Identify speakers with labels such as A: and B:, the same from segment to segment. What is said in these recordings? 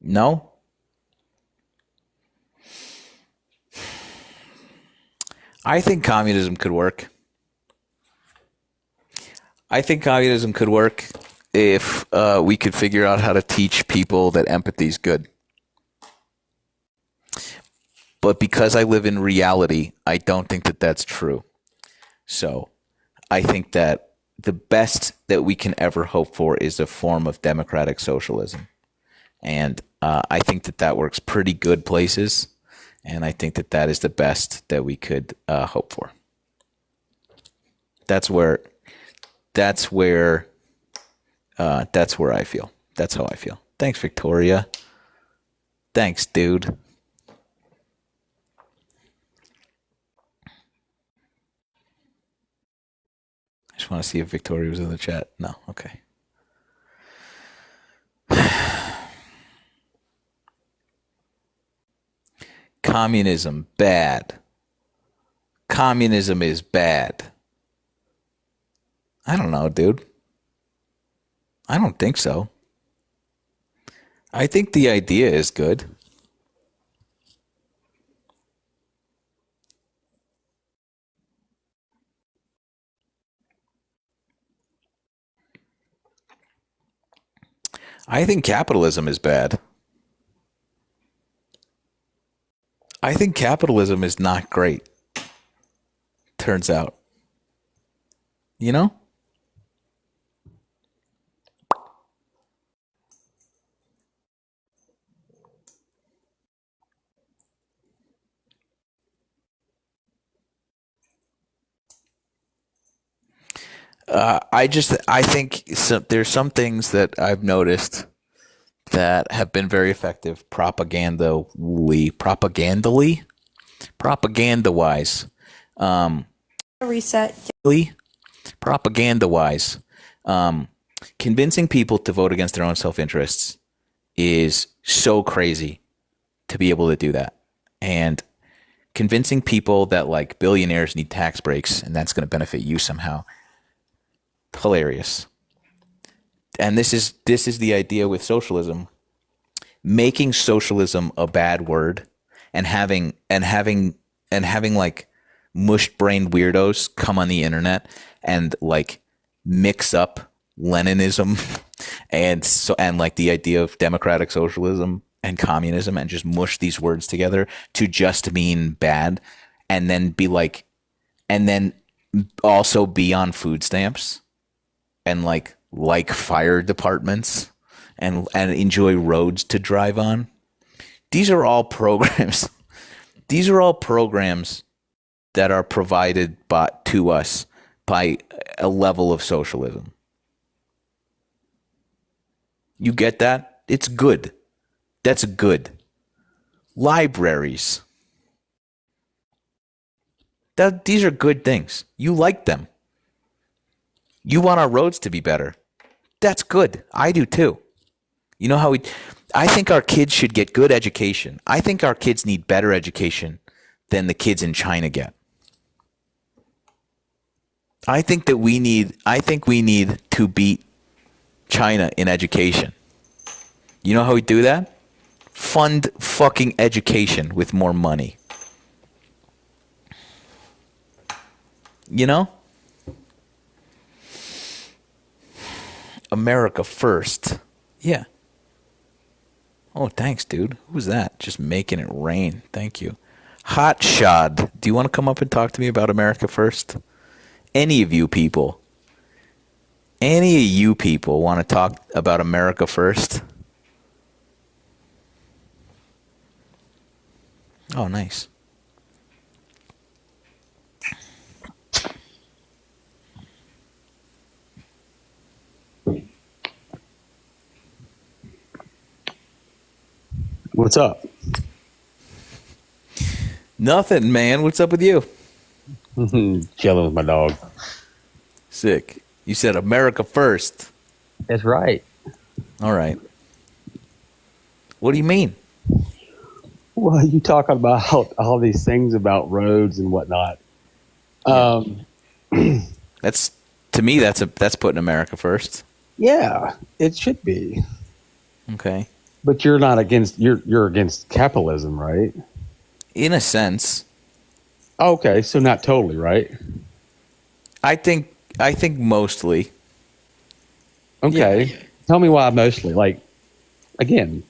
A: No? I think communism could work. I think communism could work if we could figure out how to teach people that empathy is good. But because I live in reality, I don't think that that's true. So I think that the best that we can ever hope for is a form of democratic socialism. And I think that that works pretty good places. And I think that that is the best that we could hope for. That's where I feel. That's how I feel. Thanks, Victoria. Thanks, dude. I just want to see if Victoria was in the chat. No, okay. Communism, bad. Communism is bad. I don't know, dude. I don't think so. I think the idea is good. I think capitalism is bad. I think capitalism is not great. Turns out. You know? I think there's some things that I've noticed that have been very effective propaganda wise,
B: Reset.
A: propaganda wise, convincing people to vote against their own self interests is so crazy to be able to do that, and convincing people that like billionaires need tax breaks and that's going to benefit you somehow. Hilarious. And this is the idea with socialism, making socialism a bad word and having like mushed brained weirdos come on the internet and like mix up Leninism and like the idea of democratic socialism and communism and just mush these words together to just mean bad, and then be like, and then also be on food stamps and like fire departments and enjoy roads to drive on. These are all programs. These are all programs that are provided to us by a level of socialism. You get that? It's good. That's good. Libraries. These are good things. You like them. You want our roads to be better. That's good. I do too. You know I think our kids should get good education. I think our kids need better education than the kids in China get. I think we need to beat China in education. You know how we do that? Fund fucking education with more money. You know? America first. Yeah. Oh, thanks, dude. Who was that? Just making it rain. Thank you. Hot Shod. Do you want to come up and talk to me about America first? Any of you people want to talk about America first? Oh, nice.
C: What's up?
A: Nothing, man. What's up with you?
C: Chilling with my dog.
A: Sick. You said America first.
C: That's right.
A: All right. What do you mean?
C: Well, you talk about all these things about roads and whatnot.
A: That's, to me, that's putting America first.
C: Yeah, it should be.
A: Okay.
C: But you're not against you're against capitalism, right?
A: In a sense.
C: Okay, so not totally, right?
A: I think mostly.
C: Okay.
A: Yeah.
C: Tell me why mostly. Like again,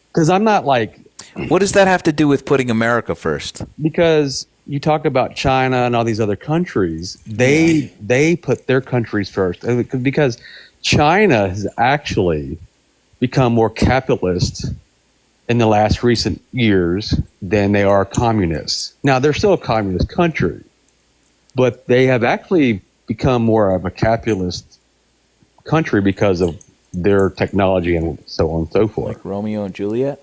C: because I'm not like
A: What does that have to do with putting America first?
C: because you talk about China and all these other countries, they put their countries first. Because China has actually become more capitalist in the last recent years than they are communists. Now they're still a communist country, but they have actually become more of a capitalist country because of their technology and so on and so forth.
A: Like Romeo and Juliet?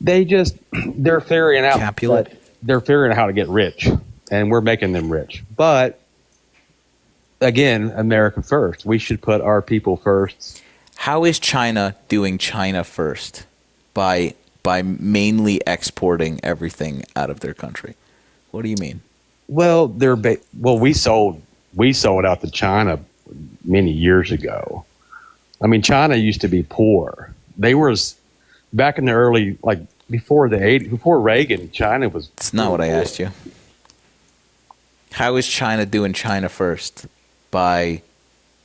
C: They're figuring out
A: Capulet?
C: they're figuring out how to get rich, and we're making them rich. But again, America first. We should put our people first.
A: How is China doing China first? By mainly exporting everything out of their country. What do you mean?
C: Well, we sold out to China many years ago. I mean, China used to be poor. They were back in the early, like before the 80s, before Reagan. China was.
A: It's not what I asked you. How is China doing China first? By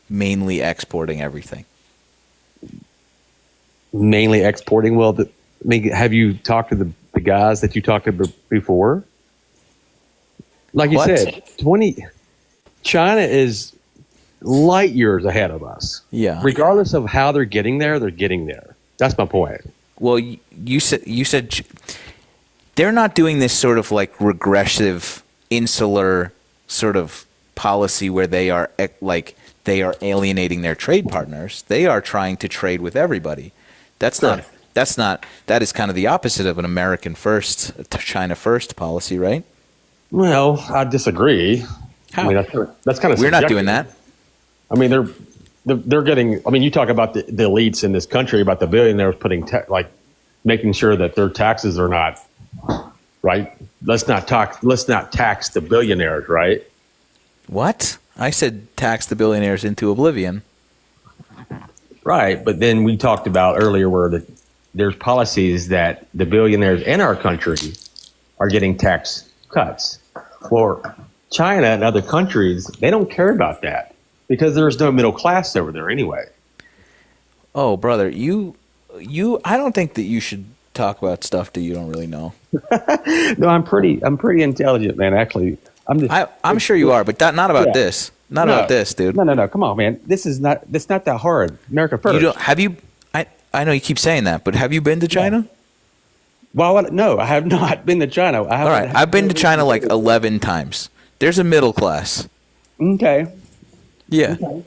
A: mainly exporting everything.
C: Mainly exporting. Well, I mean, have you talked to the guys that you talked to before? Like you
A: What?
C: said, China is light years ahead of us.
A: Yeah.
C: Regardless of how they're getting there, they're getting there. That's my point.
A: Well, you said they're not doing this sort of like regressive, insular sort of policy where they are alienating their trade partners. They are trying to trade with everybody. That is kind of the opposite of an American first, China first policy, right?
C: Well, I disagree.
A: How?
C: I mean, that's kind of
A: We're not
C: subjective.
A: doing that.
C: I mean, they're getting. I mean, you talk about the elites in this country, about the billionaires making sure that their taxes are not right. Let's not tax the billionaires, right?
A: What? I said tax the billionaires into oblivion.
C: Right, but then we talked about earlier where there's policies that the billionaires in our country are getting tax cuts. For China and other countries, they don't care about that because there's no middle class over there anyway.
A: Oh, brother, I don't think that you should talk about stuff that you don't really know.
C: No, I'm pretty intelligent, man. Actually,
A: I'm sure you are, but not about
C: Yeah.
A: this. Not about this, dude.
C: No. Come on, man. That's not that hard. America first.
A: I know you keep saying that, but have you been to China?
C: Well, no, I have not been to China.
A: All right, I've been to China like 11 times. There's a middle class.
C: Okay.
A: Yeah.
C: Okay.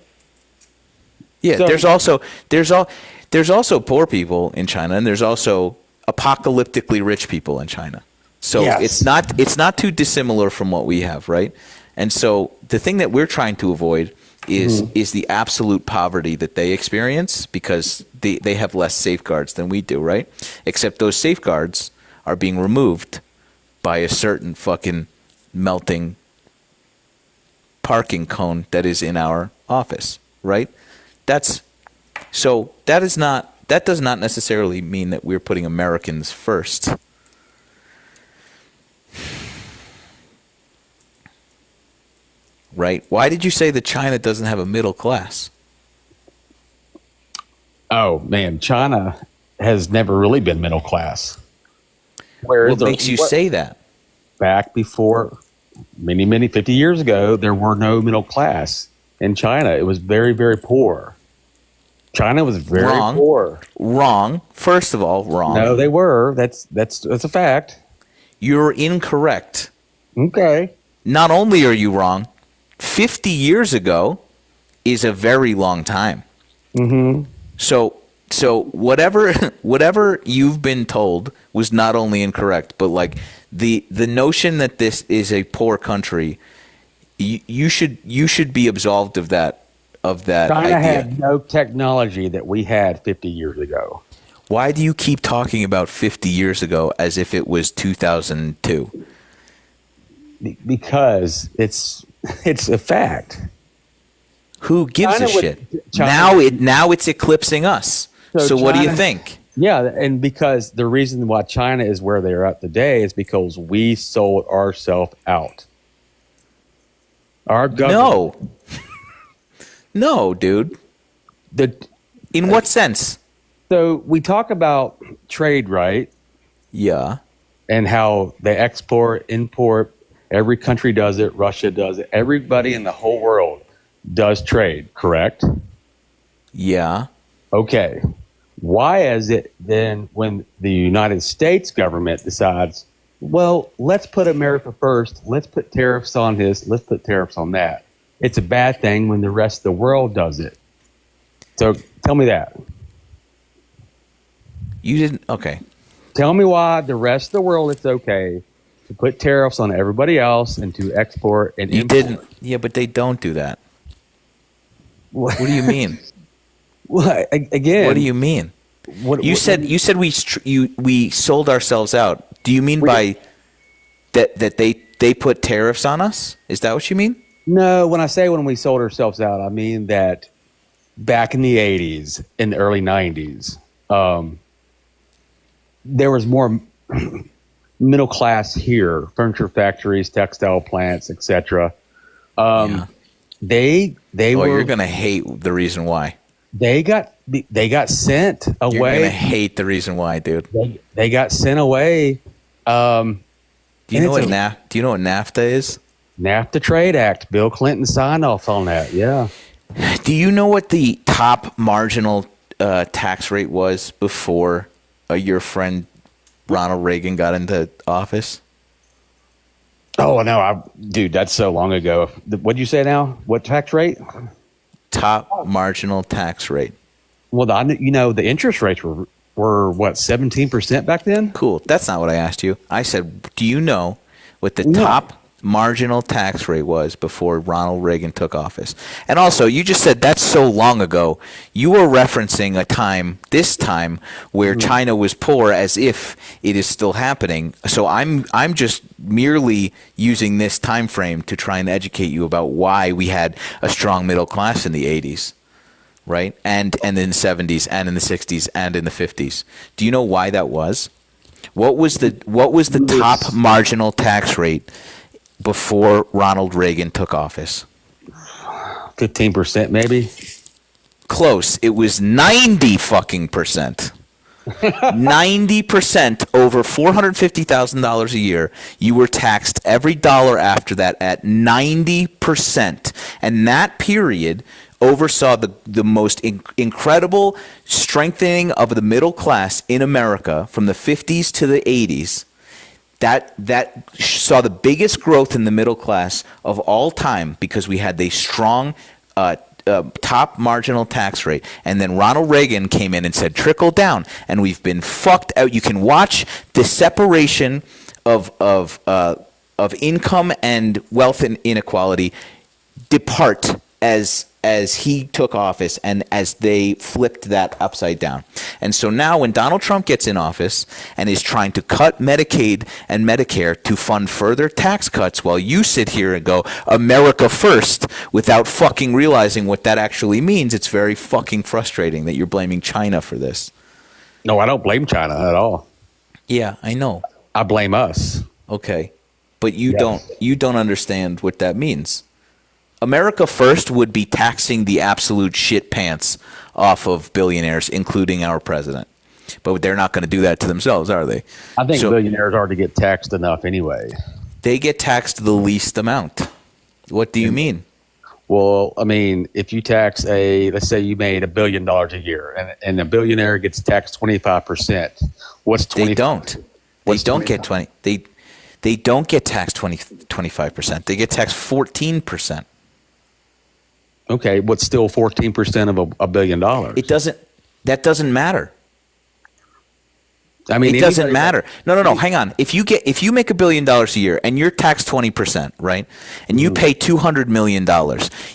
A: Yeah,
C: So-
A: there's also poor people in China, and there's also apocalyptically rich people in China. So
C: Yes.
A: it's not too dissimilar from what we have, right? And so the thing that we're trying to avoid is the absolute poverty that they experience because they have less safeguards than we do, right? Except those safeguards are being removed by a certain fucking melting parking cone that is in our office, right? That does not necessarily mean that we're putting Americans first. Right? Why did you say that China doesn't have a middle class?
C: Oh man, China has never really been middle class.
A: What makes you say that?
C: Back before many 50 years ago, there were no middle class in China. It was very, very poor. China was very poor.
A: Wrong. First of all, wrong.
C: No, they were. That's a fact.
A: You're incorrect.
C: Okay.
A: Not only are you wrong, 50 years ago is a very long time.
C: Mm-hmm.
A: So whatever you've been told was not only incorrect, but like the notion that this is a poor country, you should be absolved of that
C: China
A: idea.
C: had no technology that we had 50 years ago.
A: Why do you keep talking about 50 years ago as if it was 2002?
C: Because it's a fact.
A: Who gives
C: China
A: a shit?
C: China
A: Now it's eclipsing us. So what do you
C: China-
A: think?
C: Yeah, and because the reason why China is where they're at today is because we sold ourselves out. Our government,
A: No, no, dude.
C: the
A: In what sense?
C: so we talk about trade, right?
A: Yeah.
C: And how they export, import. Every country does it. Russia does it. Everybody in the whole world does trade, correct?
A: Yeah.
C: Okay. Why is it then when the United States government decides, well, let's put America first, let's put tariffs on this, let's put tariffs on that? It's a bad thing when the rest of the world does it. So tell me that.
A: You didn't. Okay.
C: Tell me why the rest of the world it's okay to put tariffs on everybody else and to export and
A: You
C: import.
A: didn't. Yeah, but they don't do that.
C: What,
A: What do you mean?
C: again?
A: What do you mean? You said we sold ourselves out. Do you mean by that they put tariffs on us? Is that what you mean?
C: No, when I say when we sold ourselves out, I mean that back in the 80s, in the early 90s, there was more middle class here, furniture factories, textile plants, etc.
A: Yeah.
C: They
A: Oh,
C: were
A: you're gonna hate the reason why.
C: they got sent
A: You're gonna
C: away.
A: hate the reason why, dude.
C: They got sent away.
A: Do you
C: And
A: know what
C: it's a-
A: Do you know what NAFTA is?
C: NAFTA Trade Act. Bill Clinton signed off on that. Yeah.
A: Do you know what the top marginal tax rate was before your friend Ronald Reagan got into office?
C: Oh no, dude, that's so long ago. What'd you say now? What tax rate?
A: Top marginal tax rate.
C: Well, the interest rates were what 17% back then.
A: Cool. That's not what I asked you. I said, do you know what the
C: No.
A: top marginal tax rate was before Ronald Reagan took office? And also, you just said that's so long ago. You were referencing this time, where China was poor, as if it is still happening. So I'm just merely using this time frame to try and educate you about why we had a strong middle class in the 80s. Right? And in the 70s and in the 60s and in the 50s. Do you know why that was? What was the top marginal tax rate before Ronald Reagan took office?
C: 15% maybe.
A: Close. It was 90 fucking percent. 90% over $450,000 a year. You were taxed every dollar after that at 90%. And that period oversaw the most incredible strengthening of the middle class in America from the 50s to the 80s. That saw the biggest growth in the middle class of all time because we had the strong top marginal tax rate. And then Ronald Reagan came in and said, trickle down. And we've been fucked out. You can watch the separation of income and wealth and inequality depart as he took office and as they flipped that upside down. And so now when Donald Trump gets in office and is trying to cut Medicaid and Medicare to fund further tax cuts, while you sit here and go, America first, without fucking realizing what that actually means, it's very fucking frustrating that you're blaming China for this.
C: No, I don't blame China at all.
A: Yeah, I know.
C: I blame us.
A: Okay. But you
C: Yes.
A: don't understand what that means. America first would be taxing the absolute shit pants off of billionaires, including our president. But they're not going to do that to themselves, are they?
C: I think
A: So
C: billionaires already get taxed enough anyway.
A: they get taxed the least amount. What do you mean?
C: Well, I mean, if you tax let's say you made $1 billion a year, and a billionaire gets taxed 25%. What's 20?
A: They don't. They
C: What's
A: don't
C: 25?
A: get 20. They don't get taxed 25%. They get taxed 14%.
C: Okay, what's still 14% of $1 billion?
A: That doesn't matter.
C: I mean,
A: It doesn't
C: anybody-
A: matter. No. Hang on. If you make $1 billion a year and you're taxed 20%, right? And you pay $200 million,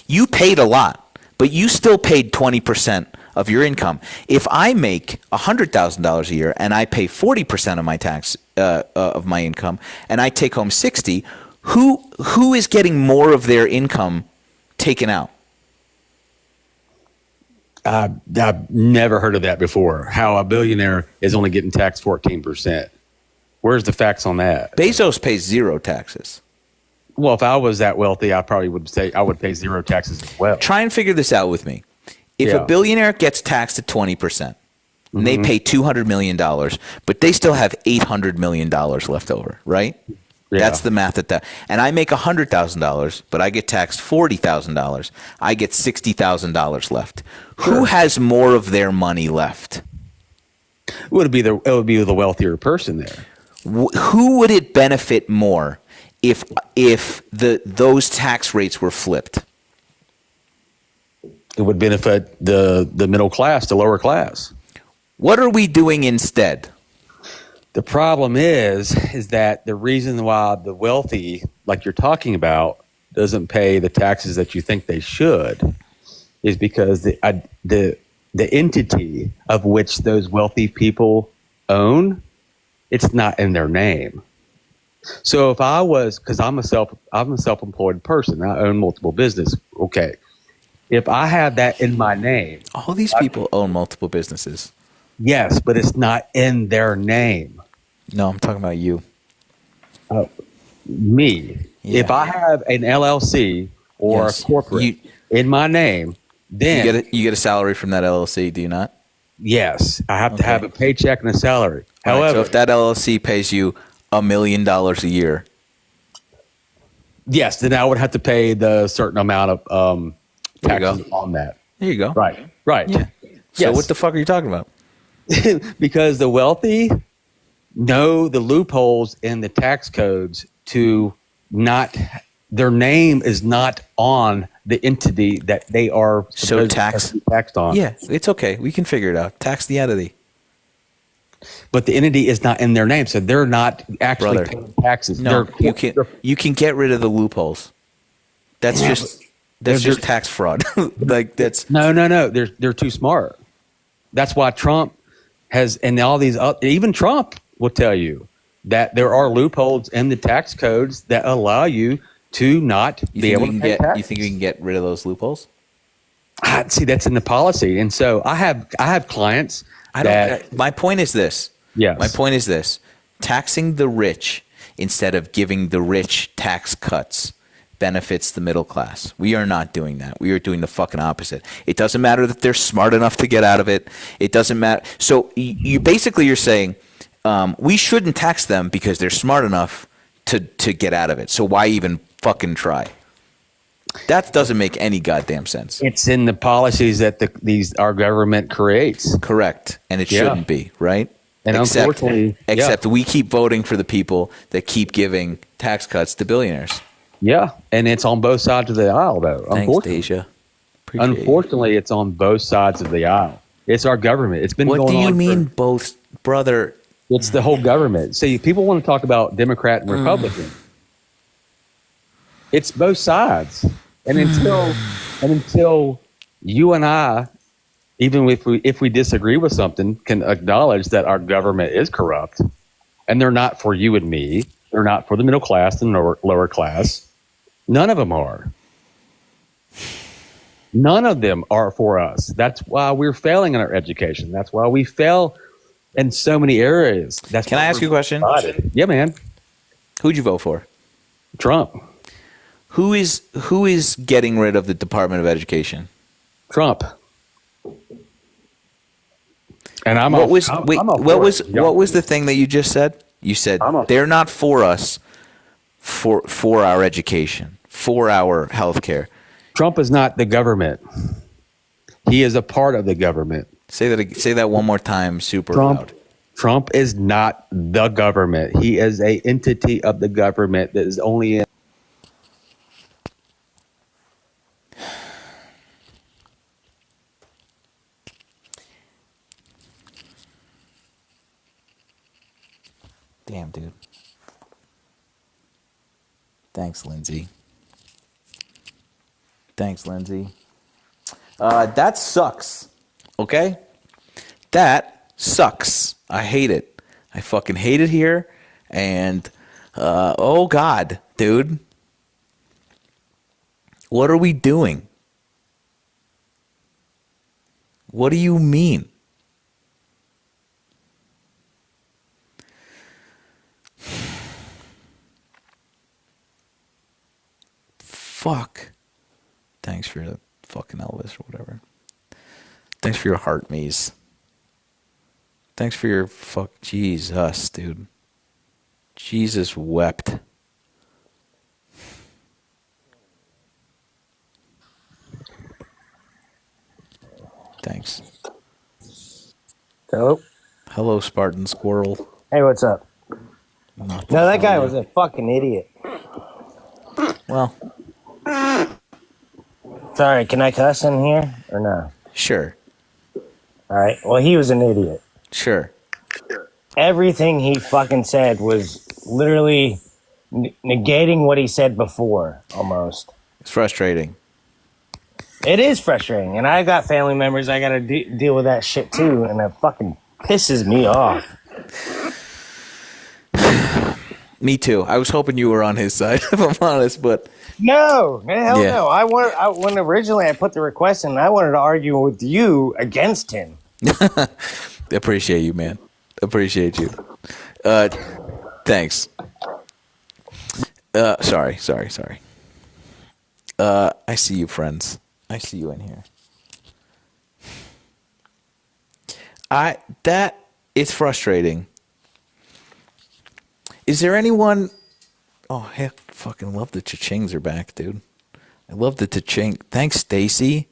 A: you paid a lot, but you still paid 20% of your income. If I make $100,000 a year and I pay 40% of my tax of my income, and I take home 60, who is getting more of their income taken out?
C: I've never heard of that before. How a billionaire is only getting taxed 14%. Where's the facts on that?
A: Bezos pays zero taxes.
C: Well, if I was that wealthy, I probably would say I would pay zero taxes as well.
A: Try and figure this out with me. If
C: Yeah.
A: a billionaire gets taxed at 20%, and they pay $200 million, but they still have $800 million left over, right?
C: Yeah.
A: That's the math at that. And I make $100,000, but I get taxed $40,000. I get $60,000 left. Who has more of their money left?
C: It would be the wealthier person there.
A: Who would it benefit more if those tax rates were flipped?
C: It would benefit the middle class, the lower class.
A: What are we doing instead?
C: The problem is that the reason why the wealthy, like you're talking about, doesn't pay the taxes that you think they should is because the entity of which those wealthy people own, it's not in their name. So if I was, because I'm a self-employed person, I own multiple business. Okay, if I have that in my name,
A: All these people own multiple businesses.
C: yes, but it's not in their name.
A: No, I'm talking about you.
C: Me,
A: Yeah.
C: if I have an LLC or
A: Yes.
C: a corporate in my name, then
A: You get a salary from that LLC, do you not?
C: yes, I have to have a paycheck and a salary.
A: All right,
C: However,
A: so if that LLC pays you $1 million a year,
C: yes, then I would have to pay the certain amount of
A: There you
C: taxes
A: go.
C: on that.
A: there you go.
C: Right.
A: Yeah. So
C: Yes.
A: what the fuck are you talking about?
C: Because the wealthy know the loopholes in the tax codes to not their name is not on the entity that they are
A: So
C: supposed to be taxed on.
A: Yeah, it's okay. We can figure it out. Tax the entity.
C: But the entity is not in their name, so they're not actually
A: Brother.
C: paying taxes.
A: No,
C: They're-
A: you can get rid of the loopholes. That's just
C: they're-
A: tax fraud. Like that's
C: No. They're too smart. That's why Trump has, and all these, even Trump will tell you that there are loopholes in the tax codes that allow you to not be able to pay taxes.
A: you think we can get rid of those loopholes?
C: See, that's in the policy, and so I have clients.
A: My point is this.
C: Yes.
A: My point is this. Taxing the rich instead of giving the rich tax cuts benefits the middle class. We are not doing that. We are doing the fucking opposite. It doesn't matter that they're smart enough to get out of it. It doesn't matter. So you're saying we shouldn't tax them because they're smart enough to get out of it. So why even fucking try? That doesn't make any goddamn sense.
C: It's in the policies that our government creates.
A: Correct. And it shouldn't be, right?
C: And unfortunately,
A: except we keep voting for the people that keep giving tax cuts to billionaires.
C: yeah, and it's on both sides of the aisle, though.
A: Thanks, Deja. Appreciate it.
C: Unfortunately, it's on both sides of the aisle. It's our government. It's been
A: What
C: going
A: do you
C: on
A: mean, both, brother?
C: It's the whole government. See, people want to talk about Democrat and Republican. It's both sides. And until you and I, even if we disagree with something, can acknowledge that our government is corrupt, and they're not for you and me. They're not for the middle class and lower class. None of them are. None of them are for us. That's why we're failing in our education. That's why we fail in so many areas.
A: Can I ask you a question?
C: Yeah, man.
A: Who'd you vote for?
C: Trump.
A: Who is getting rid of the Department of Education?
C: Trump. And
A: What was the thing that you just said? You said they're not for us for our education, for our health care.
C: Trump is not the government. He is a part of the government.
A: Say that one more time, super loud.
C: Trump is not the government. He is a entity of the government that is only in.
A: Damn, dude. Thanks, Lindsay. That sucks. Okay? That sucks. I hate it. I fucking hate it here. And, oh God, dude. What are we doing? What do you mean? Fuck. Thanks for the fucking Elvis or whatever. Thanks for your heart maze. Thanks for your fuck. Jesus, dude. Jesus wept. Thanks.
D: Hello?
A: Hello, Spartan Squirrel.
D: Hey, what's up?
A: Nothing.
D: No, that
A: How
D: guy
A: are
D: was
A: you?
D: a fucking idiot.
A: Well,
D: Sorry, can I cuss in here or no?
A: sure.
D: All right. Well, he was an idiot.
A: Sure.
D: Everything he fucking said was literally negating what he said before, almost.
A: It's frustrating.
D: It is frustrating. And I got family members. I got to deal with that shit too. And it fucking pisses me off.
A: Me too. I was hoping you were on his side, if I'm honest, but
D: No, hell
A: Yeah.
D: no. When originally I put the request in, I wanted to argue with you against him.
A: appreciate you, man. Appreciate you. Thanks. Sorry. I see you, friends. I see you in here. It's frustrating. Is there anyone? Oh, heck, fucking love the cha-chings are back, dude. I love the cha-ching. Thanks, Stacy.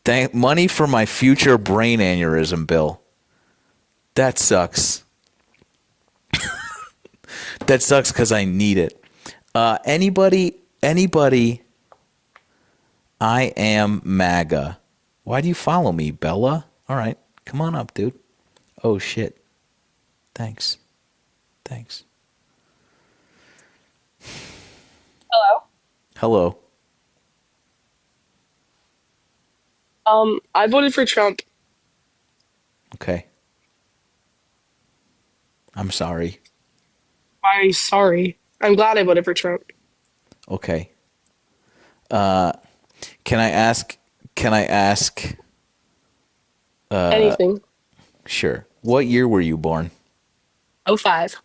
A: Thank money for my future brain aneurysm bill. That sucks. That sucks because I need it. Anybody, I am MAGA. Why do you follow me, Bella? All right, come on up, dude. Oh, shit. Thanks.
E: Hello.
A: Hello.
E: I voted for Trump.
A: Okay. I'm sorry.
E: I'm sorry. I'm glad I voted for Trump.
A: Okay. Can I ask?
E: Anything.
A: Sure. What year were you born?
E: 05.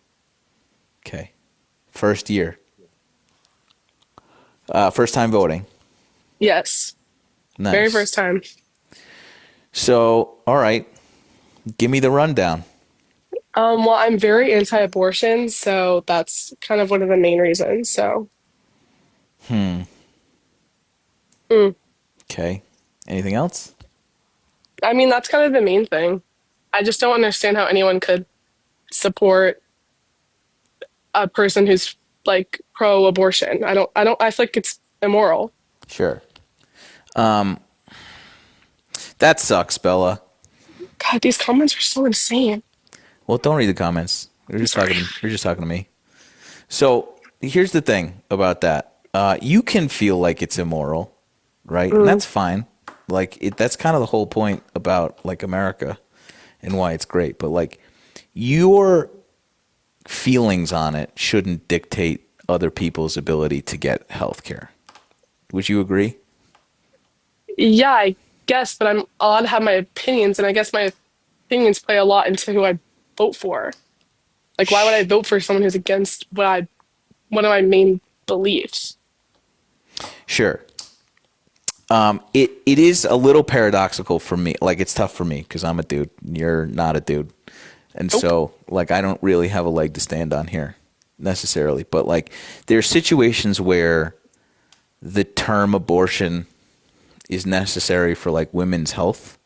A: Okay. First year. First time voting.
E: Yes.
A: Nice.
E: Very first time.
A: So, all right. Give me the rundown.
E: Well, I'm very anti-abortion, so that's kind of one of the main reasons. So,
A: Okay. Anything else?
E: I mean, that's kind of the main thing. I just don't understand how anyone could support a person who's like pro-abortion. I feel like it's immoral.
A: Sure. That sucks, Bella.
E: God, these comments are so insane.
A: Well, don't read the comments. You're just
E: Sorry.
A: talking. You're just talking to me. So here's the thing about that. You can feel like it's immoral, right? And that's fine. Like that's kind of the whole point about like America and why it's great. But like your feelings on it shouldn't dictate other people's ability to get health care. Would you agree?
E: Yeah, I guess, but I'm allowed to have my opinions, and I guess my opinions play a lot into who I vote for. Like, why would I vote for someone who's against one of my main beliefs?
A: Sure. It is a little paradoxical for me. Like it's tough for me because I'm a dude. You're not a dude, and
E: Nope.
A: so like I don't really have a leg to stand on here necessarily. But like there are situations where the term abortion is necessary for like women's health.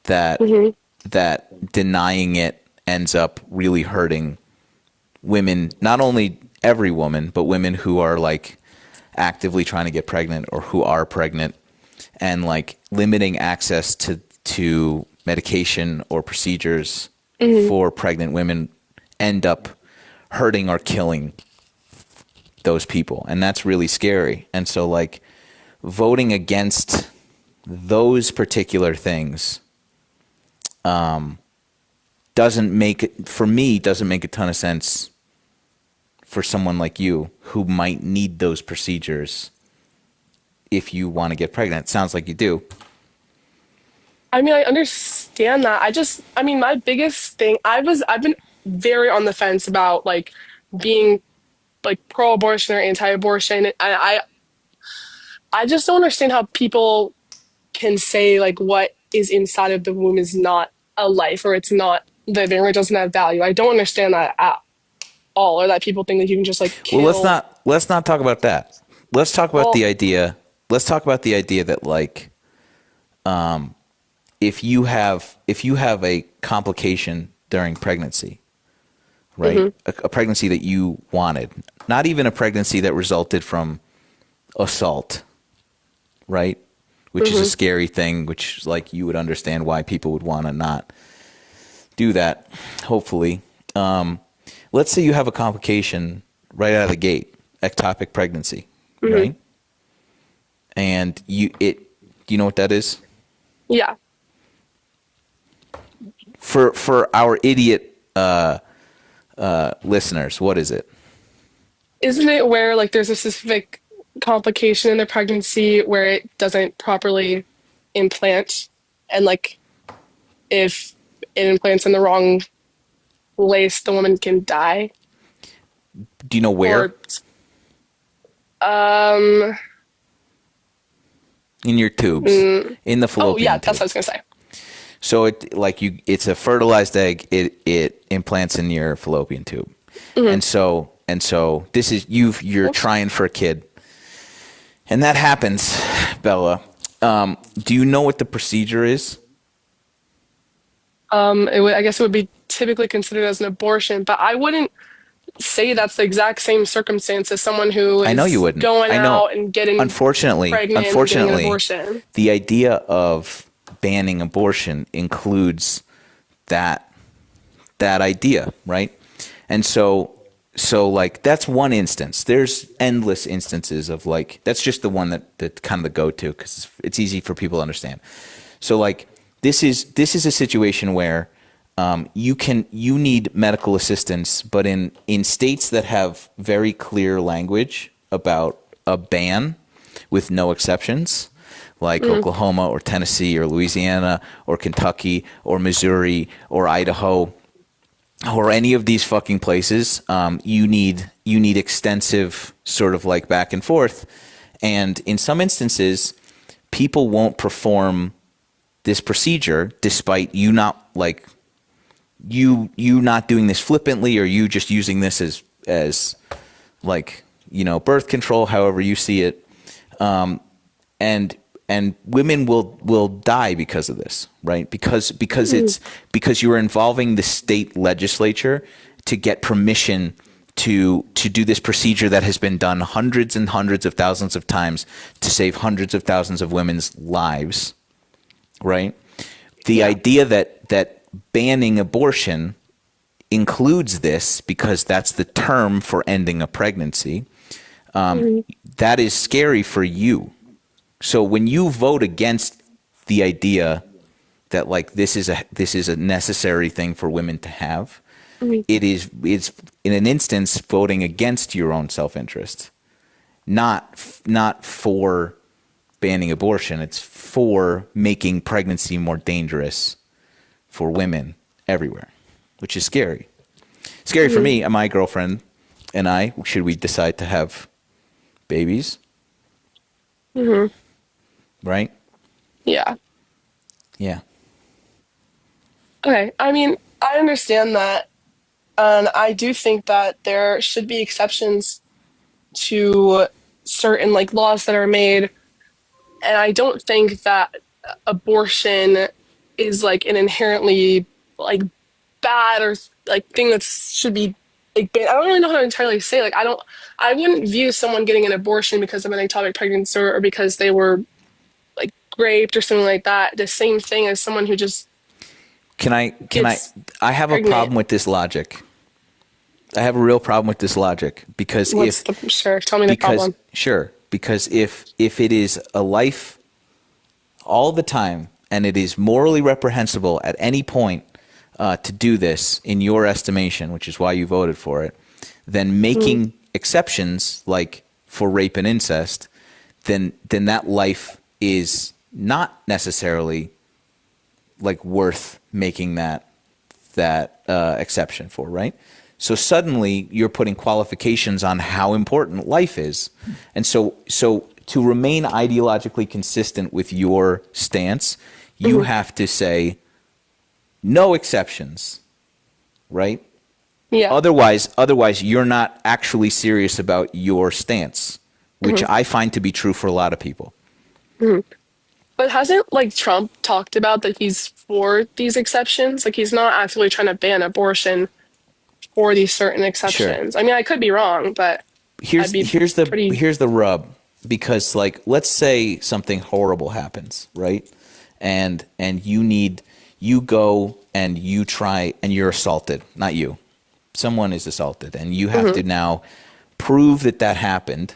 A: That denying it ends up really hurting women. Not only every woman, but women who are like actively trying to get pregnant or who are pregnant, and like limiting access to medication or procedures for pregnant women end up hurting or killing those people, and that's really scary. And so like voting against those particular things doesn't make a ton of sense for someone like you who might need those procedures if you want to get pregnant. It sounds like you do.
E: I mean, I understand that. I mean, my biggest thing, I've been very on the fence about like being like pro-abortion or anti-abortion. I just don't understand how people can say like what is inside of the womb is not a life or it's not living or it doesn't have value. I don't understand that at all, or that people think that you can just like
A: Well,
E: kill.
A: let's not talk about that. Let's talk about
E: Well,
A: the idea. Let's talk about the idea that like if you have a complication during pregnancy, right?
E: hmm
A: A pregnancy that you wanted, not even a pregnancy that resulted from assault, right? Which is a
E: hmm
A: scary thing, which like you would understand why people would want to not do that, hopefully. Let's say you have a complication right out of the gate, ectopic pregnancy,
E: hmm
A: right? And do you know what that is?
E: yeah.
A: For our idiot listeners, what is it?
E: Isn't it where like there's a specific complication in the pregnancy where it doesn't properly implant and like if it implants in the wrong place, the woman can die?
A: Do you know where?
E: Or um
A: In your tubes, in the
E: oh yeah,
A: fallopian
E: that's what I
A: tube.
E: was gonna say.
A: So it's a fertilized egg. It implants in your fallopian tube,
E: hmm
A: and so this is you're
E: Whoops.
A: trying for a kid, and that happens, Bella. Do you know what the procedure is?
E: I guess it would be typically considered as an abortion, but I wouldn't say that's the exact same circumstance as someone who
A: I know you
E: is
A: wouldn't.
E: going
A: I know.
E: out and getting pregnant and getting an
A: Unfortunately,
E: abortion.
A: the idea of banning abortion includes that idea, right? And so like that's one instance. There's endless instances of like that's just the one that kind of the go-to because it's easy for people to understand. So like this is a situation where you need medical assistance, but in states that have very clear language about a ban with no exceptions, like Oklahoma or Tennessee or Louisiana or Kentucky or Missouri or Idaho or any of these fucking places, you need extensive sort of like back and forth, and in some instances, people won't perform this procedure despite you not like you not doing this flippantly or you just using this as like birth control, however you see it, and women will die because of this, right? Because you're involving the state legislature to get permission to do this procedure that has been done hundreds and hundreds of thousands of times to save hundreds of thousands of women's lives, right? The
E: Yeah.
A: idea that banning abortion includes this because that's the term for ending a pregnancy,
E: Mhm.
A: that is scary for you. So when you vote against the idea that like this is a necessary thing for women to have,
E: Mhm.
A: it's in an instance voting against your own self-interest, not for banning abortion. It's for making pregnancy more dangerous for women everywhere, which is scary. Scary for
E: Mhm.
A: me and my girlfriend and I, should we decide to have babies,
E: Mhm.
A: right?
E: Yeah.
A: Yeah.
E: Okay. I mean, I understand that, and I do think that there should be exceptions to certain like laws that are made, and I don't think that abortion is like an inherently like bad or like thing that should be like banned. I don't really know how to entirely say. Like, I wouldn't view someone getting an abortion because of an ectopic pregnancy or because they were like raped or something like that. The same thing as someone who just
A: Can
E: gets
A: I have a
E: pregnant.
A: problem with this logic. I have a real problem with this logic because
E: What's the sure? Tell me the problem.
A: because if it is a life all the time and it is morally reprehensible at any point to do this in your estimation, which is why you voted for it, then
E: Mm,
A: making exceptions like for rape and incest, then that life is not necessarily like worth making that exception for, right? So suddenly you're putting qualifications on how important life is. And so to remain ideologically consistent with your stance, you have to say no exceptions, right?
E: Yeah.
A: Otherwise you're not actually serious about your stance, which I find to be true for a lot of people.
E: But hasn't like Trump talked about that he's for these exceptions? Like he's not actually trying to ban abortion for these certain
A: Sure.
E: exceptions. I mean, I could be wrong, but I'd be pretty.
A: Here's the rub, because like let's say something horrible happens, right? And you go and you try and you're assaulted, not you. Someone is assaulted and you have to now prove that happened.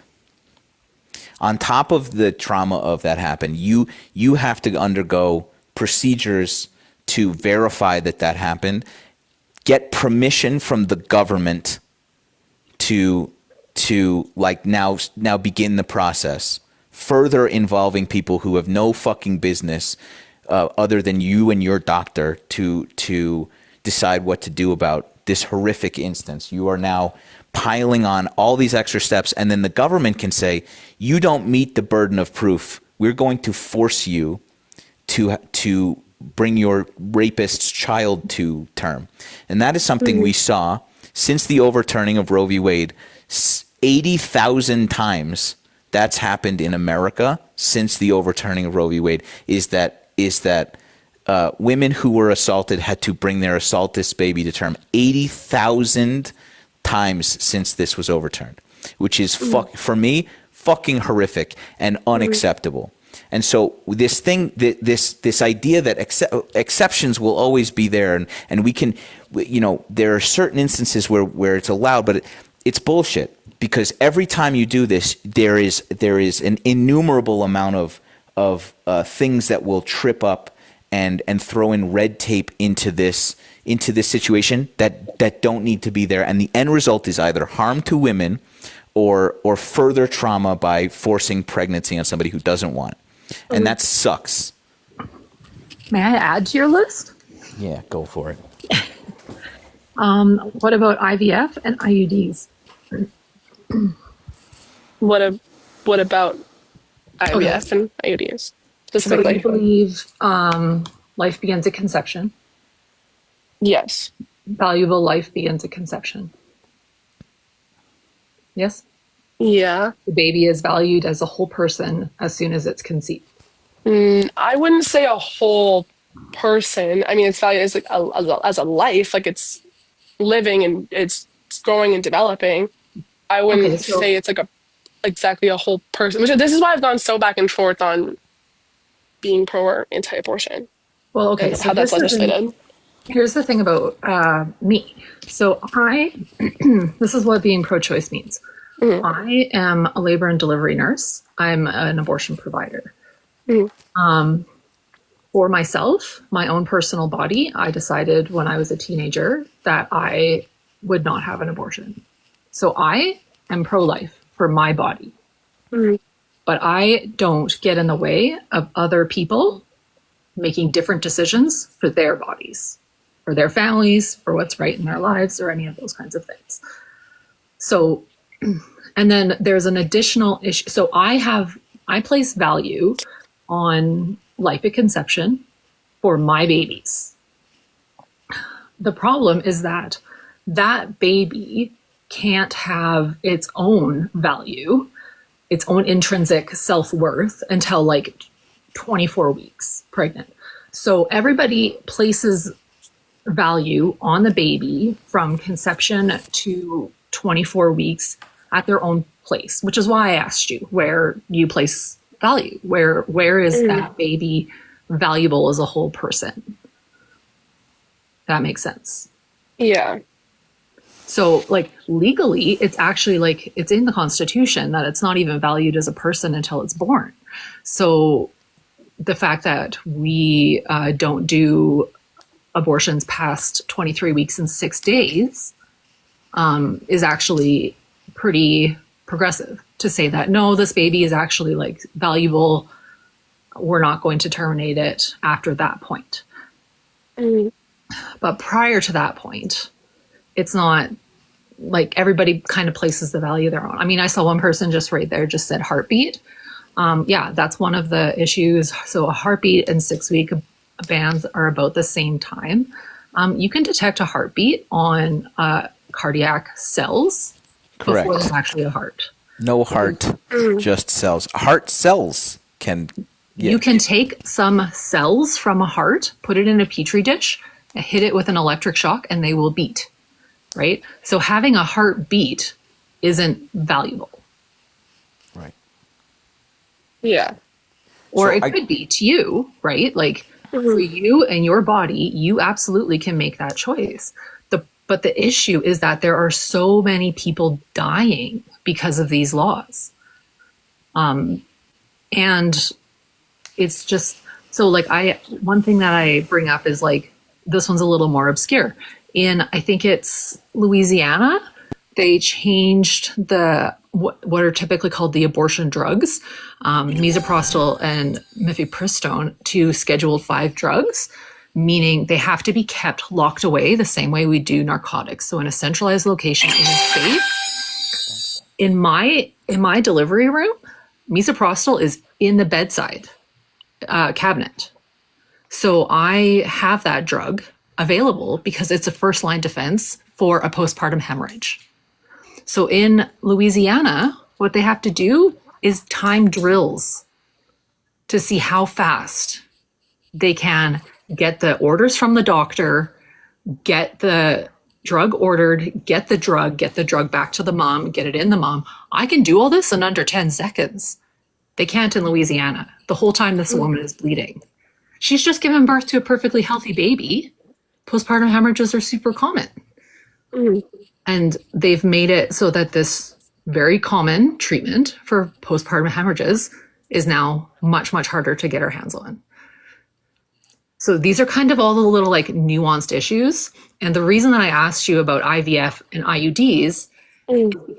A: On top of the trauma of that happened, you have to undergo procedures to verify that happened, get permission from the government to like now begin the process, further involving people who have no fucking business other than you and your doctor to decide what to do about this horrific instance. You are now piling on all these extra steps, and then the government can say, you don't meet the burden of proof. We're going to force you to bring your rapist's child to term. And that is something we saw since the overturning of Roe v. Wade. 80,000 times that's happened in America since the overturning of Roe v. Wade, is that women who were assaulted had to bring their assaultist baby to term. 80,000 times since this was overturned, which is for me fucking horrific and unacceptable. And so this thing, this idea that exceptions will always be there, and we can, there are certain instances where it's allowed, but it's bullshit, because every time you do this, there is an innumerable amount of things that will trip up and throw in red tape into this situation that don't need to be there, and the end result is either harm to women or further trauma by forcing pregnancy on somebody who doesn't want it. And that sucks.
B: May I add to your list?
A: Yeah, go for it.
B: What about IVF and IUDs?
E: What about IVF and IUDs
B: So
E: specifically?
B: you believe life begins at conception.
E: Yes.
B: Valuable life begins at conception. Yes?
E: Yeah.
B: The baby is valued as a whole person as soon as it's conceived.
E: I wouldn't say a whole person. I mean, it's valued as like as a life, like it's living and it's growing and developing. I wouldn't
B: Okay, so-
E: say it's like exactly a whole person. This is why I've gone so back and forth on being pro or anti-abortion
B: Well, okay,
E: and
B: so
E: how that's legislated.
B: Here's the thing about me. So this is what being pro-choice means. I am a labor and delivery nurse. I'm an abortion provider. For myself, my own personal body, I decided when I was a teenager that I would not have an abortion. So I am pro-life for my body. But I don't get in the way of other people making different decisions for their bodies, for their families, for what's right in their lives, or any of those kinds of things. So, and then there's an additional issue. So I place value on life at conception for my babies. The problem is that baby can't have its own value, its own intrinsic self-worth until like 24 weeks pregnant. So everybody places value on the baby from conception to 24 weeks at their own place, which is why I asked you where you place value. Where is that baby valuable as a whole person? That makes sense.
E: Yeah.
B: So like legally, it's actually like it's in the Constitution that it's not even valued as a person until it's born. So the fact that we don't do abortions past 23 weeks and 6 days is actually pretty progressive to say that, no, this baby is actually like valuable. We're not going to terminate it after that point.
E: Mm.
B: But prior to that point, it's not like everybody kind of places the value their own. I mean, I saw one person just right there just said heartbeat. Yeah, that's one of the issues. So a heartbeat and 6-week bands are about the same time. You can detect a heartbeat on cardiac cells before
A: Correct.
B: there's actually a heart.
A: No heart, just cells. Heart cells can. Yeah.
B: You can take some cells from a heart, put it in a petri dish, hit it with an electric shock, and they will beat, right? So having a heartbeat isn't valuable.
A: Right.
E: Yeah.
B: Or
A: So
B: it could be to you, right? Like for you and your body, you absolutely can make that choice. But the issue is that there are so many people dying because of these laws. And it's just so like one thing that I bring up is like this one's a little more obscure. In I think it's Louisiana, they changed what are typically called the abortion drugs, misoprostol and mifepristone, to Schedule 5 drugs, meaning they have to be kept locked away the same way we do narcotics. So in a centralized location in a safe. In my delivery room, misoprostol is in the bedside cabinet. So I have that drug available because it's a first line defense for a postpartum hemorrhage. So in Louisiana, what they have to do is time drills to see how fast they can get the orders from the doctor, get the drug ordered, get the drug back to the mom, get it in the mom. I can do all this in under 10 seconds. They can't in Louisiana. The whole time this woman is bleeding. She's just given birth to a perfectly healthy baby. Postpartum hemorrhages are super common. And they've made it so that this very common treatment for postpartum hemorrhages is now much, much harder to get our hands on. So these are kind of all the little like nuanced issues. And the reason that I asked you about IVF and IUDs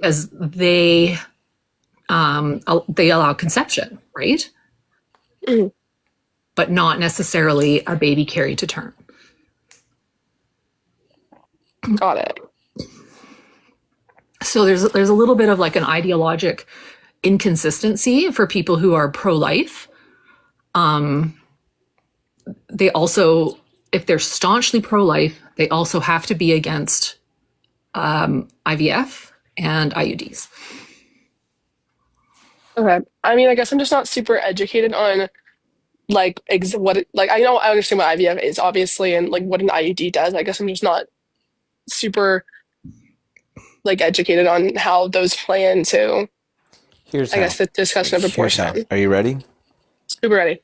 B: is they allow conception, right? But not necessarily a baby carried to term.
E: Got it.
B: So there's a little bit of like an ideologic inconsistency for people who are pro-life. They also, if they're staunchly pro-life, they also have to be against IVF and IUDs.
E: Okay. I mean, I guess I'm just not super educated on like I know I understand what IVF is obviously and like what an IUD does. I guess I'm just not super like educated on how those play into
A: Here's
E: I
A: how.
E: guess the discussion of
A: Here's how.
E: abortion.
A: Are you ready?
E: Super ready.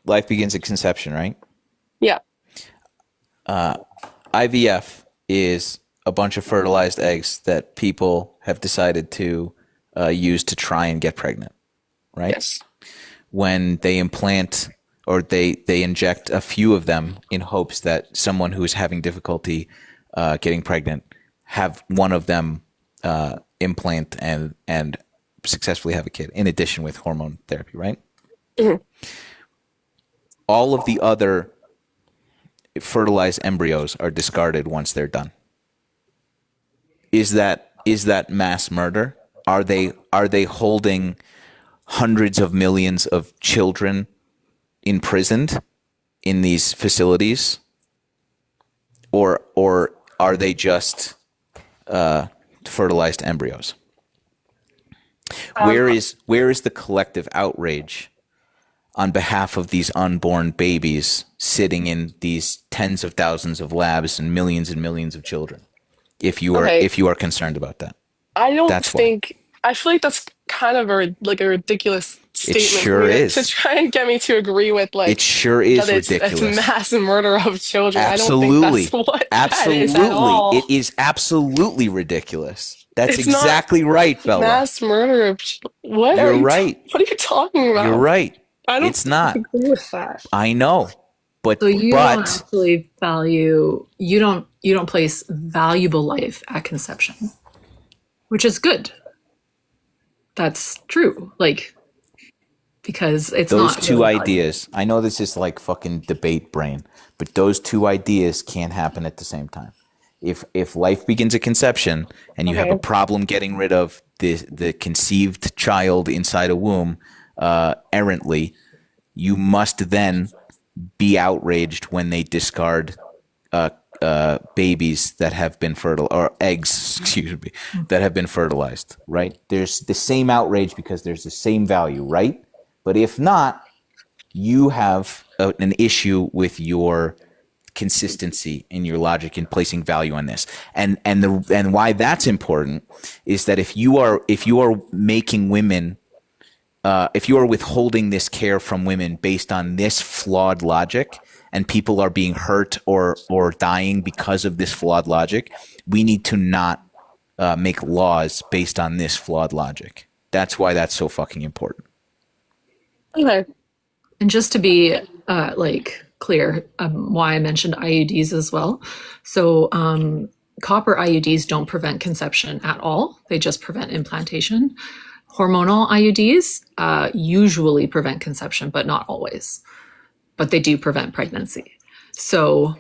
A: Life begins at conception, right?
E: Yeah.
A: IVF is a bunch of fertilized eggs that people have decided to use to try and get pregnant, right?
E: Yes.
A: When they implant or they inject a few of them in hopes that someone who is having difficulty getting pregnant have one of them implant and successfully have a kid, in addition with hormone therapy, right? All of the other fertilized embryos are discarded once they're done. Is that mass murder? Are they holding hundreds of millions of children imprisoned in these facilities, or are they just fertilized embryos? Where is the collective outrage on behalf of these unborn babies sitting in these tens of thousands of labs and millions of children? If you are concerned about that,
E: I don't
A: That's why.
E: think I feel like that's kind of a ridiculous statement
A: sure
E: for me
A: is.
E: to try and get me to agree with like
A: It sure is
E: that it's
A: ridiculous.
E: mass murder of children.
A: Absolutely.
E: I don't think that's what
A: Absolutely.
E: that is at all.
A: It is absolutely ridiculous. That's
E: It's not
A: exactly right, Bella.
E: mass murder of what
A: You're
E: are you
A: right.
E: what are you talking about?
A: You're right.
E: I don't
A: It's not.
E: agree with that.
A: I know. But
B: So you don't actually value, you don't place valuable life at conception, which is good. That's true. Like because it's
A: Those
B: not
A: two
B: really valued.
A: ideas, I know this is like fucking debate brain, but those two ideas can't happen at the same time. If life begins at conception and you have a
E: Okay.
A: problem getting rid of the conceived child inside a womb errantly, you must then be outraged when they discard babies that have been fertile or eggs, excuse me, that have been fertilized. Right? There's the same outrage because there's the same value, right? But if not, you have an issue with your consistency in your logic in placing value on this. And why that's important is that if you are making women if you are withholding this care from women based on this flawed logic and people are being hurt or dying because of this flawed logic, we need to not make laws based on this flawed logic. That's why that's so fucking important.
E: Okay.
B: And just to be like clear, why I mentioned IUDs as well. So copper IUDs don't prevent conception at all. They just prevent implantation. Hormonal IUDs usually prevent conception, but not always. But they do prevent pregnancy. So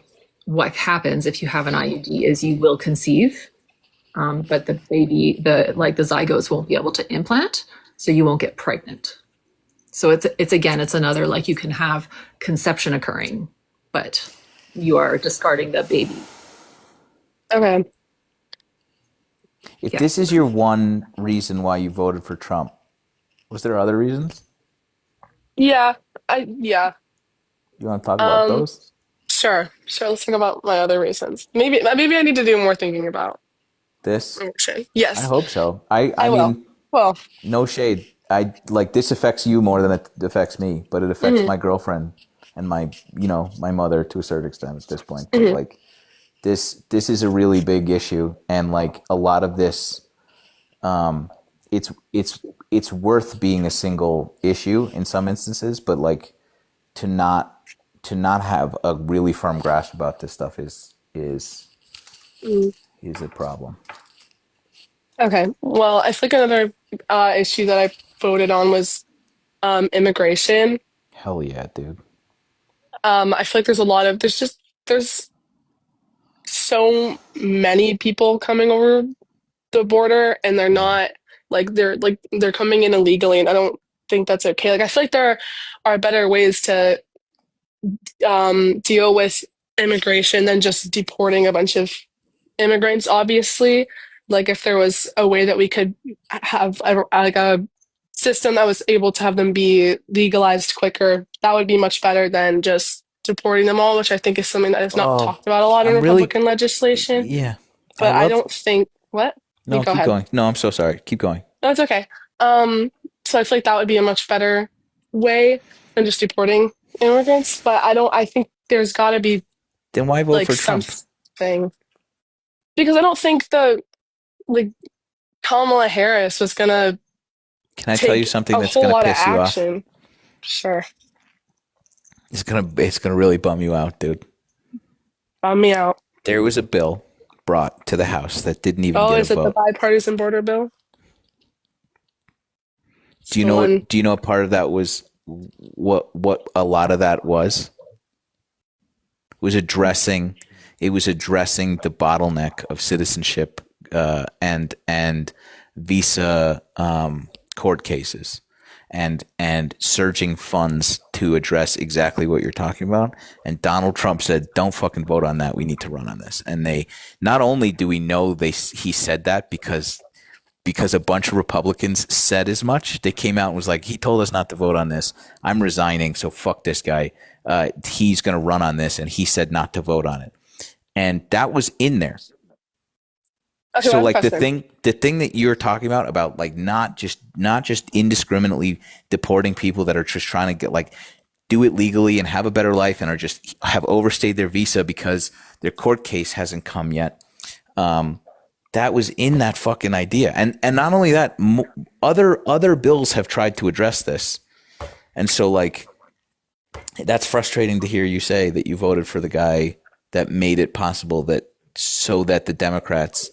B: what happens if you have an IUD is you will conceive, but the baby, the zygotes won't be able to implant, so you won't get pregnant. So it's again, it's another, like, you can have conception occurring, but you are discarding the baby.
E: Okay.
A: If
B: Yeah.
A: this is your one reason why you voted for Trump, was there other reasons?
E: Yeah. Yeah.
A: You want to talk about those?
E: Sure. Sure. Let's think about my other reasons. Maybe I need to do more thinking about
A: This?
E: abortion.
A: I
E: Yes,
A: hope so. I
E: I will.
A: mean,
E: Well,
A: no shade. I like this affects you more than it affects me, but it affects my girlfriend and my mother to a certain extent at this point. But like this is a really big issue, and like a lot of this, it's worth being a single issue in some instances, but like to not have a really firm grasp about this stuff is a problem.
E: okay. Well, I think another issue that I voted on was immigration.
A: Hell yeah, dude.
E: I feel like there's so many people coming over the border, and they're coming in illegally, and I don't think that's okay. Like, I feel like there are better ways to deal with immigration than just deporting a bunch of immigrants, obviously. Like, if there was a way that we could have like a system that was able to have them be legalized quicker, that would be much better than just deporting them all, which I think is something that is not
A: Oh,
E: talked about a lot in
A: I'm really
E: Republican legislation.
A: yeah. I
E: But I
A: love
E: don't think what? You
A: No,
E: go
A: keep
E: ahead.
A: going. No, I'm so sorry. Keep going.
E: No, it's okay. So I feel like that would be a much better way than just deporting immigrants. But I think there's got to be
A: Then why vote
E: like
A: for Trump?
E: something, because I don't think the like Kamala Harris was gonna
A: Can I tell you
E: take
A: something
E: a
A: that's
E: whole
A: gonna
E: lot of
A: piss you off?
E: action. Sure,
A: It's gonna really bum you out, dude.
E: bum me out.
A: There was a bill brought to the House that didn't even
E: Oh,
A: get a
E: is it the
A: vote.
E: bipartisan border bill? It's
A: Do you
E: the
A: know
E: one.
A: what? Do you know what part of that was? What a lot of that was? Was addressing. It was addressing the bottleneck of citizenship and visa court cases, and surging funds to address exactly what you're talking about. And Donald Trump said, "Don't fucking vote on that. We need to run on this." And they not only do we know he said that because a bunch of Republicans said as much. They came out and was like, "He told us not to vote on this. I'm resigning, so fuck this guy. He's going to run on this, and he said not to vote on it." And that was in there.
E: Okay,
A: So
E: I have a
A: like
E: question.
A: the thing that you're talking about like not just indiscriminately deporting people that are just trying to get like do it legally and have a better life and are just have overstayed their visa because their court case hasn't come yet. That was in that fucking idea. And not only that, other bills have tried to address this. And so like that's frustrating to hear you say that you voted for the guy that made it possible so that the Democrats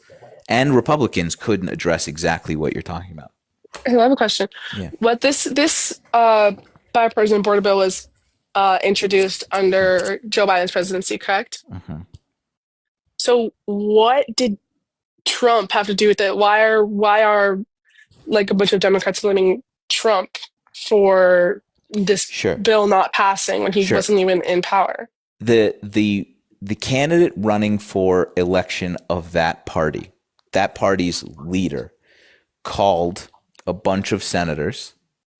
A: and Republicans couldn't address exactly what you're talking about.
E: I have a question.
A: Yeah.
E: What this bipartisan border bill was introduced under Joe Biden's presidency, correct?
A: Hmm.
E: So what did Trump have to do with it? Why are like a bunch of Democrats blaming Trump for this
A: Sure.
E: bill not passing when he
A: Sure.
E: wasn't even in power?
A: The candidate running for election of that party's leader, called a bunch of senators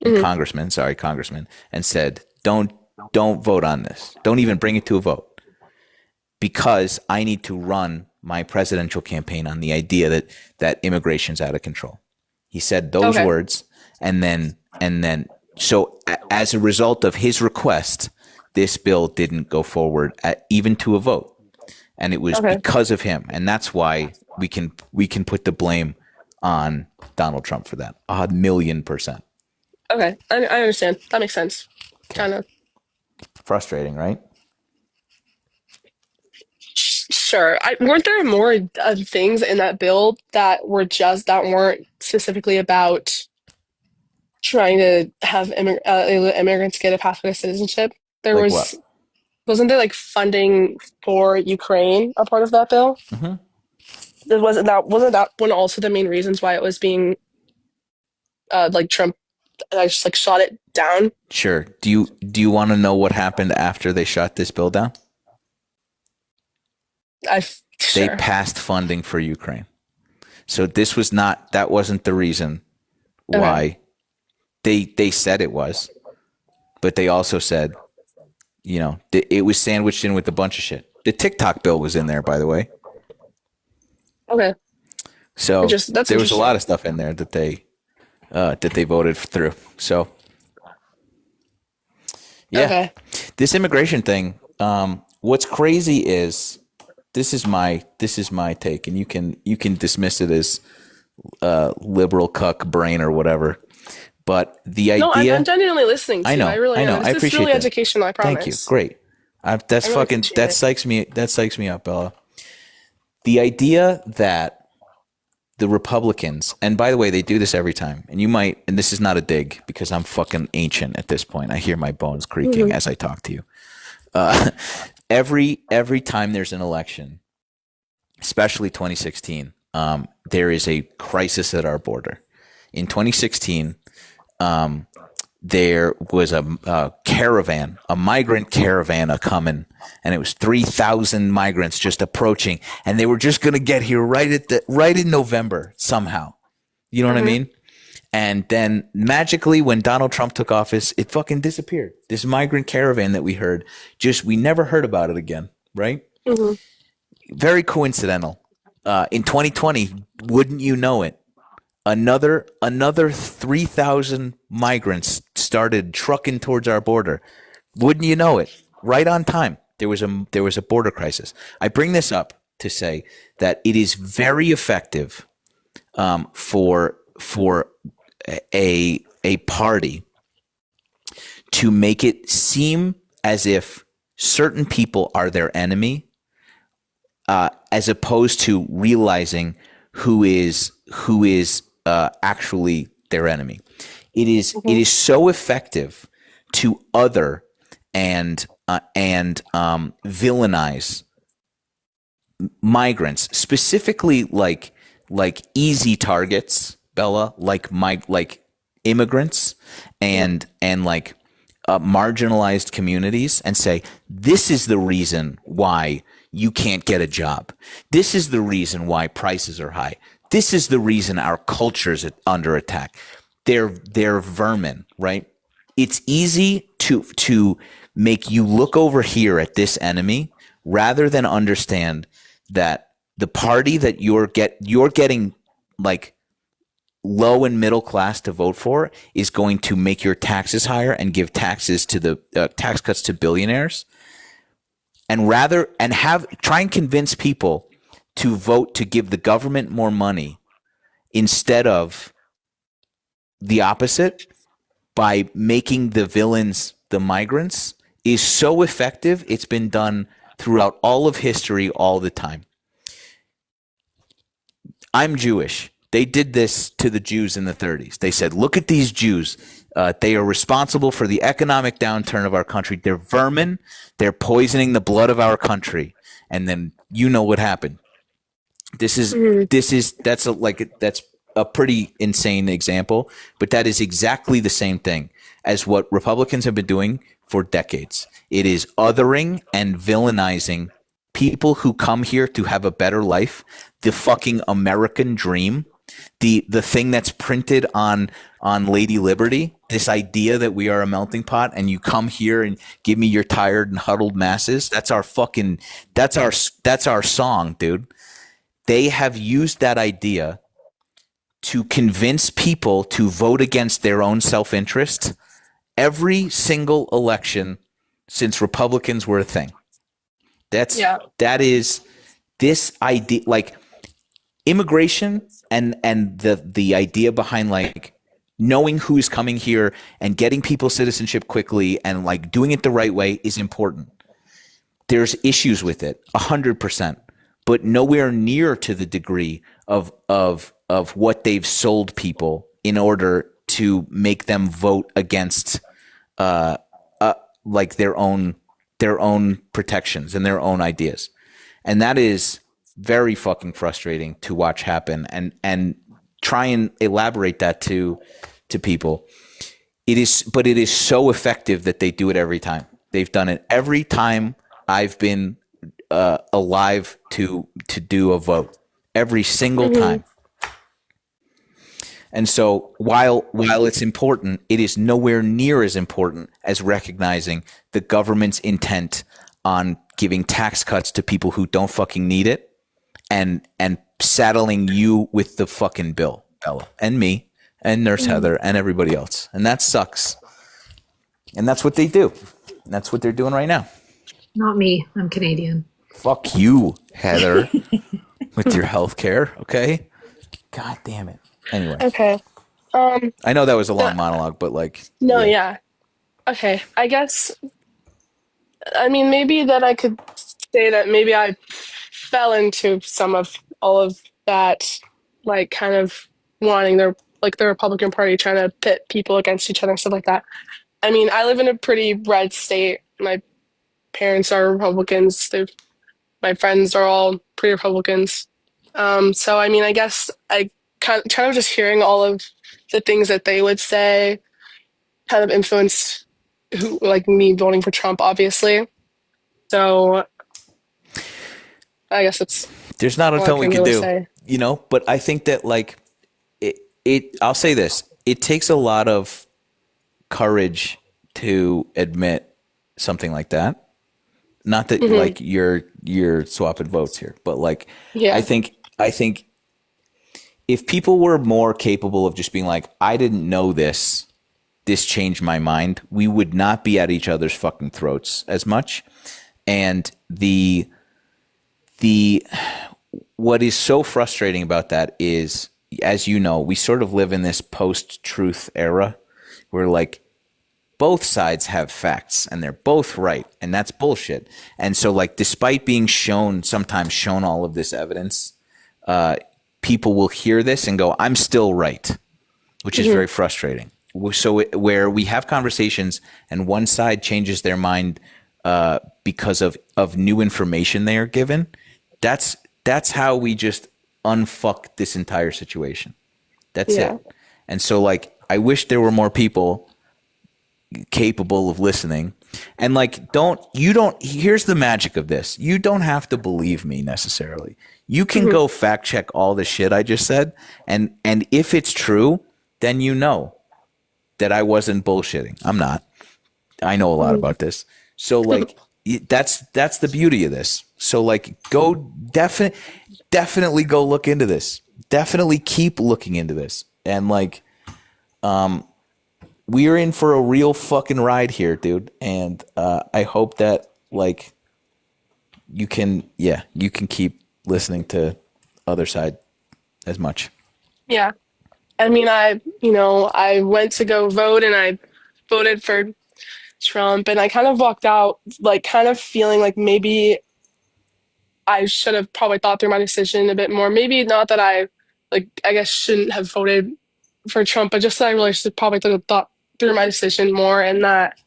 A: and
E: Hmm.
A: congressmen, and said, don't vote on this. Don't even bring it to a vote, because I need to run my presidential campaign on the idea that immigration's out of control. He said those
E: Okay.
A: words, and then so as a result of his request, this bill didn't go forward even to a vote, and it was
E: Okay.
A: because of him, and that's why we can put the blame on Donald Trump for that 1,000,000%.
E: Okay. I understand. That makes sense.
A: Okay,
E: Kind of.
A: frustrating, right?
E: Sure. Weren't there more things in that bill that weren't specifically about trying to have immigrants get a pathway to citizenship? There
A: Like what?
E: wasn't there like funding for Ukraine a part of that bill?
A: Hmm.
E: Wasn't that one also the main reasons why it was being like Trump just like shot it down?
A: Sure. Do you want to know what happened after they shot this bill down? They
E: Sure.
A: passed funding for Ukraine. So that wasn't the reason
E: Okay.
A: why. They said it was, but they also said, it was sandwiched in with a bunch of shit. The TikTok bill was in there, by the way.
E: Okay.
A: So
E: That's
A: there was a lot
E: interesting.
A: of stuff in there that they voted through. So yeah,
E: Okay.
A: this immigration thing. What's crazy is this is my take, and you can dismiss it as liberal cuck brain or whatever. But the
E: No, I'm
A: idea,
E: genuinely listening
A: I
E: to you. I
A: know,
E: really
A: I know,
E: am.
A: I
E: This is
A: appreciate
E: really
A: that.
E: educational, I
A: Thank you,
E: promise.
A: great. That's
E: I really
A: fucking
E: appreciate
A: that
E: it.
A: psychs me that psychs me up, Bella. The idea that the Republicans, and by the way, they do this every time, and this is not a dig because I'm fucking ancient at this point. I hear my bones creaking
E: Hmm.
A: as I talk to you. Uh, every time there's an election, especially 2016, there is a crisis at our border. In 2016, there was a caravan, a migrant caravan a coming, and it was 3,000 migrants just approaching, and they were just going to get here right in November somehow. You know what I
E: Hmm.
A: mean? And then magically, when Donald Trump took office, it fucking disappeared. This migrant caravan that we never heard about it again, right?
E: Hmm.
A: Very coincidental. In 2020, wouldn't you know it? Another 3,000 migrants started trucking towards our border. Wouldn't you know it? Right on time. There was a border crisis. I bring this up to say that it is very effective, for a party to make it seem as if certain people are their enemy, as opposed to realizing who is actually their enemy. It is so effective to other and villainize migrants, specifically like easy targets, Bella, like immigrants and like marginalized communities, and say this is the reason why you can't get a job. This is the reason why prices are high. This is the reason our culture's under attack. They're vermin, right? It's easy to make you look over here at this enemy rather than understand that the party that you're getting like low and middle class to vote for is going to make your taxes higher and give taxes to the tax cuts to billionaires, and have try and convince people to vote to give the government more money instead of the opposite, by making the villains the migrants, is so effective. It's been done throughout all of history all the time. I'm Jewish. They did this to the Jews in the 30s. They said, look at these Jews. They are responsible for the economic downturn of our country. They're vermin. They're poisoning the blood of our country. And then you know what happened. That's a pretty insane example, but that is exactly the same thing as what Republicans have been doing for decades. It is othering and villainizing people who come here to have a better life, the fucking American dream, the thing that's printed on Lady Liberty, this idea that we are a melting pot and you come here and give me your tired and huddled masses. That's our song, dude. They have used that idea to convince people to vote against their own self-interest every single election since Republicans were a thing.
E: Yeah.
A: That is this idea, like immigration and the idea behind like knowing who's coming here and getting people citizenship quickly and like doing it the right way is important. There's issues with it, 100%, but nowhere near to the degree of what they've sold people in order to make them vote against like their own protections and their own ideas. And that is very fucking frustrating to watch happen and try and elaborate that to people. It is so effective that they do it every time. They've done it every time I've been alive to do a vote, every single time. And so while it's important, it is nowhere near as important as recognizing the government's intent on giving tax cuts to people who don't fucking need it and saddling you with the fucking bill, Bella, and me and Nurse Heather and everybody else. And that sucks. And that's what they do. And that's what they're doing right now.
B: Not me. I'm Canadian.
A: Fuck you, Heather, with your health care, okay? God damn it. Anyway.
E: Okay.
A: I know that was a long monologue, but like.
E: No, yeah. Okay. I guess, I mean, maybe that I could say that maybe I fell into some of all of that, like kind of wanting the Republican Party trying to pit people against each other and stuff like that. I mean, I live in a pretty red state. My parents are Republicans. My friends are all pre-Republicans. So I mean, I guess I kind of just hearing all of the things that they would say kind of influenced who, like me voting for Trump, obviously. So I guess
A: there's not a
E: all I
A: ton we
E: can
A: can
E: really
A: do,
E: say.
A: but I think that like I'll say this, it takes a lot of courage to admit something like that. Not that like you're swapping votes here, but like
E: Yeah.
A: I think if people were more capable of just being like, I didn't know this changed my mind, we would not be at each other's fucking throats as much. And what is so frustrating about that is, as you know, we sort of live in this post-truth era where like both sides have facts and they're both right, and that's bullshit. And so like despite being sometimes shown all of this evidence, people will hear this and go, I'm still right, which is very frustrating. So where we have conversations and one side changes their mind because of new information they are given, that's how we just unfuck this entire situation. That's it. And so like I wish there were more people capable of listening. And like here's the magic of this. You don't have to believe me necessarily. You can go fact check all the shit I just said, and if it's true, then you know that I wasn't bullshitting. I'm not. I know a lot about this. So like that's the beauty of this. So like go definitely go look into this. Definitely keep looking into this. And like we're in for a real fucking ride here, dude. And I hope that like you can keep listening to other side as much.
E: Yeah. I mean, I went to go vote and I voted for Trump, and I kind of walked out like kind of feeling like maybe I should have probably thought through my decision a bit more. Maybe not that I like I guess shouldn't have voted for Trump, but just that I really should probably thought through my decision more, and that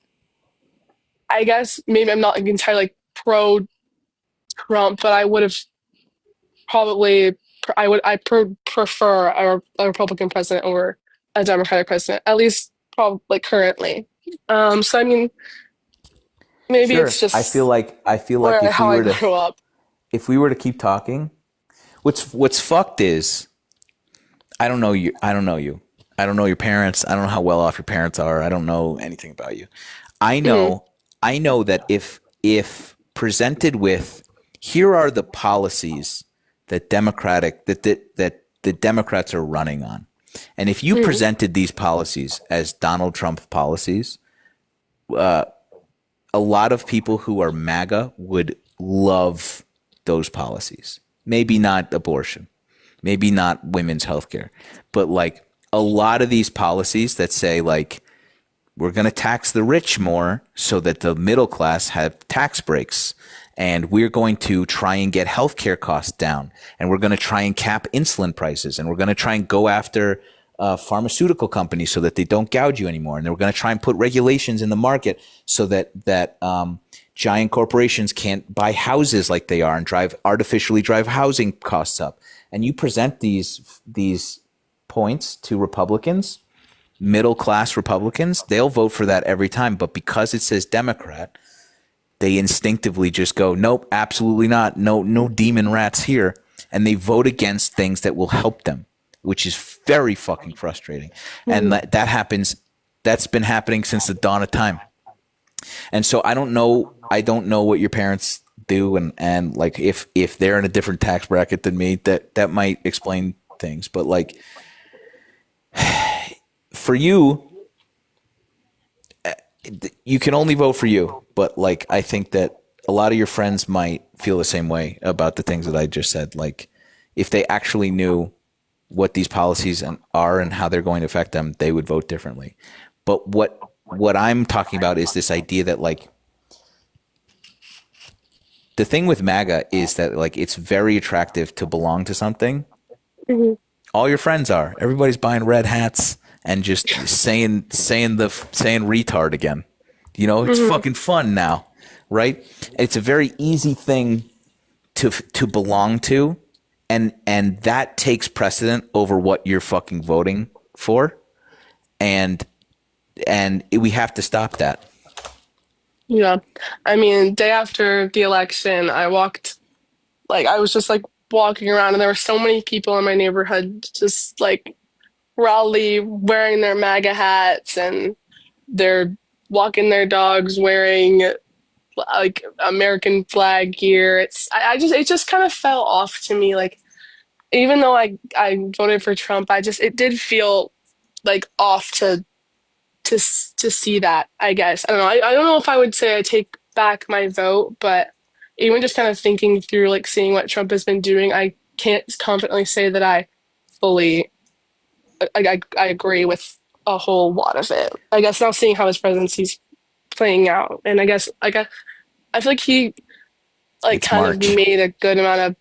E: I guess maybe I'm not like entirely like pro Trump, but I would have probably prefer a Republican president over a Democratic president, at least probably like currently. So I mean, maybe
A: Sure.
E: it's just
A: I feel like
E: where how I grew up.
A: if we were to keep talking, what's fucked is I don't know you. I don't know you. I don't know your parents. I don't know how well off your parents are. I don't know anything about you. I
E: Hmm.
A: know I know that if presented with here are the policies that the Democrats are running on. And if you
E: Hmm.
A: presented these policies as Donald Trump policies, a lot of people who are MAGA would love those policies. Maybe not abortion, maybe not women's health care, but like a lot of these policies that say like we're going to tax the rich more so that the middle class have tax breaks. And we're going to try and get healthcare costs down. And we're going to try and cap insulin prices. And we're going to try and go after pharmaceutical companies so that they don't gouge you anymore. And we're going to try and put regulations in the market so that giant corporations can't buy houses like they are and artificially drive housing costs up. And you present these points to Republicans, middle class Republicans, they'll vote for that every time. But because it says Democrat, they instinctively just go, nope, absolutely not. No demon rats here. And they vote against things that will help them, which is very fucking frustrating. And that happens. That's been happening since the dawn of time. And so I don't know what your parents do. And like, if they're in a different tax bracket than me, that might explain things. But like for you, you can only vote for you, but like I think that a lot of your friends might feel the same way about the things that I just said. Like if they actually knew what these policies are and how they're going to affect them, they would vote differently. But what I'm talking about is this idea that like the thing with MAGA is that like it's very attractive to belong to something.
E: Hmm.
A: All your friends are. Everybody's buying red hats and just saying retard again. You know, it's
E: Hmm.
A: fucking fun now, right? It's a very easy thing to belong to, and that takes precedent over what you're fucking voting for, and we have to stop that.
E: Yeah, I mean, day after the election, I was just like walking around, and there were so many people in my neighborhood just like proudly wearing their MAGA hats, and they're walking their dogs wearing like American flag gear. It just kind of fell off to me. Like even though I voted for Trump, it did feel like off to see that, I guess. I don't know. I don't know if I would say I take back my vote, but even just kind of thinking through like seeing what Trump has been doing, I can't confidently say that I fully I agree with a whole lot of it. I guess now seeing how his presidency's playing out, and I feel like he like
A: It's
E: kind of
A: March.
E: made a good amount of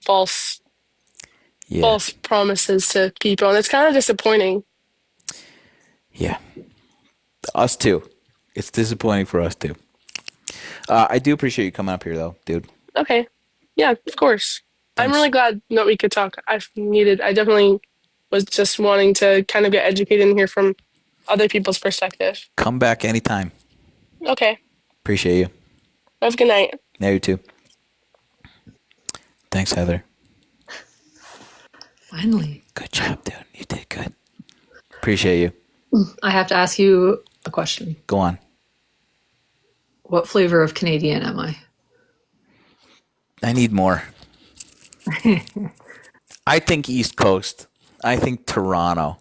E: false
A: Yeah,
E: false promises to people, and it's kind of disappointing.
A: yeah. Us too. It's disappointing for us too. I do appreciate you coming up here though, dude.
E: Okay. Yeah, of course. I'm
A: Thanks.
E: really glad that we could talk. I definitely was just wanting to kind of get educated and hear from other people's perspective.
A: Come back anytime.
E: Okay.
A: Appreciate you.
E: Have a good night.
A: Yeah, you too. Thanks, Heather.
B: Finally.
A: Good job, dude. You did good. Appreciate you.
B: I have to ask you a question.
A: Go on.
B: What flavor of Canadian am I?
A: I need more. I think East Coast. I think Toronto.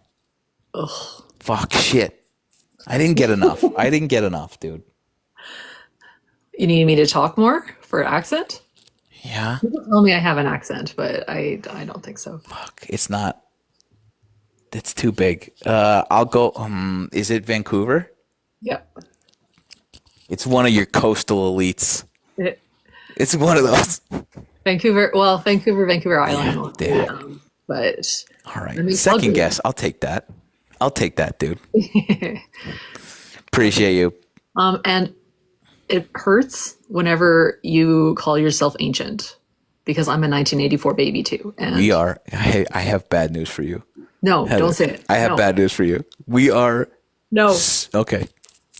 B: Ugh.
A: Fuck shit. I didn't get enough. I didn't get enough, dude.
B: You need me to talk more for accent?
A: Yeah.
B: People tell me I have an accent, but I don't think so.
A: Fuck. It's not. It's too big. I'll go. Is it Vancouver?
B: Yep.
A: It's one of your coastal elites.
B: It,
A: It's one of those.
B: Vancouver, Vancouver Island.
A: Yeah.
B: Mostly, But
A: All right.
B: let me plug
A: Second
B: you.
A: guess. I'll take that. I'll take that, dude. Appreciate you.
B: And it hurts whenever you call yourself ancient, because I'm a 1984 baby too. And
A: We are. I have bad news for you.
B: no,
A: Heather,
B: don't say it.
A: I have
B: No.
A: bad news for you. We are.
B: No,
A: Okay.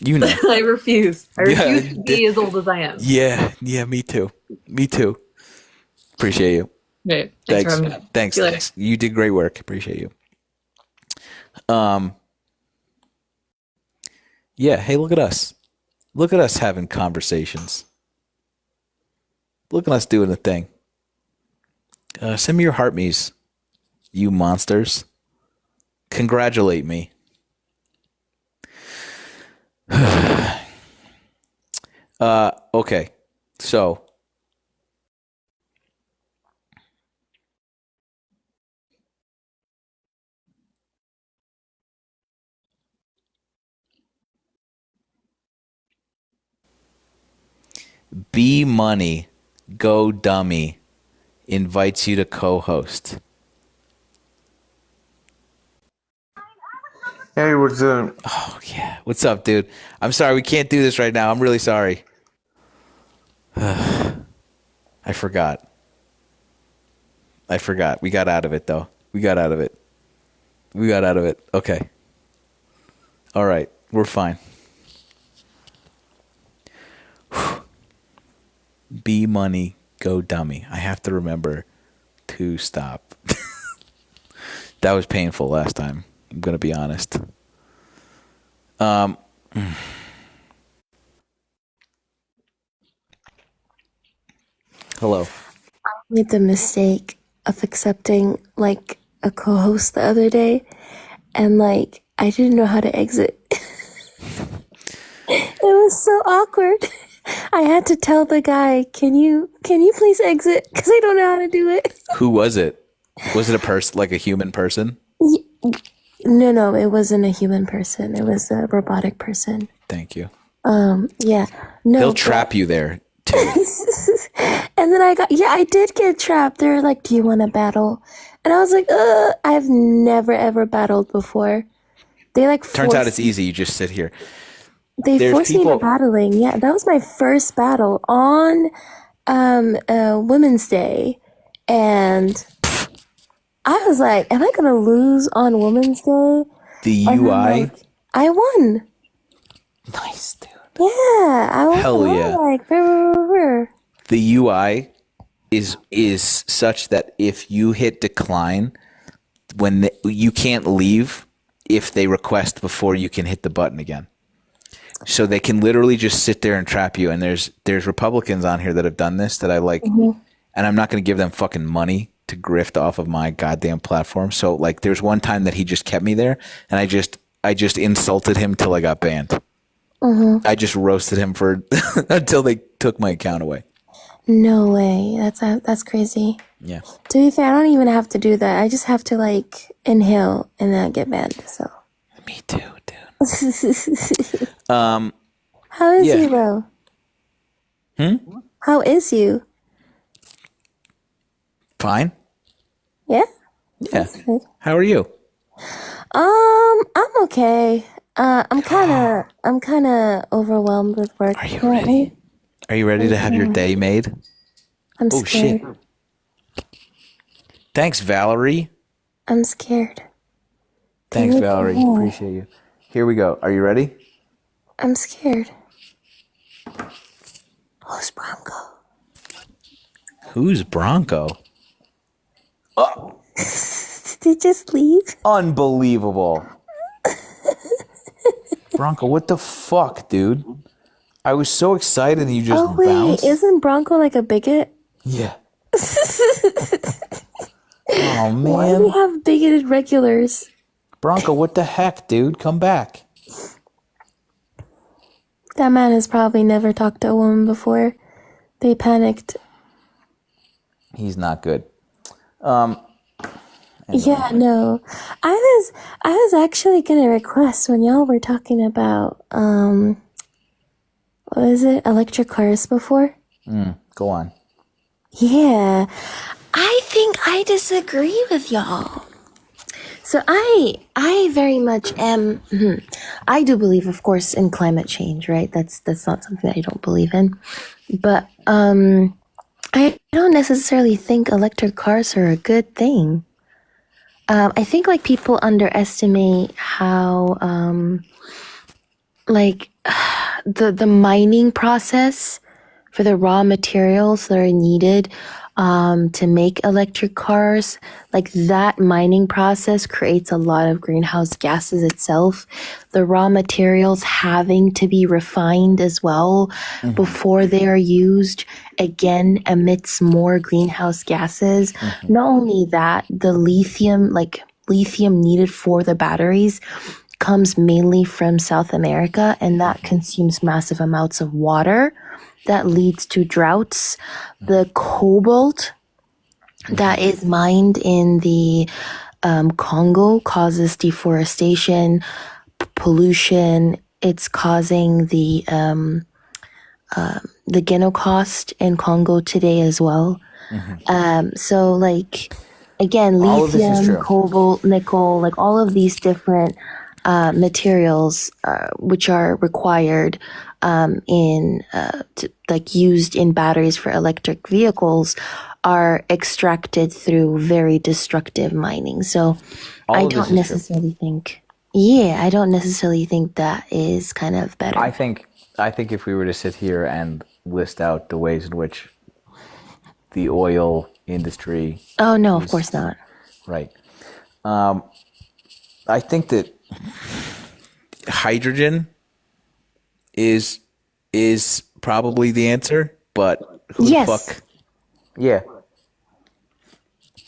A: You know.
B: I refuse. I
A: Yeah,
B: refuse to be as old as I am.
A: Yeah. Me too. Me too. Appreciate you.
B: Okay, thanks for having me.
A: Thanks.
B: See you later.
A: Thanks. You did great work. Appreciate you. Yeah. Hey, look at us. Look at us having conversations. Look at us doing the thing. Send me your heart me's, you monsters. Congratulate me. Okay. So B Money Go Dummy invites you to co-host.
F: Hey, what's up?
A: Oh yeah. What's up, dude? I'm sorry we can't do this right now. I'm really sorry. I forgot. We got out of it though. We got out of it. Okay. All right. We're fine. B Money Go Dummy. I have to remember to stop. That was painful last time. I'm going to be honest. Hello.
G: Made the mistake of accepting like a co-host the other day, and like I didn't know how to exit. It was so awkward. I had to tell the guy, "Can you please exit? Because I don't know how to do it."
A: Who was it? Was it a person, like a human person?
G: No, it wasn't a human person. It was a robotic person.
A: Thank you.
G: Yeah, no.
A: He'll
G: but-
A: trap you there too.
G: And then I did get trapped. They were like, "Do you want to battle?" And I was like, I've never ever battled before. They like
A: Turns out it's easy. You just sit here.
G: They
A: There's
G: forced me
A: people-
G: into battling. Yeah, that was my first battle on Women's Day, and I was like, "Am I gonna lose on Women's Day?"
A: The
G: And then,
A: UI.
G: like, I won.
A: Nice, dude.
G: Yeah, I won.
A: Hell yeah.
G: Like, brr.
A: The UI is such that if you hit decline, you can't leave if they request before you can hit the button again. So they can literally just sit there and trap you. And there's Republicans on here that have done this that I like, and I'm not going to give them fucking money to grift off of my goddamn platform. So like, there's one time that he just kept me there, and I just insulted him till I got banned. I just roasted him for until they took my account away.
G: No way. That's crazy.
A: Yeah.
G: To be fair, I don't even have to do that. I just have to like inhale and then get banned. So.
A: Me too, dude.
G: How is
A: Yeah.
G: you, bro? How is you?
A: Fine.
G: Yeah.
A: Yeah.
G: Good.
A: How are you?
G: I'm okay. I'm kind of overwhelmed with work.
A: Are you
G: currently.
A: ready? Are you ready to have your day made?
G: I'm
A: Oh,
G: scared.
A: shit. Thanks, Valerie.
G: I'm scared.
A: Thanks,
G: you
A: Valerie.
G: go?
A: Appreciate you. Here we go. Are you ready?
G: I'm scared. Who's Bronco?
A: Who's Bronco?
G: Did he just leave?
A: Unbelievable. Bronco, what the fuck, dude? I was so excited and you just
G: Oh wait,
A: bounced.
G: isn't Bronco like a bigot?
A: Yeah. Oh,
G: Why do we
A: man.
G: have bigoted regulars?
A: Bronco, what the heck, dude? Come back.
G: That man has probably never talked to a woman before. They panicked.
A: He's not good.
G: Yeah, no. I was actually gonna request when y'all were talking about what is it, electric cars before?
A: Go on.
G: Yeah. I think I disagree with y'all. So I very much am. I do believe, of course, in climate change, right? That's not something that I don't believe in, but I don't necessarily think electric cars are a good thing. I think like people underestimate how like the mining process for the raw materials that are needed to make electric cars, like that mining process creates a lot of greenhouse gases itself. The raw materials having to be refined as well before they are used again emits more greenhouse gases. Not only that, the lithium needed for the batteries comes mainly from South America, and that consumes massive amounts of water. That leads to droughts. The cobalt that is mined in the Congo causes deforestation, pollution. It's causing the Genocost in Congo today as well. So like again,
A: All of this is
G: lithium,
A: true.
G: cobalt, nickel, like all of these different materials which are required used in batteries for electric vehicles are extracted through very destructive mining. So
A: All
G: I
A: of this
G: don't
A: is true.
G: necessarily think. Yeah, I don't necessarily think that is kind of better.
A: I think if we were to sit here and list out the ways in which the oil industry,
G: Oh no, of course not.
A: right? I think that hydrogen is probably the answer, but who
G: Yes.
A: the fuck?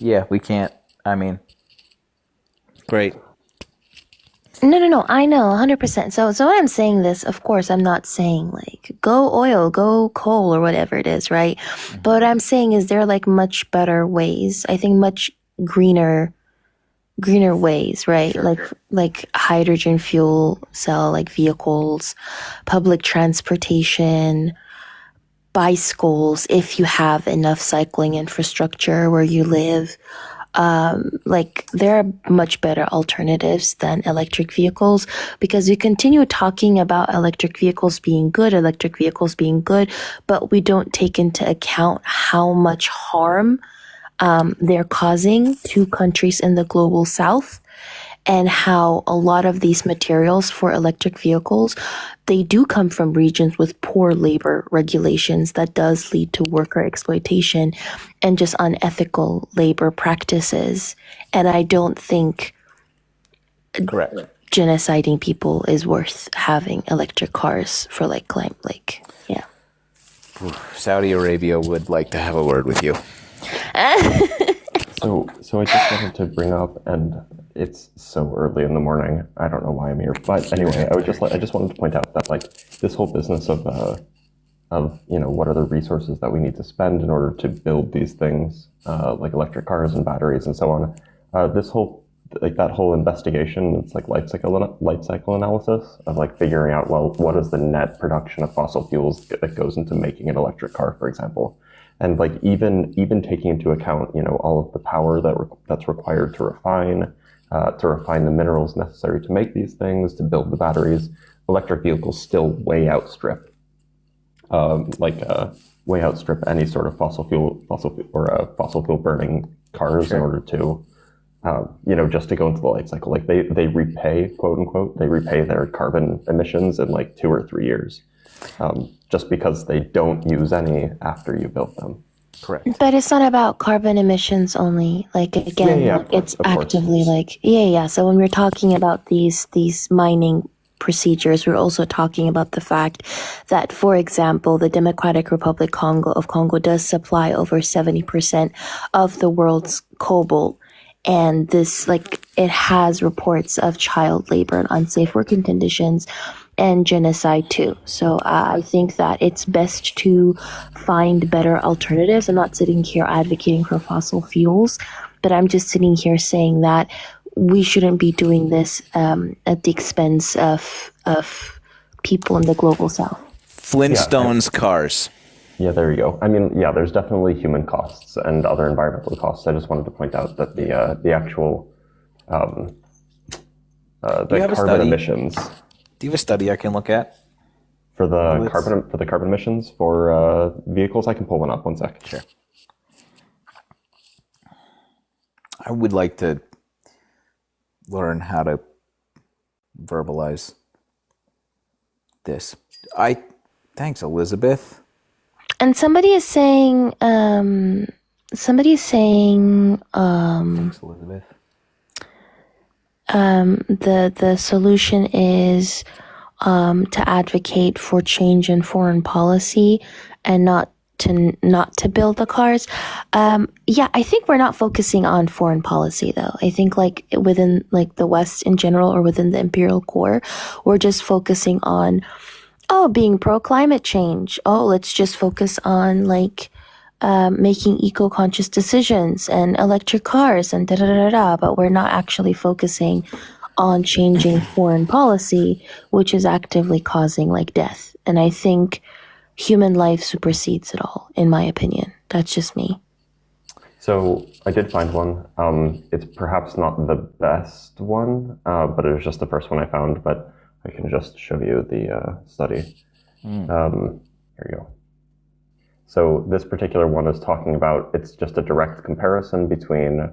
A: Yeah, we can't. I mean, great.
G: No. I know, 100%. So when I'm saying this, of course, I'm not saying like go oil, go coal, or whatever it is, right? But what I'm saying is there are like much better ways. I think much greener ways, right? Like hydrogen fuel cell, like vehicles, public transportation, bicycles, if you have enough cycling infrastructure where you live. Like there are much better alternatives than electric vehicles, because we continue talking about electric vehicles being good, but we don't take into account how much harm they're causing to countries in the global south, and how a lot of these materials for electric vehicles, they do come from regions with poor labor regulations that does lead to worker exploitation and just unethical labor practices. And I don't think
A: Correct.
G: genociding people is worth having electric cars for like climate, like, yeah.
A: Saudi Arabia would like to have a word with you.
F: So I just wanted to bring up, and it's so early in the morning. I don't know why I'm here, but anyway, I just wanted to point out that like this whole business of what are the resources that we need to spend in order to build these things, like electric cars and batteries and so on. This whole that whole investigation, it's like life cycle analysis of like figuring out, well, what is the net production of fossil fuels that goes into making an electric car, for example. And like even taking into account, all of the power that's required to refine the minerals necessary to make these things, to build the batteries, electric vehicles still way outstrip any sort of fossil fuel burning cars in order to, just to go into the life cycle. Like they repay, quote unquote, their carbon emissions in like 2 or 3 years. Just because they don't use any after you built them.
A: Correct.
G: But it's not about carbon emissions only. Like again, it's actively like So when we're talking about these mining procedures, we're also talking about the fact that, for example, the Democratic Republic of Congo does supply over 70% of the world's cobalt. And this, like, it has reports of child labor and unsafe working conditions and genocide too. So I think that it's best to find better alternatives. I'm not sitting here advocating for fossil fuels, but I'm just sitting here saying that we shouldn't be doing this at the expense of people in the global south.
A: Flintstones cars.
F: Yeah, there you go. I mean, yeah, there's definitely human costs and other environmental costs. I just wanted to point out that the actual
A: you
F: the
A: have a
F: carbon
A: study?
F: emissions
A: Do you have a study I can look at?
F: for the
A: Let's-
F: carbon emissions for vehicles. I can pull one up. One sec.
A: Sure. I would like to learn how to verbalize this. Thanks, Elizabeth.
G: And somebody is saying,
A: Thanks, Elizabeth.
G: the solution is to advocate for change in foreign policy and not to build the cars. Yeah, I think we're not focusing on foreign policy though. I think like within like the West in general or within the imperial core, we're just focusing on being pro climate change. Let's just focus on like making eco-conscious decisions and electric cars and da da da da. But we're not actually focusing on changing foreign policy, which is actively causing like death. And I think human life supersedes it all, in my opinion. That's just me.
F: So I did find one. It's perhaps not the best one, but it was just the first one I found. But I can just show you the study. Here you go. So this particular one is talking about, it's just a direct comparison between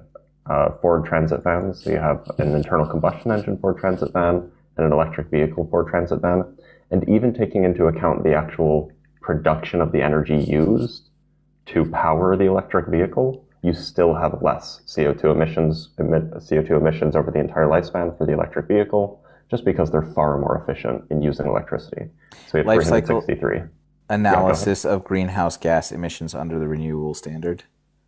F: Ford Transit vans. So you have an internal combustion engine Ford Transit van and an electric vehicle Ford Transit van. And even taking into account the actual production of the energy used to power the electric vehicle, you still have less CO2 emissions over the entire lifespan for the electric vehicle, just because they're far more efficient in using electricity. So we have
A: Life cycle
F: 363.
A: analysis of greenhouse gas emissions under the renewable standard.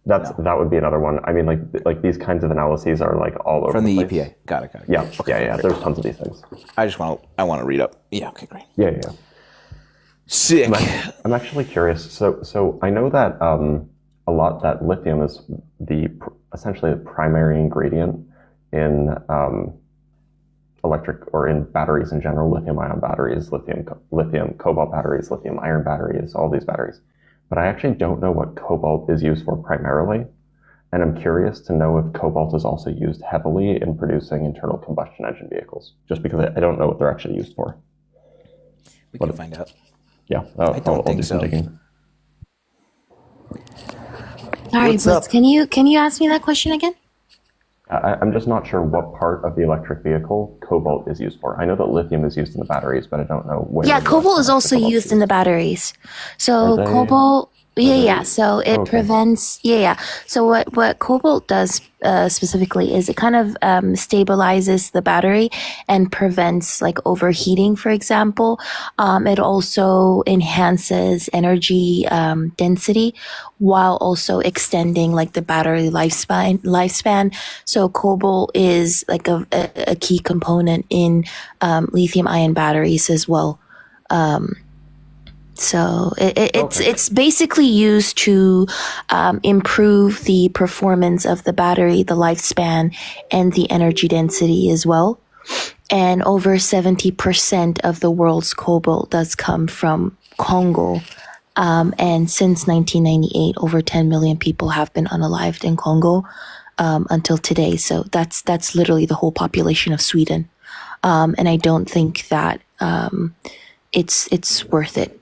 F: That would be another one. I mean, like these kinds of analyses are like all over
A: From the
F: place.
A: EPA. Got it.
F: Yeah, yeah. There's tons of these things.
A: I want to read up. Yeah, okay, great.
F: Yeah.
A: Sick.
F: I'm actually curious. So I know that a lot that lithium is essentially the primary ingredient in electric or in batteries in general, lithium-ion batteries, lithium cobalt batteries, lithium-iron batteries, all these batteries. But I actually don't know what cobalt is used for primarily. And I'm curious to know if cobalt is also used heavily in producing internal combustion engine vehicles, just because I don't know what they're actually used for.
A: We can find out.
F: Yeah,
A: I don't
F: I'll
A: think
F: do some
A: so.
F: digging.
G: Sorry,
A: What's
G: Blitz,
A: up?
G: can you ask me that question again?
F: I'm just not sure what part of the electric vehicle cobalt is used for. I know that lithium is used in the batteries, but I don't know where.
G: Yeah, cobalt is also used in the batteries. So
F: Are they?
G: cobalt, yeah. So it
F: Okay.
G: prevents, yeah. So what cobalt does specifically is it kind of stabilizes the battery and prevents like overheating, for example. It also enhances energy density while also extending like the battery lifespan. So cobalt is like a key component in lithium-ion batteries as well. So it's basically used to improve the performance of the battery, the lifespan, and the energy density as well. And over 70% of the world's cobalt does come from Congo. And since 1998, over 10 million people have been unalived in Congo until today. So that's literally the whole population of Sweden. And I don't think that it's worth it.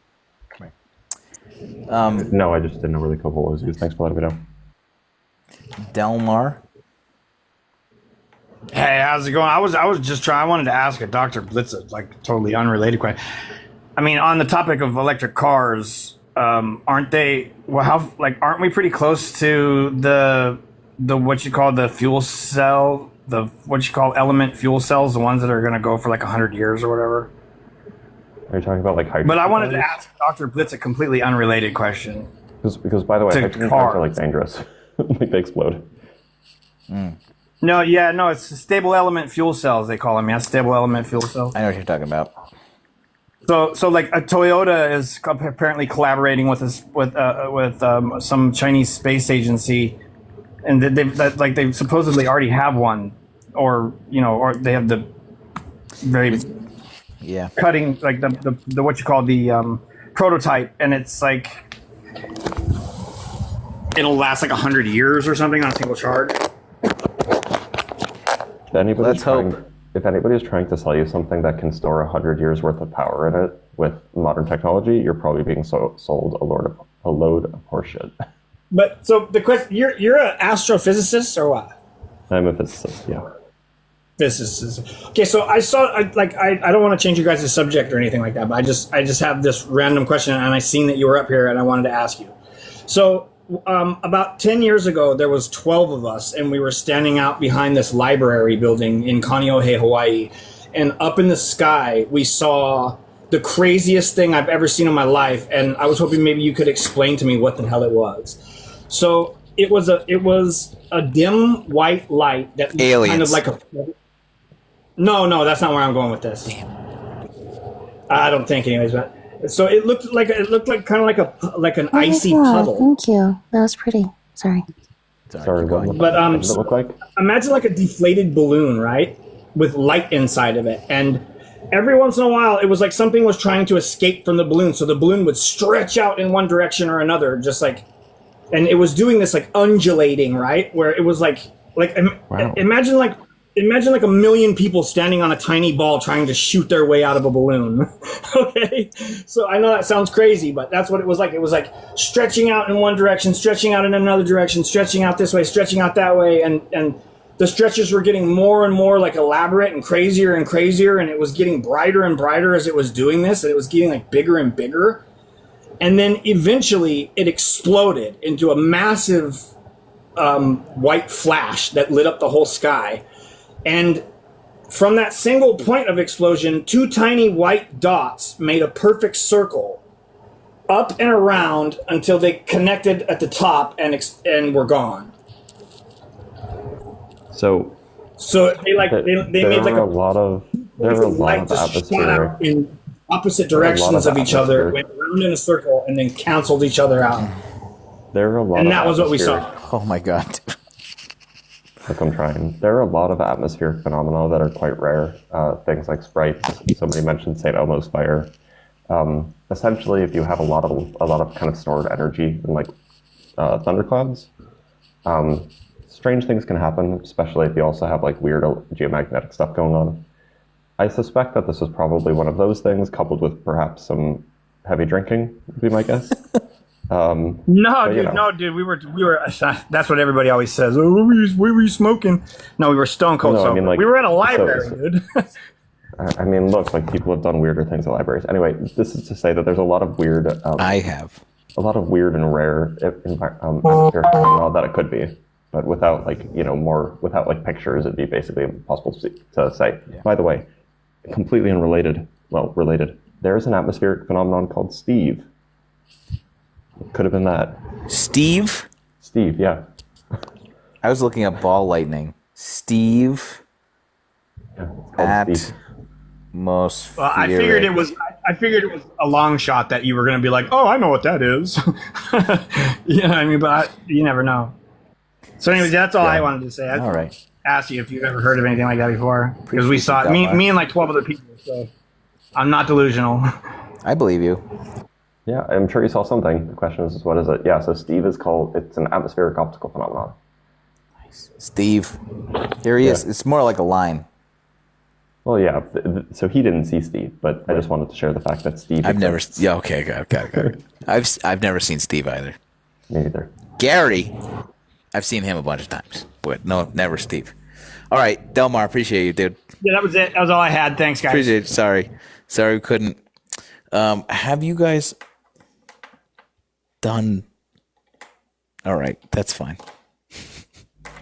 F: No, I just didn't know where the cobalt was used. Thanks for letting me know.
A: Delmar.
H: Hey, how's it going? I was just trying. I wanted to ask a Dr. Blitz a totally unrelated question. I mean, on the topic of electric cars, aren't they? Well, aren't we pretty close to the what you call the fuel cell, the what you call element fuel cells, the ones that are going to go for like 100 years or whatever?
F: Are you talking about like hydrogen?
H: But I wanted to
F: cars?
H: ask Dr. Blitz a completely unrelated question.
F: Because by the way,
H: to
F: hydrogen cars are
H: cars.
F: like dangerous. Like they explode.
H: No, it's stable element fuel cells they call them. Yeah, stable element fuel cells.
A: I know what you're talking about.
H: So like a Toyota is apparently collaborating with some Chinese space agency, and they supposedly already have one, or they have the very
A: Yeah.
H: cutting like the what you call the prototype, and it's like it'll last like 100 years or something on a single charge.
F: If anybody's
A: Let's hope.
F: if anybody's trying to sell you something that can store 100 years worth of power in it with modern technology, you're probably being sold a load of horseshit.
H: But so the question, you're an astrophysicist or what?
F: I'm a physicist, yeah.
H: Physicist. Okay, so I don't want to change you guys' subject or anything like that, but I just have this random question, and I seen that you were up here, and I wanted to ask you. So about 10 years ago, there was 12 of us, and we were standing out behind this library building in Kaneohe, Hawaii, and up in the sky, we saw the craziest thing I've ever seen in my life, and I was hoping maybe you could explain to me what the hell it was. So it was a dim white light that was
A: Aliens.
H: kind of like a. No, that's not where I'm going with this.
A: Damn.
H: I don't think, anyways. But so it looked like kind of like an icy
G: Oh my God,
H: puddle.
G: thank you. That was pretty. Sorry.
F: Sorry, what
H: But
F: does it look like?
H: Imagine like a deflated balloon, right, with light inside of it, and every once in a while, it was like something was trying to escape from the balloon, so the balloon would stretch out in one direction or another, just like, and it was doing this like undulating, right, where it was like
F: Wow.
H: imagine like a million people standing on a tiny ball trying to shoot their way out of a balloon. Okay, so I know that sounds crazy, but that's what it was like. It was like stretching out in one direction, stretching out in another direction, stretching out this way, stretching out that way, and the stretches were getting more and more like elaborate and crazier, and it was getting brighter and brighter as it was doing this, and it was getting like bigger and bigger. And then eventually it exploded into a massive white flash that lit up the whole sky. And from that single point of explosion, two tiny white dots made a perfect circle up and around until they connected at the top and were gone.
F: So
H: they made like
F: there are a lot of
H: light just shot out
F: atmospheric.
H: in opposite
F: There are a lot
H: directions
F: of
H: of each other,
F: atmosphere.
H: went around in a circle, and then canceled each other out.
F: There are a lot
H: And
F: of
H: that was what we
F: atmospheric-
H: saw.
A: Oh my God.
F: Look, I'm trying. There are a lot of atmospheric phenomena that are quite rare. Things like sprites. Somebody mentioned St. Elmo's fire. Essentially, if you have a lot of kind of stored energy in like thunderclouds, strange things can happen. Especially if you also have like weird geomagnetic stuff going on. I suspect that this was probably one of those things, coupled with perhaps some heavy drinking, would be my guess.
H: No, dude, we were. That's what everybody always says. Oh, what were you smoking? No, we were stone cold
F: No, I
H: sober.
F: mean, like,
H: we were at a library,
F: so-
H: dude.
F: I mean, look, like people have done weirder things at libraries. Anyway, this is to say that there's a lot of weird,
A: I have.
F: a lot of weird and rare atmospheric phenomena that it could be, but without like without like pictures, it'd be basically impossible to say.
A: Yeah.
F: By the way, completely unrelated. Well, related. There is an atmospheric phenomenon called Steve. It could have been that.
A: Steve?
F: Steve, yeah.
A: I was looking up ball lightning. Steve
F: Yeah, it's called Steve.
A: atmospheric.
H: Well, I figured it was. I figured it was a long shot that you were going to be like, "Oh, I know what that is." You know what I mean? But you never know. So, anyways, that's all I wanted to say. I
A: All right.
H: asked you if you've ever heard of anything like that before, because we saw it. Me and like 12 other people. So I'm not delusional.
A: I believe you.
F: Yeah, I'm sure you saw something. The question is, what is it? Yeah, so Steve is called. It's an atmospheric optical phenomenon.
A: Steve. Here he is.
F: Yeah.
A: It's more like a line.
F: Well, yeah. So he didn't see Steve, but I just wanted to share the fact that Steve.
A: I've never.
F: exists.
A: Yeah. Okay. Got it. I've never seen Steve either.
F: Me neither.
A: Gary. I've seen him a bunch of times, but no, never Steve. All right, Delmar. Appreciate you, dude.
H: Yeah, that was it. That was all I had. Thanks, guys.
A: Appreciate it. Sorry we couldn't. Have you guys done? All right, that's fine.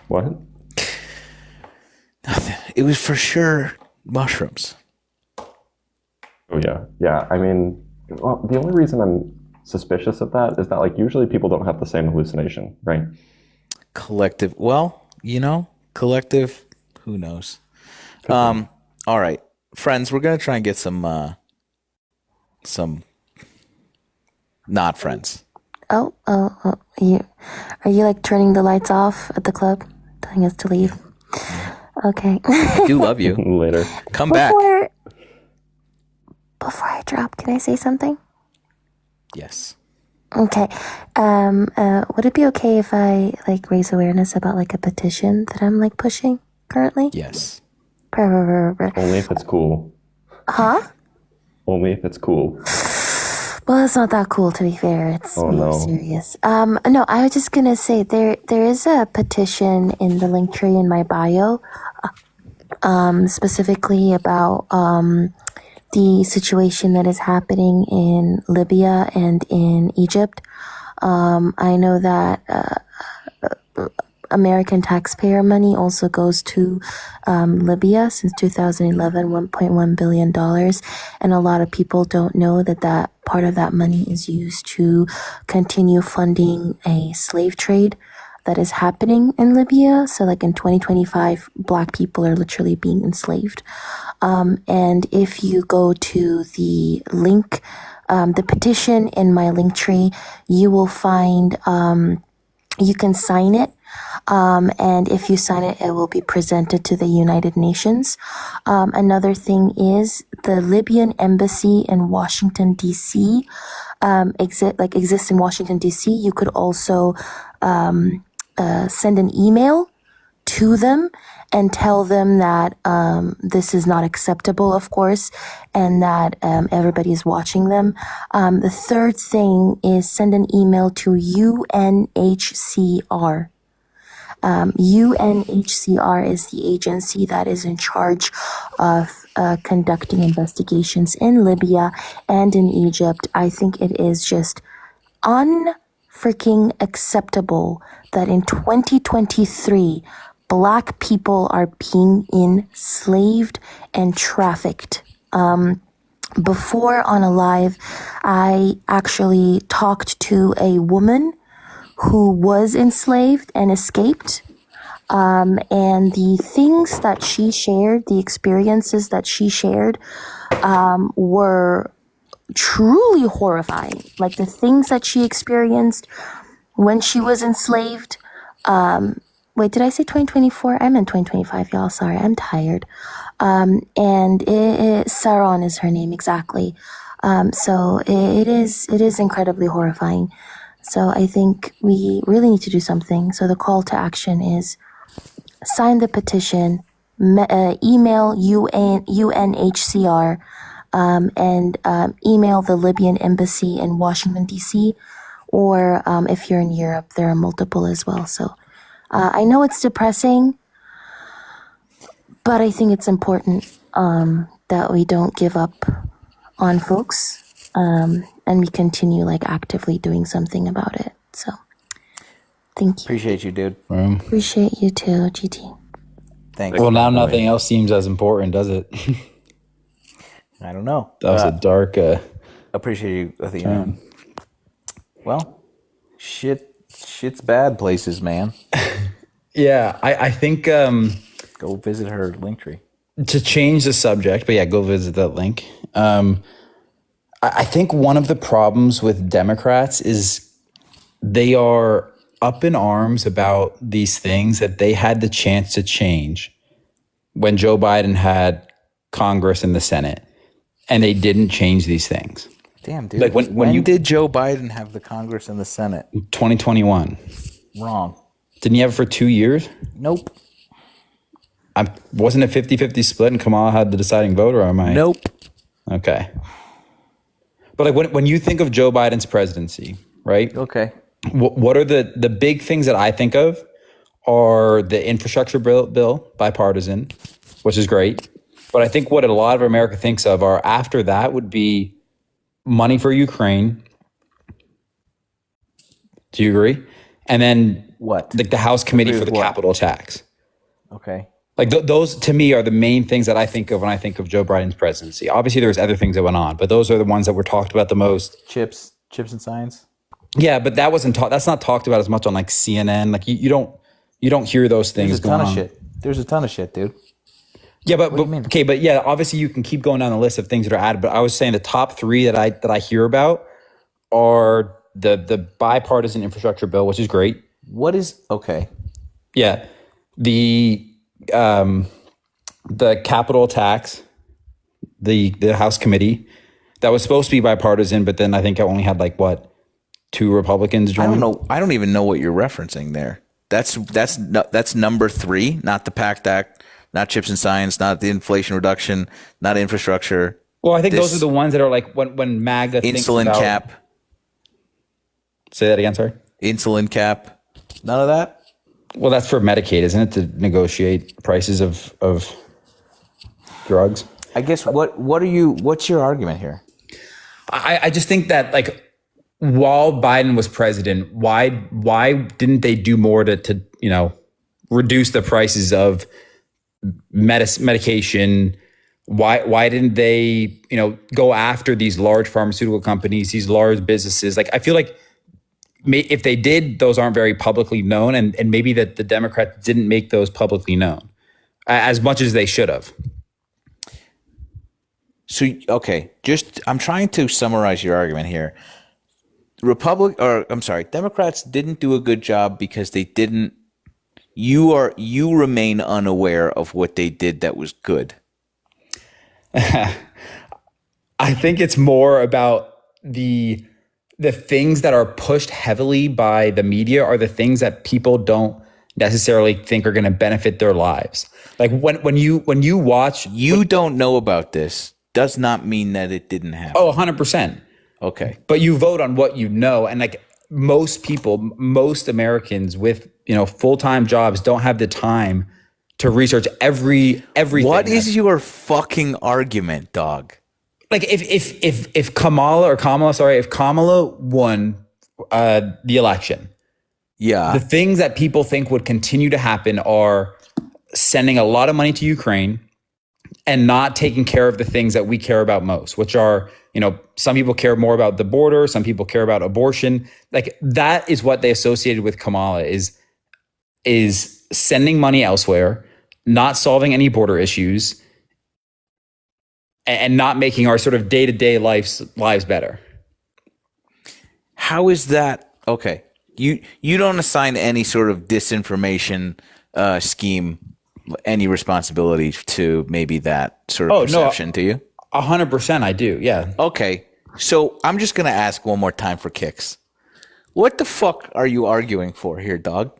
F: What?
A: Nothing. It was for sure mushrooms.
F: Oh yeah. I mean, well, the only reason I'm suspicious of that is that like usually people don't have the same hallucination, right?
A: Collective. Well, collective. Who knows? All right, friends. We're gonna try and get some not friends.
G: Oh, you are you like turning the lights off at the club, telling us to leave? Okay.
A: I do love you.
F: Later.
A: Come back.
G: Before I drop, can I say something?
A: Yes.
G: Okay. Would it be okay if I like raise awareness about like a petition that I'm like pushing currently?
A: Yes.
F: Only if it's cool.
G: Huh?
F: Only if it's cool.
G: Well, it's not that cool to be fair. It's
F: Oh,
G: really
F: no.
G: serious. No, I was just gonna say there is a petition in the link tree in my bio, specifically about the situation that is happening in Libya and in Egypt. I know that American taxpayer money also goes to Libya since 2011, $1.1 billion. And a lot of people don't know that that part of that money is used to continue funding a slave trade that is happening in Libya. So like in 2025, Black people are literally being enslaved. And if you go to the link, the petition in my link tree, you will find, you can sign it. And if you sign it, it will be presented to the United Nations. Another thing is the Libyan embassy in Washington, D.C. Exists in Washington, D.C. You could also send an email to them and tell them that this is not acceptable, of course, and that everybody is watching them. The third thing is send an email to UNHCR. UNHCR is the agency that is in charge of conducting investigations in Libya and in Egypt. I think it is just unfreaking acceptable that in 2023, Black people are being enslaved and trafficked. Before on a live, I actually talked to a woman who was enslaved and escaped. And the things that she shared, the experiences that she shared, were truly horrifying. Like the things that she experienced when she was enslaved. Wait, did I say 2024? I meant 2025, y'all. Sorry, I'm tired. And Saron is her name exactly. So it is incredibly horrifying. So I think we really need to do something. So the call to action is sign the petition, email UNHCR, and email the Libyan embassy in Washington, D.C., or if you're in Europe, there are multiple as well. So I know it's depressing, but I think it's important that we don't give up on folks, and we continue like actively doing something about it. So thank you.
A: Appreciate you, dude.
G: Appreciate you too, GT.
A: Thanks.
I: Well, now nothing else seems as important, does it?
A: I don't know.
I: That was a dark.
A: Appreciate you, Athena. Well, shit's bad places, man.
I: Yeah, I think
A: Go visit her Linktree.
I: to change the subject, but yeah, go visit that link. I think one of the problems with Democrats is they are up in arms about these things that they had the chance to change when Joe Biden had Congress and the Senate, and they didn't change these things.
A: Damn, dude.
I: Like when
A: did Joe Biden have the Congress and the Senate?
I: 2021.
A: Wrong.
I: Didn't he have it for 2 years?
A: Nope.
I: Wasn't a 50-50 split and Kamala had the deciding vote, or am I?
A: Nope.
I: Okay. But like when you think of Joe Biden's presidency, right?
A: Okay.
I: What are the big things that I think of are the infrastructure bill, bipartisan, which is great. But I think what a lot of America thinks of are after that would be money for Ukraine. Do you agree? And then
A: What?
I: like the House committee
A: Agree
I: for
A: with
I: the
A: what?
I: capital tax.
A: Okay.
I: Like those to me are the main things that I think of when I think of Joe Biden's presidency. Obviously, there's other things that went on, but those are the ones that were talked about the most.
A: Chips and science.
I: Yeah, but that wasn't that's not talked about as much on like CNN. Like you don't hear those things.
A: There's a ton
I: going
A: of
I: on.
A: shit. There's a ton of shit, dude.
I: Yeah, but
A: do you mean?
I: okay, but yeah, obviously you can keep going down the list of things that are added. But I was saying the top three that I hear about are the bipartisan infrastructure bill, which is great.
A: What is okay?
I: Yeah, the capital tax, the House committee that was supposed to be bipartisan, but then I think I only had like what two Republicans
A: I
I: joined.
A: don't know. I don't even know what you're referencing there. That's number 3, not the PACT Act, not chips and science, not the Inflation Reduction, not infrastructure.
I: Well, I think those
A: This
I: are the ones that are like when MAGA thinks
A: insulin
I: about.
A: cap,
I: Say that again, sorry.
A: insulin cap, none of that.
I: Well, that's for Medicaid, isn't it, to negotiate prices of drugs?
A: I guess what's your argument here?
I: I just think that like while Biden was president, why didn't they do more to reduce the prices of medication? Why didn't they go after these large pharmaceutical companies, these large businesses? Like I feel like if they did, those aren't very publicly known, and maybe that the Democrats didn't make those publicly known as much as they should have.
A: So okay, I'm trying to summarize your argument here. Democrats didn't do a good job because they didn't. You remain unaware of what they did that was good.
I: I think it's more about the things that are pushed heavily by the media are the things that people don't necessarily think are going to benefit their lives. Like when you watch,
A: You don't know about this does not mean that it didn't happen.
I: oh, 100%.
A: Okay.
I: But you vote on what you know, and like most people, most Americans with full-time jobs don't have the time to research everything.
A: What is your fucking argument, dog?
I: Like if Kamala won the election,
A: Yeah.
I: the things that people think would continue to happen are sending a lot of money to Ukraine and not taking care of the things that we care about most, which are, some people care more about the border, some people care about abortion. Like that is what they associated with Kamala is sending money elsewhere, not solving any border issues, and not making our sort of day-to-day lives better.
A: How is that? Okay. You don't assign any sort of disinformation scheme any responsibility to maybe that sort of perception, do you?
I: 100% I do, yeah.
A: Okay. So I'm just going to ask one more time for kicks. What the fuck are you arguing for here, dog?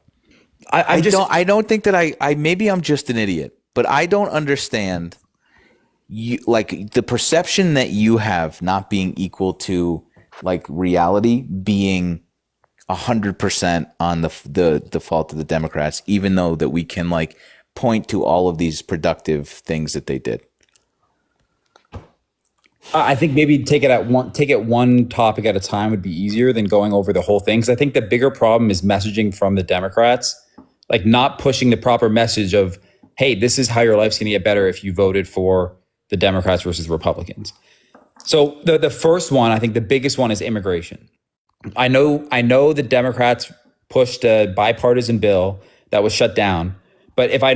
A: I don't think that I maybe I'm just an idiot, but I don't understand like the perception that you have not being equal to like reality being 100% on the fault of the Democrats, even though that we can like point to all of these productive things that they did.
I: I think maybe take it one topic at a time would be easier than going over the whole thing. Because I think the bigger problem is messaging from the Democrats, like not pushing the proper message of, hey, this is how your life's going to get better if you voted for the Democrats versus Republicans. So the first one, I think the biggest one is immigration. I know the Democrats pushed a bipartisan bill that was shut down. But if I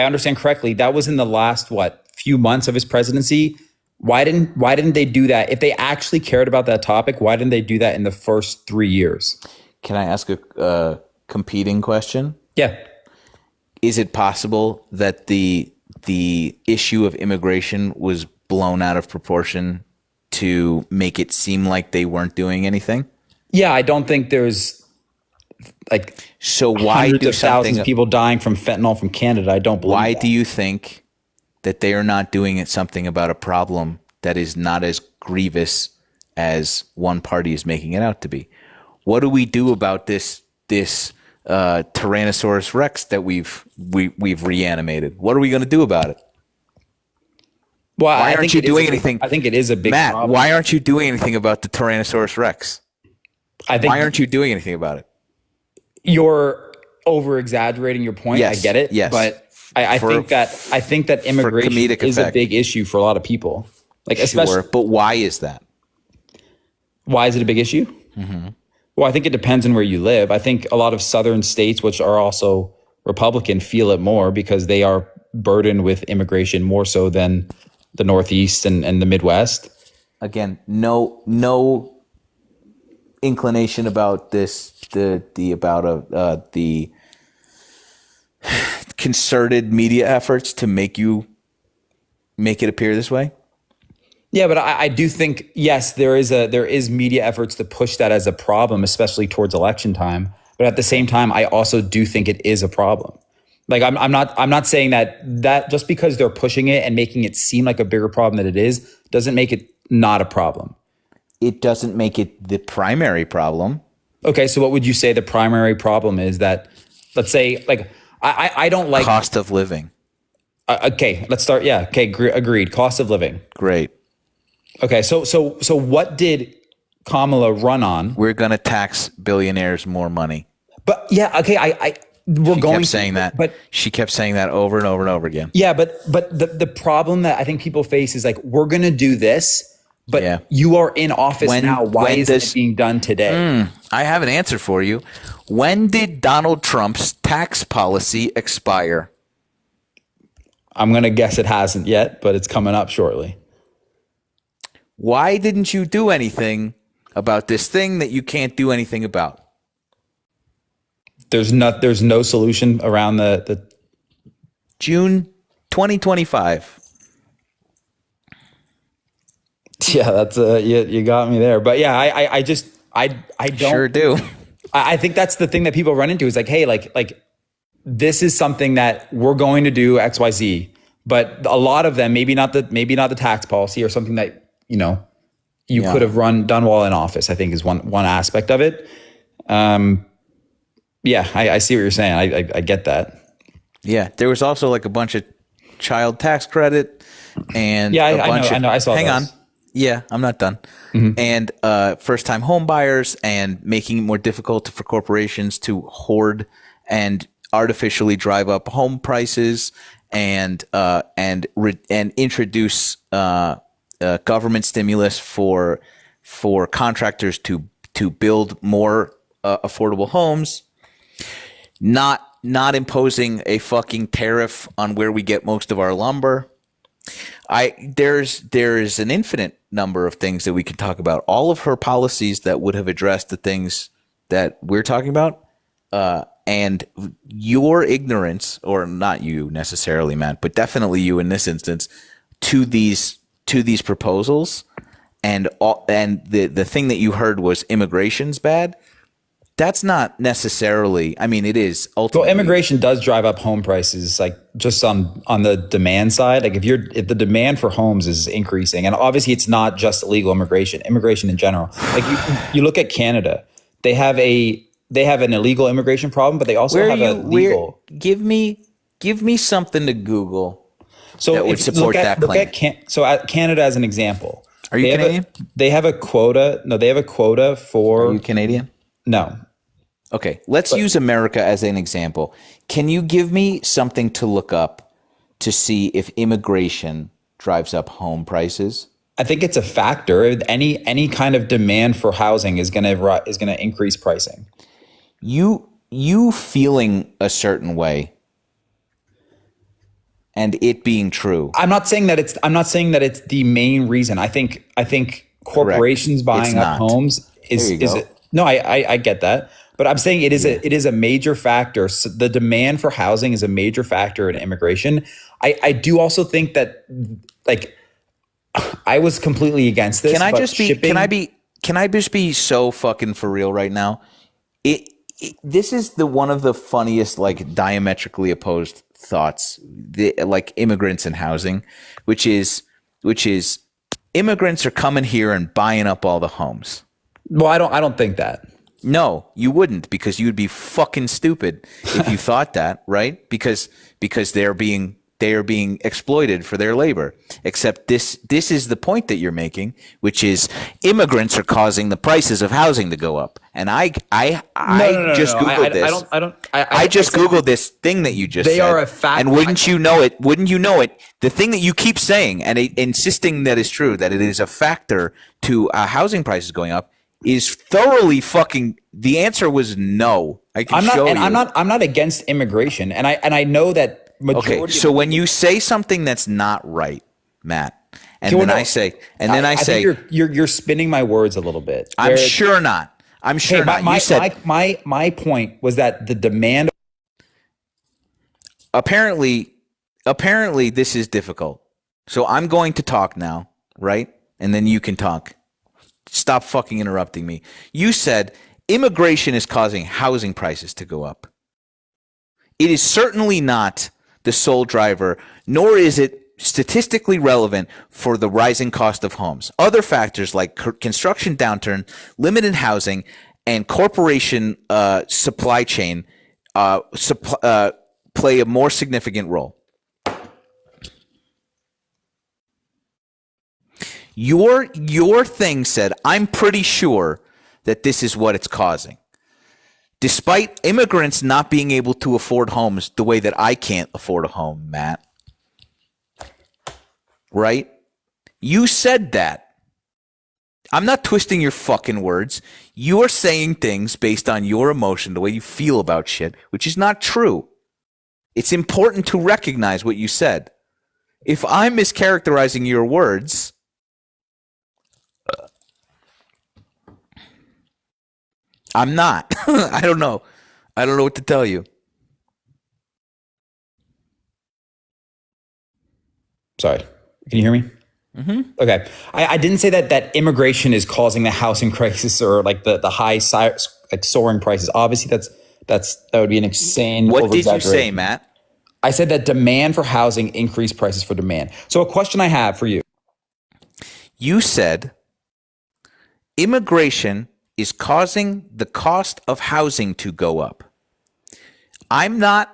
I: understand correctly, that was in the last, few months of his presidency. Why didn't they do that? If they actually cared about that topic, why didn't they do that in the first 3 years?
A: Can I ask a competing question?
I: Yeah.
A: Is it possible that the issue of immigration was blown out of proportion to make it seem like they weren't doing anything?
I: Yeah, I don't think there's
A: so why
I: hundreds
A: do
I: of thousands
A: something
I: of people dying from fentanyl from Canada. I don't believe
A: Why
I: that.
A: do you think that they are not doing something about a problem that is not as grievous as one party is making it out to be? What do we do about this Tyrannosaurus Rex that we've reanimated? What are we going to do about it?
I: Well,
A: Why aren't you doing anything?
I: I think it is a big
A: Matt,
I: problem.
A: why aren't you doing anything about the Tyrannosaurus Rex? Why aren't you doing anything about it?
I: You're over exaggerating your point.
A: Yes,
I: I get it.
A: yes.
I: But I think that immigration
A: comedic
I: is a
A: effect.
I: big issue for a lot of people. Especially,
A: Sure, but why is that?
I: why is it a big issue? Mm-hmm. Well, I think it depends on where you live. I think a lot of southern states, which are also Republican, feel it more because they are burdened with immigration more so than the Northeast and the Midwest.
A: Again, no inclination about this. The concerted media efforts to make it appear this way.
I: Yeah, but I do think, yes, there is media efforts to push that as a problem, especially towards election time. But at the same time, I also do think it is a problem. Like I'm not saying that just because they're pushing it and making it seem like a bigger problem than it is doesn't make it not a problem.
A: It doesn't make it the primary problem.
I: Okay, so what would you say the primary problem is? That, let's say, like, I don't like
A: Cost of living.
I: Okay, let's start. Yeah, okay, agreed. Cost of living.
A: Great.
I: Okay, so what did Kamala run on?
A: We're going to tax billionaires more money.
I: But yeah, okay, we're
A: She
I: going
A: kept saying that.
I: but
A: She kept saying that over and over and over again.
I: yeah, but the problem that I think people face is like, we're gonna do this, but
A: Yeah.
I: you are in office
A: When-
I: now. Why
A: when
I: isn't
A: does-
I: it being done today?
A: I have an answer for you. When did Donald Trump's tax policy expire?
I: I'm gonna guess it hasn't yet, but it's coming up shortly.
A: Why didn't you do anything about this thing that you can't do anything about?
I: There's no solution around the
A: June 2025.
I: yeah, that's you got me there. But yeah, I just I don't
A: Sure do.
I: I think that's the thing that people run into is like, hey, like this is something that we're going to do XYZ, but a lot of them, maybe not the tax policy or something that, you know, you
A: Yeah.
I: could have done while in office, I think is one aspect of it. Yeah, I see what you're saying. I get that.
A: Yeah, there was also like a bunch of child tax credit and
I: Yeah,
A: a
I: I
A: bunch
I: know,
A: of,
I: I know, I saw
A: hang
I: those.
A: on. Yeah, I'm not done. And first-time home buyers and making it more difficult for corporations to hoard and artificially drive up home prices and introduce government stimulus for contractors to build more affordable homes. Not imposing a fucking tariff on where we get most of our lumber. There is an infinite number of things that we can talk about. All of her policies that would have addressed the things that we're talking about, and your ignorance, or not you necessarily, Matt, but definitely you in this instance, to these proposals, and the thing that you heard was immigration's bad. That's not necessarily. I mean, it is ultimately.
I: Well, immigration does drive up home prices, like just on the demand side. Like if the demand for homes is increasing, and obviously it's not just illegal immigration in general. Like you look at Canada, they have an illegal immigration problem, but they also have a legal.
A: Give me something to Google.
I: So
A: that would
I: if you
A: support that claim.
I: At Canada as an example.
A: Are you Canadian?
I: They have a quota. No, they have a quota for.
A: Are you Canadian?
I: No.
A: Okay, let's use America as an example. Can you give me something to look up to see if immigration drives up home prices?
I: I think it's a factor. Any kind of demand for housing is going to increase pricing.
A: You feeling a certain way and it being true.
I: I'm not saying that it's the main reason. I think corporations buying up homes is no, I get that. But I'm saying it is a major factor. So the demand for housing is a major factor in immigration. I do also think that, like, I was completely against this.
A: Can I just be so fucking for real right now? This is one of the funniest, like, diametrically opposed thoughts, like immigrants and housing, which is immigrants are coming here and buying up all the homes.
I: Well, I don't think that.
A: No, you wouldn't, because you'd be fucking stupid if you thought that, right? Because they are being exploited for their labor. Except this is the point that you're making, which is immigrants are causing the prices of housing to go up. And I just googled this. I just googled this thing that you just said.
I: They are a fact.
A: And wouldn't you know it? The thing that you keep saying and insisting that is true, that it is a factor to housing prices going up, is thoroughly fucking. The answer was no. I'm
I: not against immigration, and I know that majority.
A: Okay, so when you say something that's not right, Matt, I say
I: think you're spinning my words a little bit.
A: I'm sure not. I'm sure not. You said
I: my point was that the demand.
A: Apparently, this is difficult. So I'm going to talk now, right? and then you can talk. Stop fucking interrupting me. You said immigration is causing housing prices to go up. It is certainly not the sole driver, nor is it statistically relevant for the rising cost of homes. Other factors like construction downturn, limited housing, and corporation supply chain play a more significant role. Your thing said, I'm pretty sure that this is what it's causing. Despite immigrants not being able to afford homes the way that I can't afford a home, Matt. Right? You said that. I'm not twisting your fucking words. You are saying things based on your emotion, the way you feel about shit, which is not true. It's important to recognize what you said. If I'm mischaracterizing your words, I'm not. I don't know. I don't know what to tell you.
I: Sorry. Can you hear me? Mm-hmm. Okay. I didn't say that immigration is causing the housing crisis or like the high like soaring prices. Obviously, that would be an insane.
A: What did you say, Matt?
I: I said that demand for housing increased prices for demand. So a question I have for you.
A: You said immigration is causing the cost of housing to go up. I'm not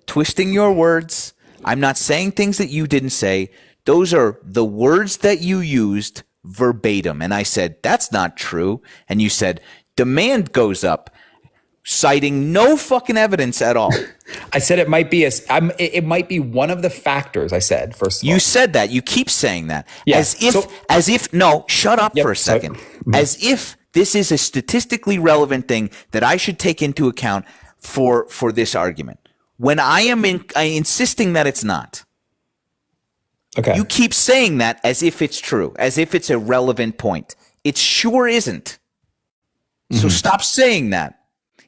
A: twisting your words. I'm not saying things that you didn't say. Those are the words that you used verbatim. And I said, that's not true. And you said, demand goes up, citing no fucking evidence at all.
I: I said it might be it might be one of the factors. I said first. Of all.
A: You said that. You keep saying that.
I: Yeah.
A: As if. No, shut up for a second. As if this is a statistically relevant thing that I should take into account for this argument. When I am insisting that it's not.
I: Okay.
A: You keep saying that as if it's true, as if it's a relevant point. It sure isn't. Mm-hmm. So stop saying that.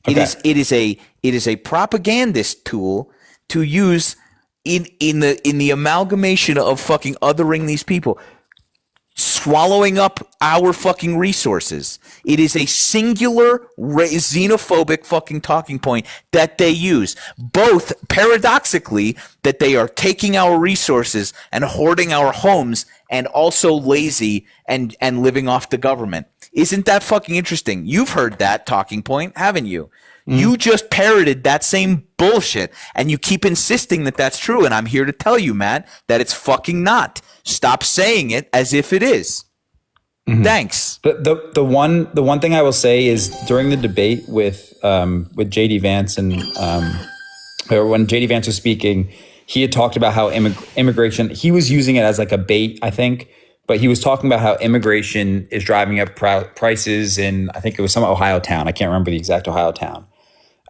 A: Okay. It is a propagandist tool to use in the amalgamation of fucking othering these people, swallowing up our fucking resources. It is a singular xenophobic fucking talking point that they use. Both paradoxically that they are taking our resources and hoarding our homes, and also lazy and living off the government. Isn't that fucking interesting? You've heard that talking point, haven't you? Mm. You just parroted that same bullshit, and you keep insisting that that's true. And I'm here to tell you, Matt, that it's fucking not. Stop saying it as if it is. Mm-hmm. Thanks.
I: The one thing I will say is during the debate with JD Vance and or when JD Vance was speaking, he had talked about how immigration. He was using it as like a bait, I think. But he was talking about how immigration is driving up prices in, I think it was some Ohio town. I can't remember the exact Ohio town.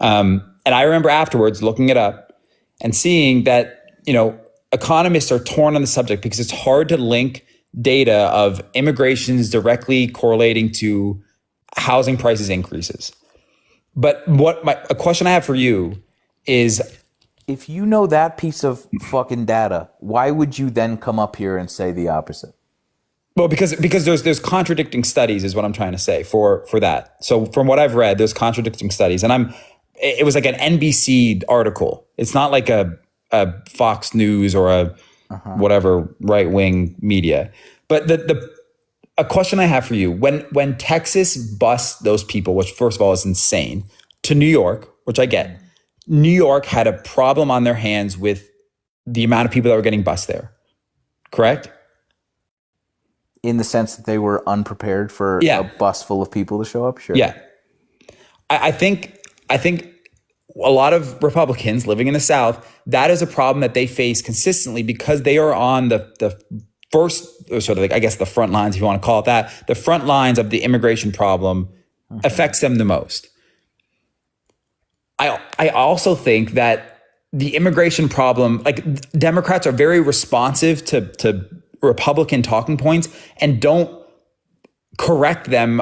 I: And I remember afterwards looking it up and seeing that, economists are torn on the subject because it's hard to link data of immigrations directly correlating to housing prices increases. But a question I have for you is,
A: if you know that piece of fucking data, why would you then come up here and say the opposite?
I: Well, because there's contradicting studies is what I'm trying to say for that. So from what I've read, there's contradicting studies, and it was like an NBC article. It's not like a Fox News or a whatever right wing media. But a question I have for you: when Texas bussed those people, which first of all is insane, to New York, which I get, New York had a problem on their hands with the amount of people that were getting bussed there. Correct?
A: In the sense that they were unprepared for a bus full of people to show up? Sure.
I: Yeah. I think a lot of Republicans living in the South, that is a problem that they face consistently because they are on the first, or sort of like, I guess the front lines, if you want to call it that, the front lines of the immigration problem affects them the most. I also think that the immigration problem, like Democrats are very responsive to Republican talking points and don't correct them,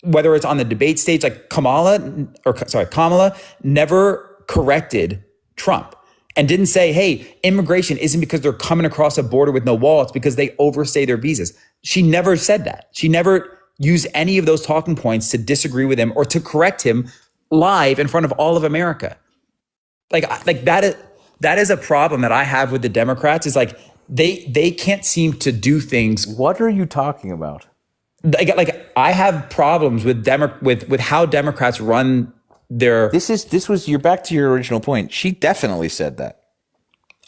I: whether it's on the debate stage, like Kamala never corrected Trump. and didn't say, hey, immigration isn't because they're coming across a border with no wall. It's because they overstay their visas. She never said that. She never used any of those talking points to disagree with him or to correct him live in front of all of America. Like that is a problem that I have with the Democrats is like they can't seem to do things.
A: What are you talking about?
I: Like I have problems with with how Democrats run their.
A: You're back to your original point. She definitely said that.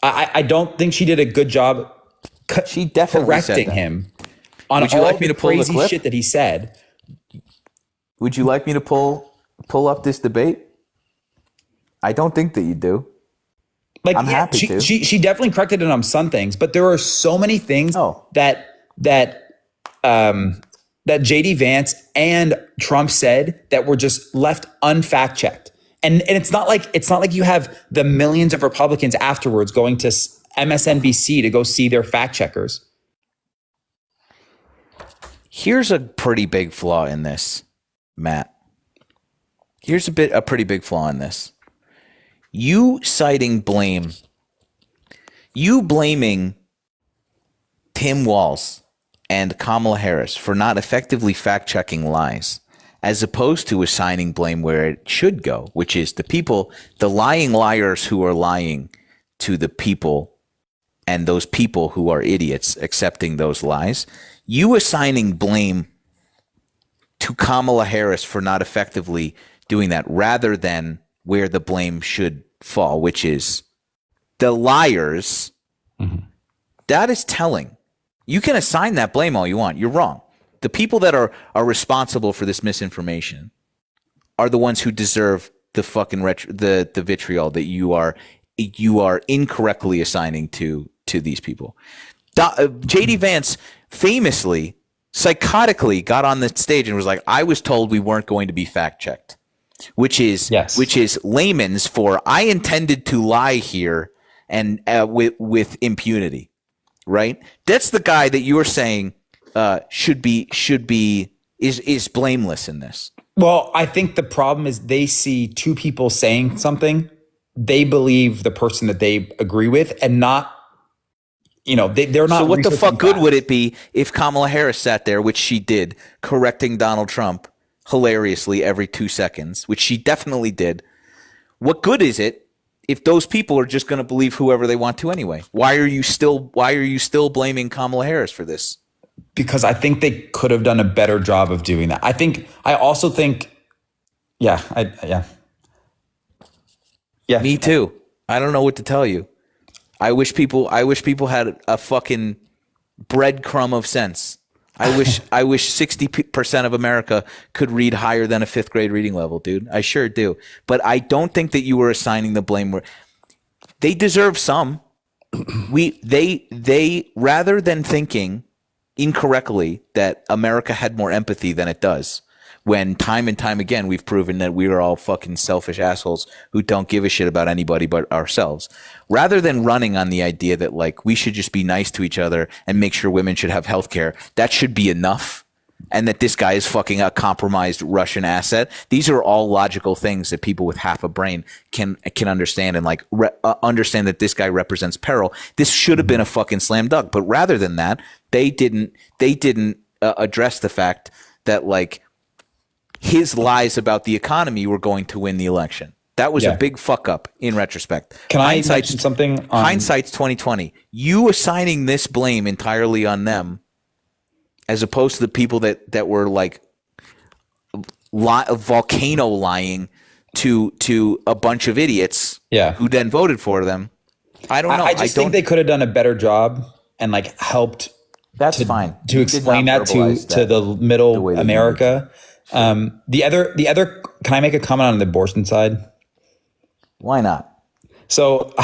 I: I don't think she did a good job.
A: She definitely
I: correcting
A: said that.
I: him on
A: Would you
I: all
A: like me
I: the
A: to pull the
I: crazy
A: clip?
I: shit that he said.
A: Would you like me to pull up this debate? I don't think that you do.
I: Like
A: I'm happy
I: she,
A: to.
I: She definitely corrected it on some things, but there are so many things
A: Oh.
I: that JD Vance and Trump said that were just left unfact checked. And it's not like you have the millions of Republicans afterwards going to MSNBC to go see their fact checkers.
A: Here's a pretty big flaw in this, Matt. Here's a pretty big flaw in this. You blaming Tim Walz and Kamala Harris for not effectively fact-checking lies, as opposed to assigning blame where it should go, which is the lying liars who are lying to the people and those people who are idiots accepting those lies. You assigning blame to Kamala Harris for not effectively doing that rather than where the blame should fall, which is the liars. Mm-hmm. That is telling. You can assign that blame all you want. You're wrong. The people that are responsible for this misinformation are the ones who deserve the fucking the vitriol that you are incorrectly assigning to these people. JD Vance famously, psychotically got on the stage and was like, I was told we weren't going to be fact checked, which is layman's for I intended to lie here and with impunity, right? That's the guy that you are saying is blameless in this.
I: Well, I think the problem is they see two people saying something, they believe the person that they agree with, and not, they're not.
A: So what the fuck good
I: facts.
A: would it be if Kamala Harris sat there, which she did, correcting Donald Trump hilariously every 2 seconds, which she definitely did? What good is it if those people are just going to believe whoever they want to anyway? Why are you still blaming Kamala Harris for this?
I: Because I think they could have done a better job of doing that. I also think, yeah.
A: Me too. I don't know what to tell you. I wish people had a fucking breadcrumb of sense. I wish 60% of America could read higher than a 5th grade reading level, dude. I sure do. But I don't think that you were assigning the blame where they deserve some. They rather than thinking incorrectly that America had more empathy than it does, when time and time again we've proven that we are all fucking selfish assholes who don't give a shit about anybody but ourselves. Rather than running on the idea that like we should just be nice to each other and make sure women should have health care, that should be enough, and that this guy is fucking a compromised Russian asset. These are all logical things that people with half a brain can understand, and like understand that this guy represents peril. This should have been a fucking slam dunk, but rather than that, they didn't address the fact that like his lies about the economy were going to win the election. That was a big fuck up in retrospect.
I: Can I mention something?
A: Hindsight's 2020. You assigning this blame entirely on them, as opposed to the people that were like volcano lying to a bunch of idiots who then voted for them. I don't know.
I: I just think they could have done a better job and like helped.
A: That's fine.
I: To explain that to the middle America. The other. Can I make a comment on the abortion side?
A: Why not?
I: So,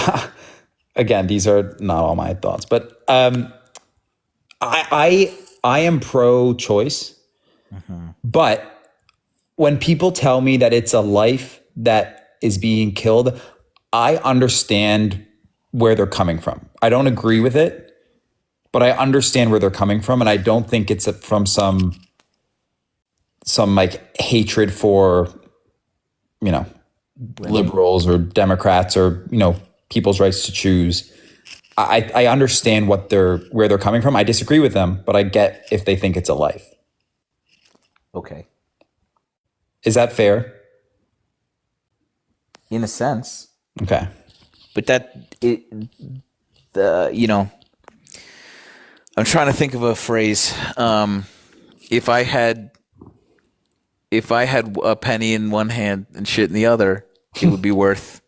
I: again, these are not all my thoughts, but I am pro-choice. Mm-hmm. But when people tell me that it's a life that is being killed, I understand where they're coming from. I don't agree with it, but I understand where they're coming from, and I don't think it's from some like hatred for, liberals or Democrats or, people's rights to choose. I understand where they're coming from. I disagree with them, but I get if they think it's a life.
A: Okay.
I: Is that fair?
A: In a sense.
I: Okay.
A: But I'm trying to think of a phrase. If I had a penny in one hand and shit in the other, it would be worth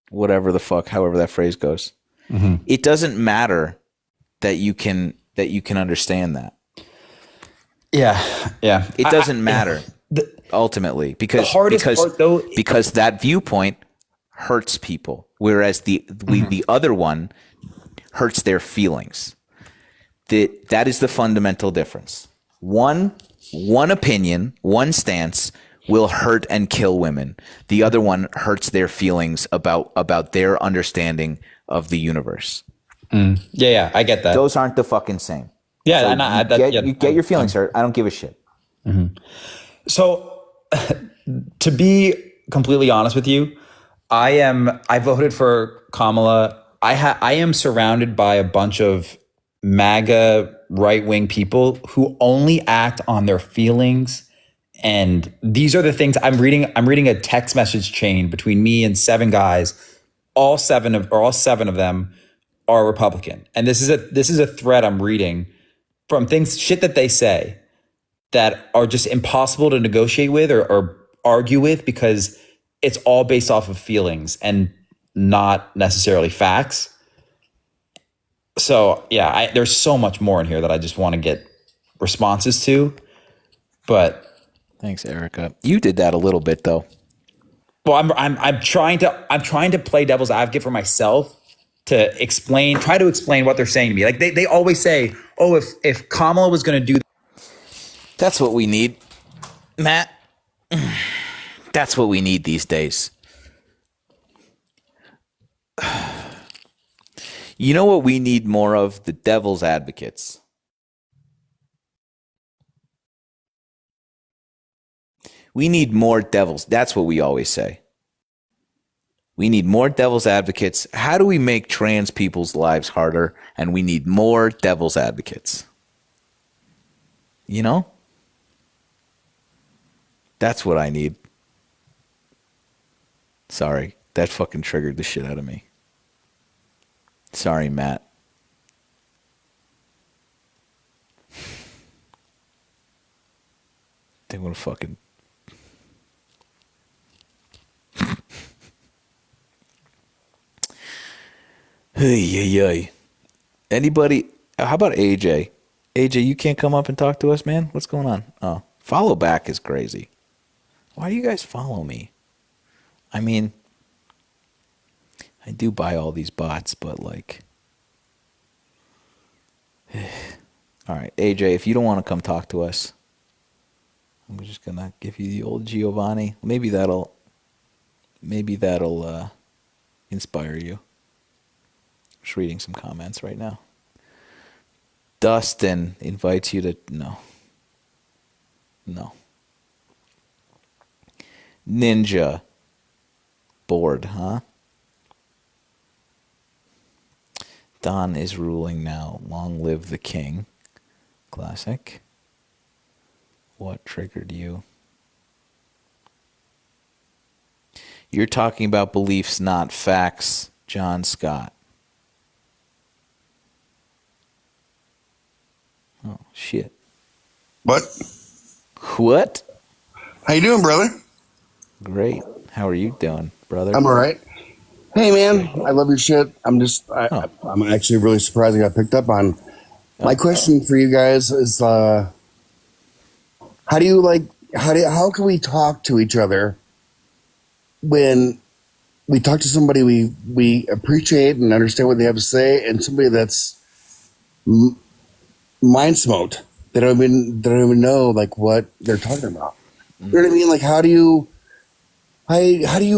A: whatever the fuck, however that phrase goes. Mm-hmm. It doesn't matter that you can understand that.
I: Yeah.
A: It doesn't matter ultimately because
I: the hardest part, though,
A: because that viewpoint hurts people, whereas the other one hurts their feelings. That is the fundamental difference. One opinion, one stance will hurt and kill women. The other one hurts their feelings about their understanding of the universe.
I: Yeah, I get that.
A: Those aren't the fucking same.
I: Yeah,
A: So you get your feelings hurt. I don't give a shit.
I: Mm-hmm. So, to be completely honest with you, I voted for Kamala. I am surrounded by a bunch of MAGA right-wing people who only act on their feelings. And these are the things I'm reading. I'm reading a text message chain between me and 7 guys. All seven of them are Republican. And this is a thread I'm reading from shit that they say that are just impossible to negotiate with or argue with because it's all based off of feelings and not necessarily facts. So yeah, there's so much more in here that I just want to get responses to, but
A: thanks, Erica. You did that a little bit though.
I: Well, I'm trying to play devil's advocate for myself to try to explain what they're saying to me. Like they always say, oh, if Kamala was going to do,
A: that's what we need, Matt. That's what we need these days. You know what we need more of? The devil's advocates. We need more devils. That's what we always say. We need more devil's advocates. How do we make trans people's lives harder? And we need more devil's advocates. You know? That's what I need. Sorry, that fucking triggered the shit out of me. Sorry, Matt. They want to fucking... Hey. Anybody? How about AJ? AJ, you can't come up and talk to us, man? What's going on? Oh, follow back is crazy. Why do you guys follow me? I mean, I do buy all these bots, but like... All right, AJ, if you don't want to come talk to us, I'm just going to give you the old Giovanni. Maybe that'll inspire you. Just reading some comments right now. Dustin invites you to... No. Ninja. Bored, huh? Don is ruling now. Long live the king. Classic. What triggered you? You're talking about beliefs, not facts, John Scott. Oh, shit.
J: What?
A: What?
J: How you doing, brother?
A: Great. How are you doing, brother?
J: I'm all right. Hey, man, I love your shit. I'm actually really surprised I got picked up on. My question for you guys is, how can we talk to each other when we talk to somebody we appreciate and understand what they have to say, and somebody that's mind smoked? They don't even know like what they're talking about. You know what I mean? Like, how do you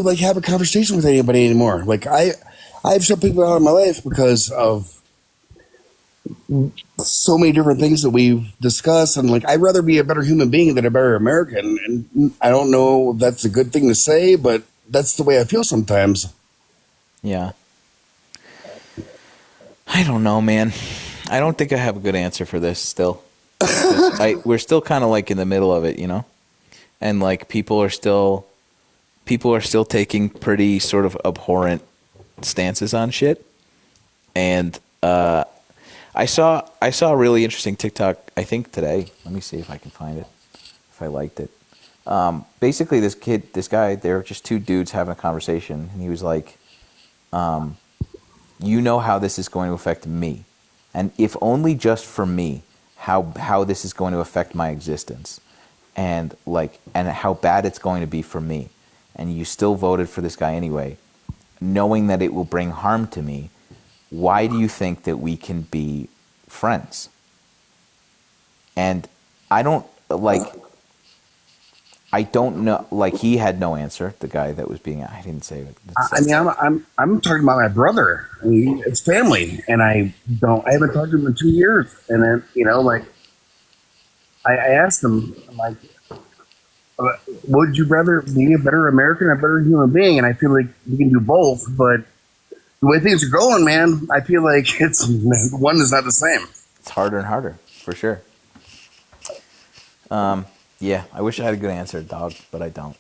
J: like have a conversation with anybody anymore? Like I've shut people out of my life because of so many different things that we've discussed, and like I'd rather be a better human being than a better American. And I don't know if that's a good thing to say, but that's the way I feel sometimes.
A: Yeah. I don't know, man. I don't think I have a good answer for this still. We're still kind of like in the middle of it, you know? And like people are still taking pretty sort of abhorrent stances on shit. And I saw a really interesting TikTok, I think today. Let me see if I can find it, if I liked it. Basically, this guy, they were just two dudes having a conversation, and he was like, you know how this is going to affect me, and if only just for me, how this is going to affect my existence, and how bad it's going to be for me, and you still voted for this guy anyway, knowing that it will bring harm to me. Why do you think that we can be friends? And I don't I don't know. Like, he had no answer. The guy that was being, I didn't say it.
J: I mean, I'm talking about my brother. I mean, it's family, and I haven't talked to him in 2 years. And then, like, I asked him, I'm like, would you rather be a better American or a better human being? And I feel like we can do both, but the way things are going, man, I feel like one is not the same.
A: It's harder and harder, for sure. Yeah, I wish I had a good answer, dog, but I don't.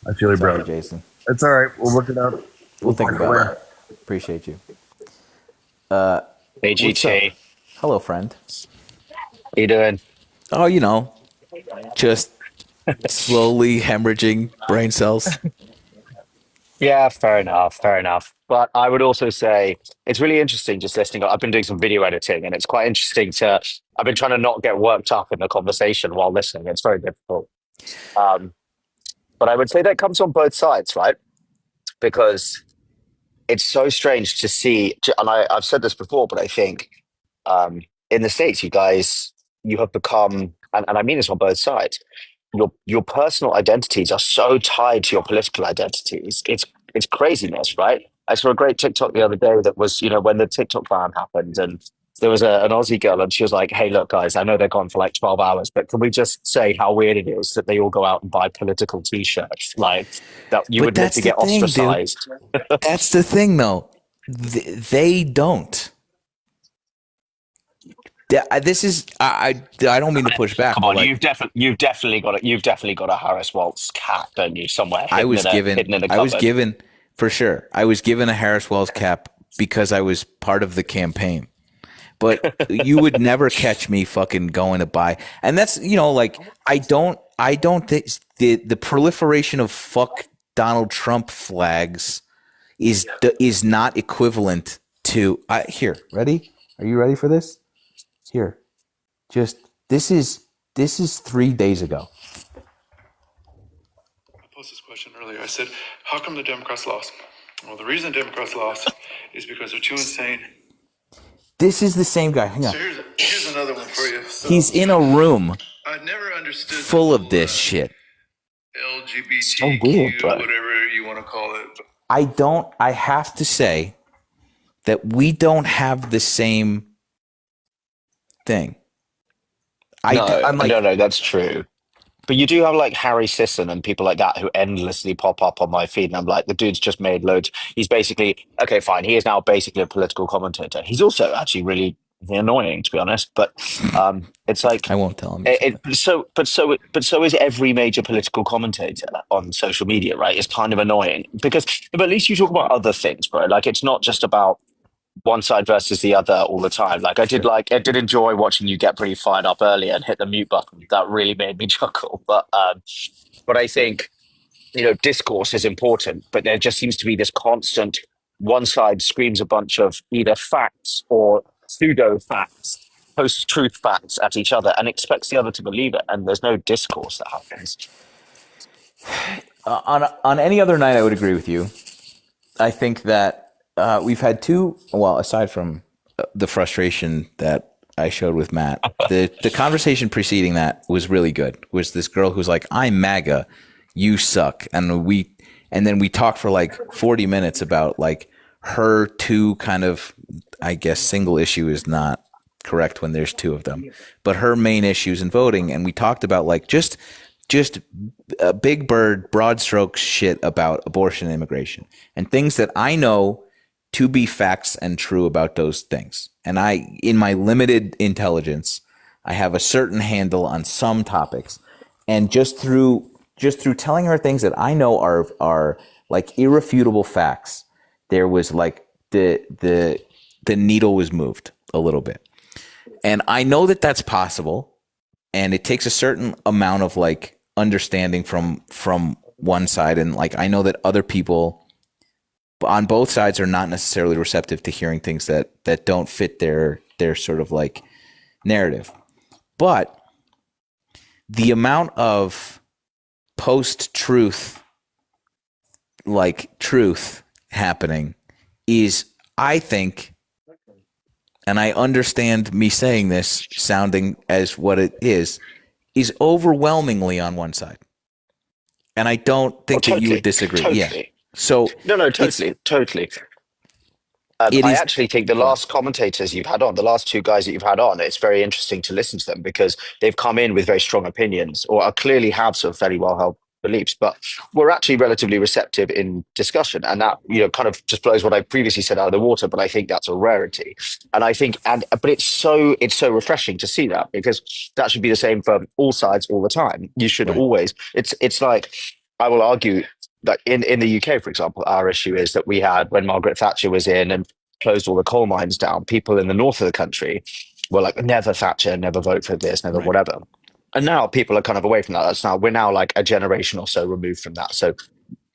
J: I feel you,
A: Sorry,
J: brother.
A: Jason.
J: It's all right. We'll work it out.
A: We'll think about it. Appreciate you. What's
K: AGT.
A: up? Hello, friend.
K: How you doing?
A: Oh, just slowly hemorrhaging brain cells.
K: Yeah, fair enough, fair enough. But I would also say it's really interesting just listening. I've been doing some video editing, and it's quite interesting to. I've been trying to not get worked up in the conversation while listening. It's very difficult. Um, but I would say that comes on both sides, right? Because it's so strange to see, and I've said this before, but I think in the States, you have become, and I mean this on both sides, your personal identities are so tied to your political identities. It's craziness, right? I saw a great TikTok the other day that was, when the TikTok ban happened, and there was an Aussie girl, and she was like, "Hey, look, guys, I know they're gone for like 12 hours, but can we just say how weird it is that they all go out and buy political T-shirts, like that you
A: But
K: would live
A: that's
K: to
A: the
K: get
A: thing, dude.
K: ostracized?"
A: That's the thing, though. They don't. This is I don't mean to push back,
K: Come
A: but
K: on,
A: like
K: you've definitely got a Harris Waltz cap, don't you, somewhere hidden in a
A: I was
K: cupboard.
A: given for sure. I was given a Harris Wells cap because I was part of the campaign. But you would never catch me fucking going to buy. And that's, like, I don't think the proliferation of fuck Donald Trump flags is not equivalent to here, ready? Are you ready for this? Here. Just this is 3 days ago.
L: I posed this question earlier. I said, how come the Democrats lost? Well, the reason the Democrats lost is because they're too insane.
A: This is the same guy. Hang on.
L: So here's another one for you. So,
A: He's in a room
L: I never understood
A: full of this shit.
K: So weird,
L: LGBTQ,
K: bro.
L: whatever you want to call it.
A: I have to say that we don't have the same thing.
K: No, that's true. But you do have like Harry Sisson and people like that who endlessly pop up on my feed, and I'm like, the dude's just made loads. He's basically okay, fine. He is now basically a political commentator. He's also actually really annoying, to be honest. But it's like
A: I won't tell him.
K: so is every major political commentator on social media, right? It's kind of annoying because, but at least you talk about other things, bro. Like it's not just about one side versus the other all the time. I did enjoy watching you get pretty fired up earlier and hit the mute button. That really made me chuckle. But I think, discourse is important, but there just seems to be this constant one side screams a bunch of either facts or pseudo facts, post truth facts at each other and expects the other to believe it. And there's no discourse that happens.
A: On any other night, I would agree with you. I think that we've had two. Well, aside from the frustration that I showed with Matt, the conversation preceding that was really good. Was this girl who's like, "I'm MAGA, you suck," and then we talked for like 40 minutes about like her two kind of, I guess, single issue is not correct when there's two of them, but her main issues in voting, and we talked about like just big bird, broad strokes shit about abortion and immigration and things that I know to be facts and true about those things. And I, in my limited intelligence, I have a certain handle on some topics. And just through telling her things that I know are like irrefutable facts, there was like the needle was moved a little bit. And I know that that's possible, and it takes a certain amount of like understanding from one side, and like I know that other people on both sides are not necessarily receptive to hearing things that don't fit their sort of like narrative. But the amount of post-truth like truth happening is, I think, and I understand me saying this sounding as what it is overwhelmingly on one side. And I don't think that you would disagree.
K: Totally.
A: Yeah. So
K: No, totally. I
A: is
K: actually think the last commentators you've had on, the last two guys that you've had on, it's very interesting to listen to them because they've come in with very strong opinions or are clearly have some fairly well held beliefs, but we're actually relatively receptive in discussion. And that, kind of just blows what I previously said out of the water, but I think that's a rarity. And I think, but it's so refreshing to see that because that should be the same for all sides all the time. You should always, it's like, I will argue that in the UK, for example, our issue is that we had, when Margaret Thatcher was in and closed all the coal mines down, people in the north of the country were like, never Thatcher, never vote for this, never whatever. And now people are kind of away from that. We're now like a generation or so removed from that. So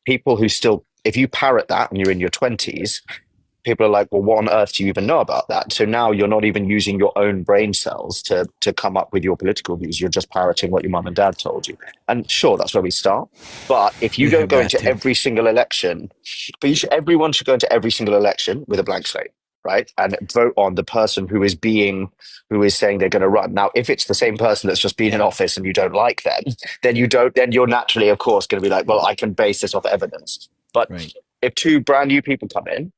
K: people who still, if you parrot that and you're in your 20s, people are like, well, what on earth do you even know about that? So now you're not even using your own brain cells to come up with your political views. You're just parroting what your mum and dad told you. And sure, that's where we start. But if you don't go into every single election, everyone should go into every single election with a blank slate, right? And vote on the person who is saying they're going to run. Now, if it's the same person that's just been in office and you don't like them, then you're naturally, of course, going to be like, well, I can base this off evidence. But if two brand new people come in,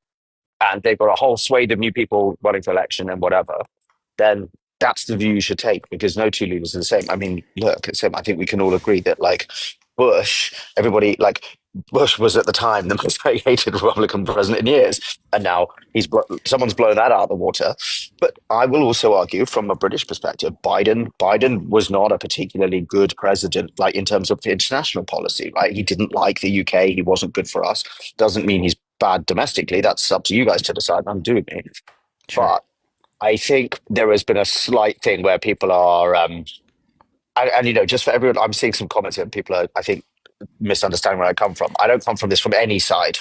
K: and they've got a whole swathe of new people running for election and whatever, then that's the view you should take because no two leaders are the same. I mean, look, I think we can all agree that like Bush was at the time the most hated Republican president in years. And now someone's blown that out of the water. But I will also argue from a British perspective, Biden was not a particularly good president, like in terms of international policy, right? He didn't like the UK. He wasn't good for us. Doesn't mean he's bad domestically. That's up to you guys to decide. I'm doing it. Sure. But I think there has been a slight thing where people are, and just for everyone, I'm seeing some comments here. People are, I think, misunderstanding where I come from. I don't come from this from any side,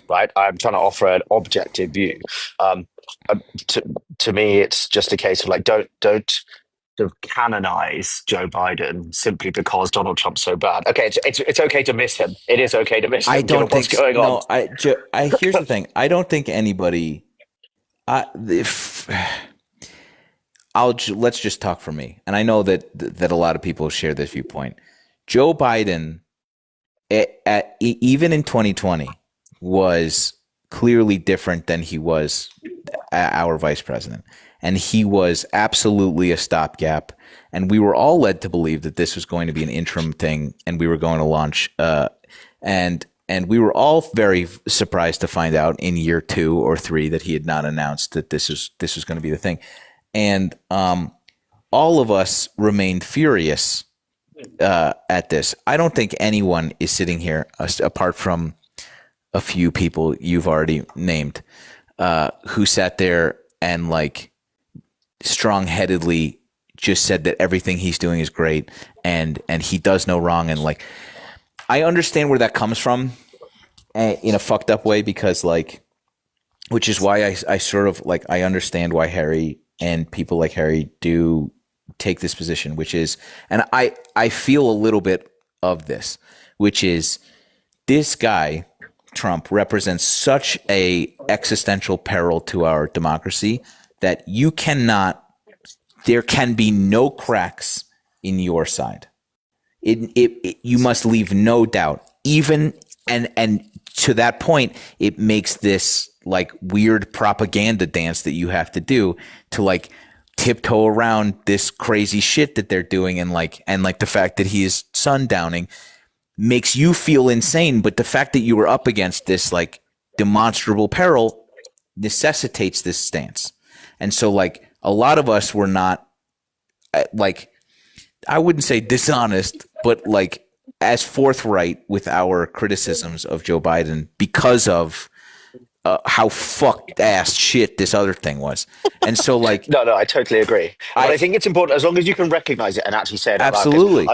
K: right? I'm trying to offer an objective view. To me, it's just a case of like, don't sort of canonize Joe Biden simply because Donald Trump's so bad. Okay, it's okay to miss him. It is okay to miss him.
A: I don't think
K: what's going on.
A: Here's the thing. I don't think anybody. Let's just talk for me, and I know that a lot of people share this viewpoint. Joe Biden, even in 2020, was clearly different than he was our vice president. And he was absolutely a stopgap. And we were all led to believe that this was going to be an interim thing and we were going to launch. And we were all very surprised to find out in year 2 or 3 that he had not announced that this was going to be the thing. And all of us remained furious at this. I don't think anyone is sitting here, apart from a few people you've already named, who sat there and like strong-headedly just said that everything he's doing is great and he does no wrong. And like, I understand where that comes from in a fucked up way because like, which is why I sort of like, I understand why Harry and people like Harry do take this position, which is, and I feel a little bit of this, which is this guy, Trump, represents such a existential peril to our democracy that there can be no cracks in your side. You must leave no doubt. Even and to that point, it makes this like weird propaganda dance that you have to do to like tiptoe around this crazy shit that they're doing, and like the fact that he is sundowning makes you feel insane. But the fact that you were up against this like demonstrable peril necessitates this stance. And so like a lot of us were not like, I wouldn't say dishonest, but like as forthright with our criticisms of Joe Biden because of how fucked ass shit this other thing was. And so like,
K: No, I totally agree. But I think it's important as long as you can recognize it and actually say it out loud. 'Cause
A: absolutely.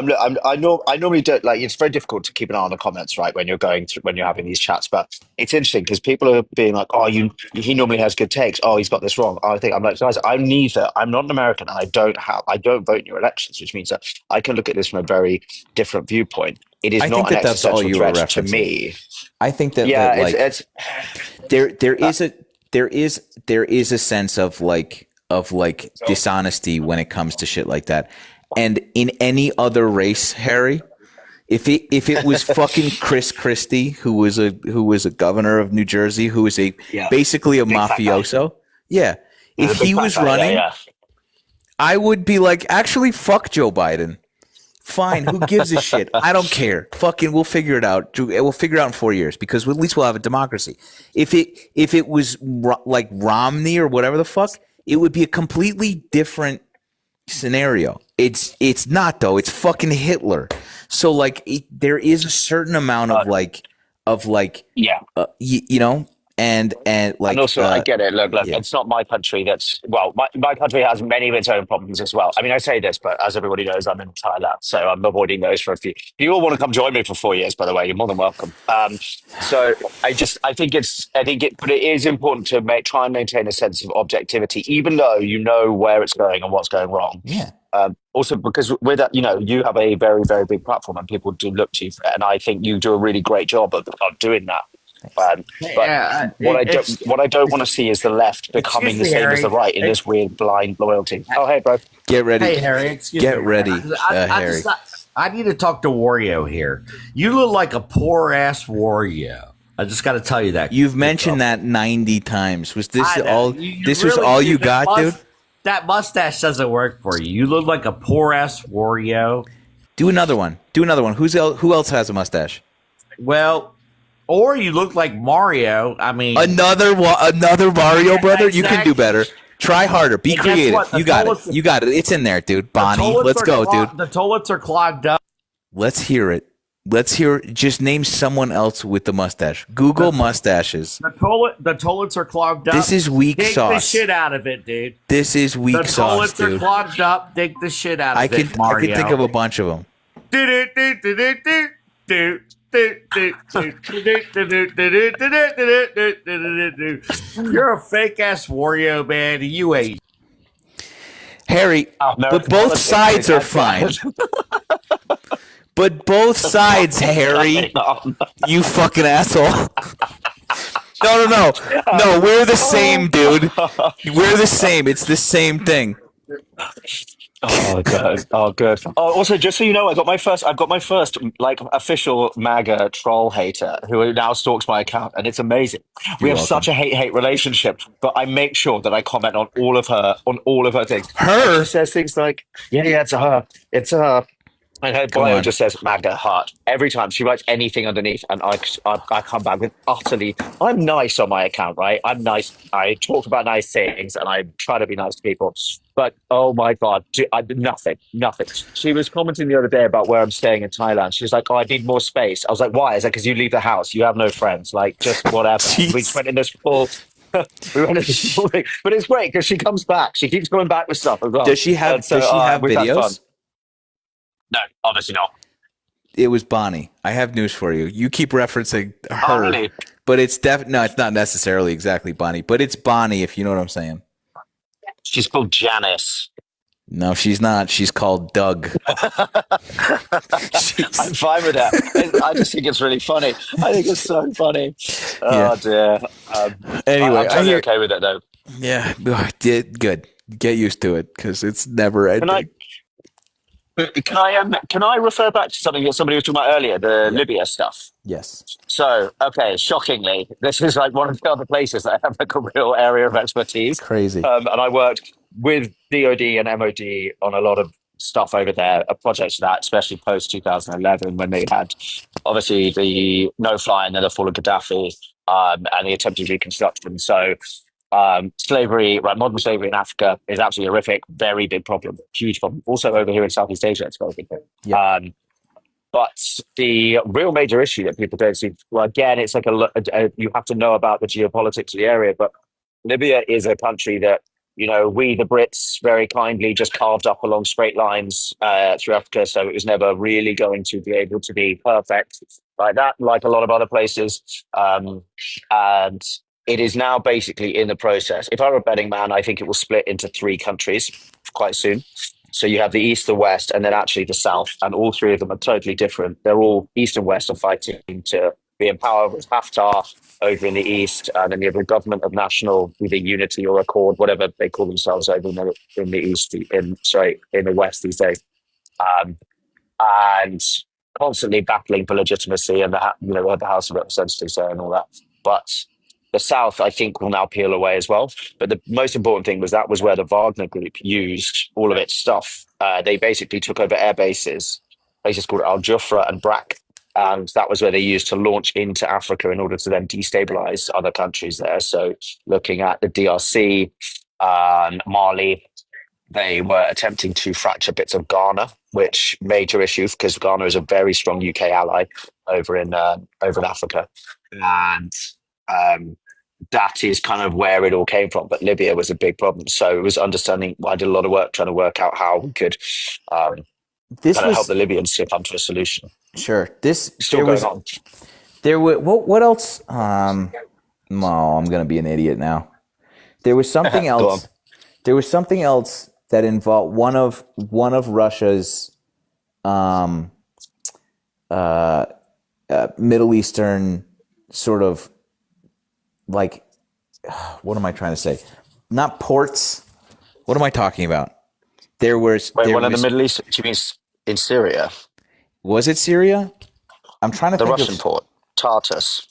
K: I normally don't like. It's very difficult to keep an eye on the comments, right? When you're going through, when you're having these chats. But it's interesting because people are being like, "Oh, he normally has good takes. Oh, he's got this wrong." Oh, I'm like, guys, I'm neither. I'm not an American, and I don't vote in your elections, which means that I can look at this from a very different viewpoint. It is
A: I
K: not
A: think
K: an
A: that that's all
K: existential
A: you were
K: threat to
A: referencing.
K: me.
A: I think that,
K: Yeah,
A: that like
K: it's
A: there is a sense of like dishonesty when it comes to shit like that. And in any other race, Harry, if it was fucking Chris Christie, who was a governor of New Jersey, who was basically a mafioso, if he was running, I would be like, actually, fuck Joe Biden. Fine, who gives a shit? I don't care. Fucking, we'll figure it out. We'll figure it out in 4 years because at least we'll have a democracy. If it was like Romney or whatever the fuck, it would be a completely different scenario. It's not though. It's fucking Hitler. So like, there is a certain amount of you know, and like,
K: and also, I get it. Look, it's not my country. My country has many of its own problems as well. I mean, I say this, but as everybody knows, I'm in Thailand, so I'm avoiding those for a few. If you all want to come join me for 4 years, by the way, you're more than welcome. So but it is important to try and maintain a sense of objectivity, even though you know where it's going and what's going wrong.
A: Yeah.
K: Also, because with that, you have a very, very big platform, and people do look to you for it. And I think you do a really great job of doing that. But what I don't want to see is the left becoming the same as the right in this weird blind loyalty. Oh, hey, bro.
A: Get ready.
M: Hey, Harry. Excuse me.
A: Get ready, Harry.
M: I need to talk to Wario here. You look like a poor ass Wario. I just got to tell you that.
A: You've mentioned that 90 times. Was this all? This was
M: really
A: all you got, dude?
M: That mustache doesn't work for you. You look like a poor ass Wario.
A: Do another one. Who else has a mustache?
M: Well, or you look like Mario. I mean,
A: another Mario, brother. You can do better. Try harder. Be creative. You got it. You got it. It's in there, dude. Bonnie, let's go, dude.
M: The toilets are clogged up.
A: Let's hear it. Just name someone else with the mustache. Google mustaches.
M: The toilets are clogged up.
A: This is weak
M: Dig
A: sauce.
M: the shit out of it, dude.
A: This is weak sauce, dude.
M: The toilets are clogged up. Dig the shit out of it, Mario.
A: I can think of a bunch of them.
M: You're a fake ass Wario, man. You ain't.
A: Harry, but both sides are fine. But both sides, Harry. You fucking asshole. No. We're the same, dude. We're the same. It's the same thing.
K: Oh god! Oh good. Oh, also, just so you know, I've got my first like official MAGA troll hater who now stalks my account, and it's amazing. We have such a hate relationship, but I make sure that I comment on all of her things.
A: Her
K: she says things like, "Yeah, it's a her." And her bio just says MAGA heart every time she writes anything underneath, and I come back with I'm nice on my account, right? I'm nice. I talk about nice things, and I try to be nice to people. But oh my god, nothing. She was commenting the other day about where I'm staying in Thailand. She's like, "Oh, I need more space." I was like, "Why?" Is that because you leave the house? You have no friends? Like, just whatever. We went in this full. We went in this full thing, but it's great because she comes back. She keeps coming back with stuff as well.
A: Does she have videos?
K: No, obviously not.
A: It was Bonnie. I have news for you. You keep referencing her,
K: oh, really?
A: But it's no, it's not necessarily exactly Bonnie, but it's Bonnie, if you know what I'm saying.
K: She's called Janice.
A: No, she's not. She's called Doug.
K: I'm fine with that. I just think it's really funny. I think it's so funny. Oh dear.
A: Anyway,
K: I'm totally okay with it though.
A: Yeah, good. Get used to it because it's never ending.
K: Can I refer back to something that somebody was talking about earlier, the Libya stuff?
A: Yes.
K: So, okay, shockingly, this is like one of the other places that I have like a real area of expertise.
A: Crazy.
K: And I worked with DOD and MOD on a lot of stuff over there, projects for that, especially post 2011 when they had obviously the no-fly and then the fall of Gaddafi and the attempted reconstruction. So Slavery, right? Modern slavery in Africa is absolutely horrific. Very big problem, huge problem. Also over here in Southeast Asia, it's a very big thing.
A: Yeah.
K: But the real major issue that people don't see, well, again, it's like you have to know about the geopolitics of the area, but Libya is a country that, we, the Brits, very kindly just carved up along straight lines through Africa. So it was never really going to be able to be perfect like that, like a lot of other places. And it is now basically in the process. If I were a betting man, I think it will split into three countries quite soon. So you have the east, the west, and then actually the south, and all three of them are totally different. They're all east and west are fighting to be in power with Haftar over in the east, and then you have a government of national, either unity or accord, whatever they call themselves over in the east, in the west these days, and constantly battling for legitimacy, and the House of Representatives there and all that. But the South, I think, will now peel away as well. But the most important thing was that was where the Wagner Group used all of its stuff. They basically took over air bases called Al Jufra and Brak. And that was where they used to launch into Africa in order to then destabilize other countries there. So looking at the DRC, Mali, they were attempting to fracture bits of Ghana, which major issue because Ghana is a very strong UK ally over in Africa. And that is kind of where it all came from. But Libya was a big problem. So it was understanding. I did a lot of work trying to work out how we could help the Libyans to come to a solution.
A: Sure. This
K: still going on.
A: There were what else? I'm going to be an idiot now. There was something else. There was something else that involved one of Russia's Middle Eastern sort of like, what am I trying to say? Not ports. What am I talking about?
K: One of the Middle East. Do you mean in Syria?
A: Was it Syria? I'm trying to think.
K: The Russian port, Tartus.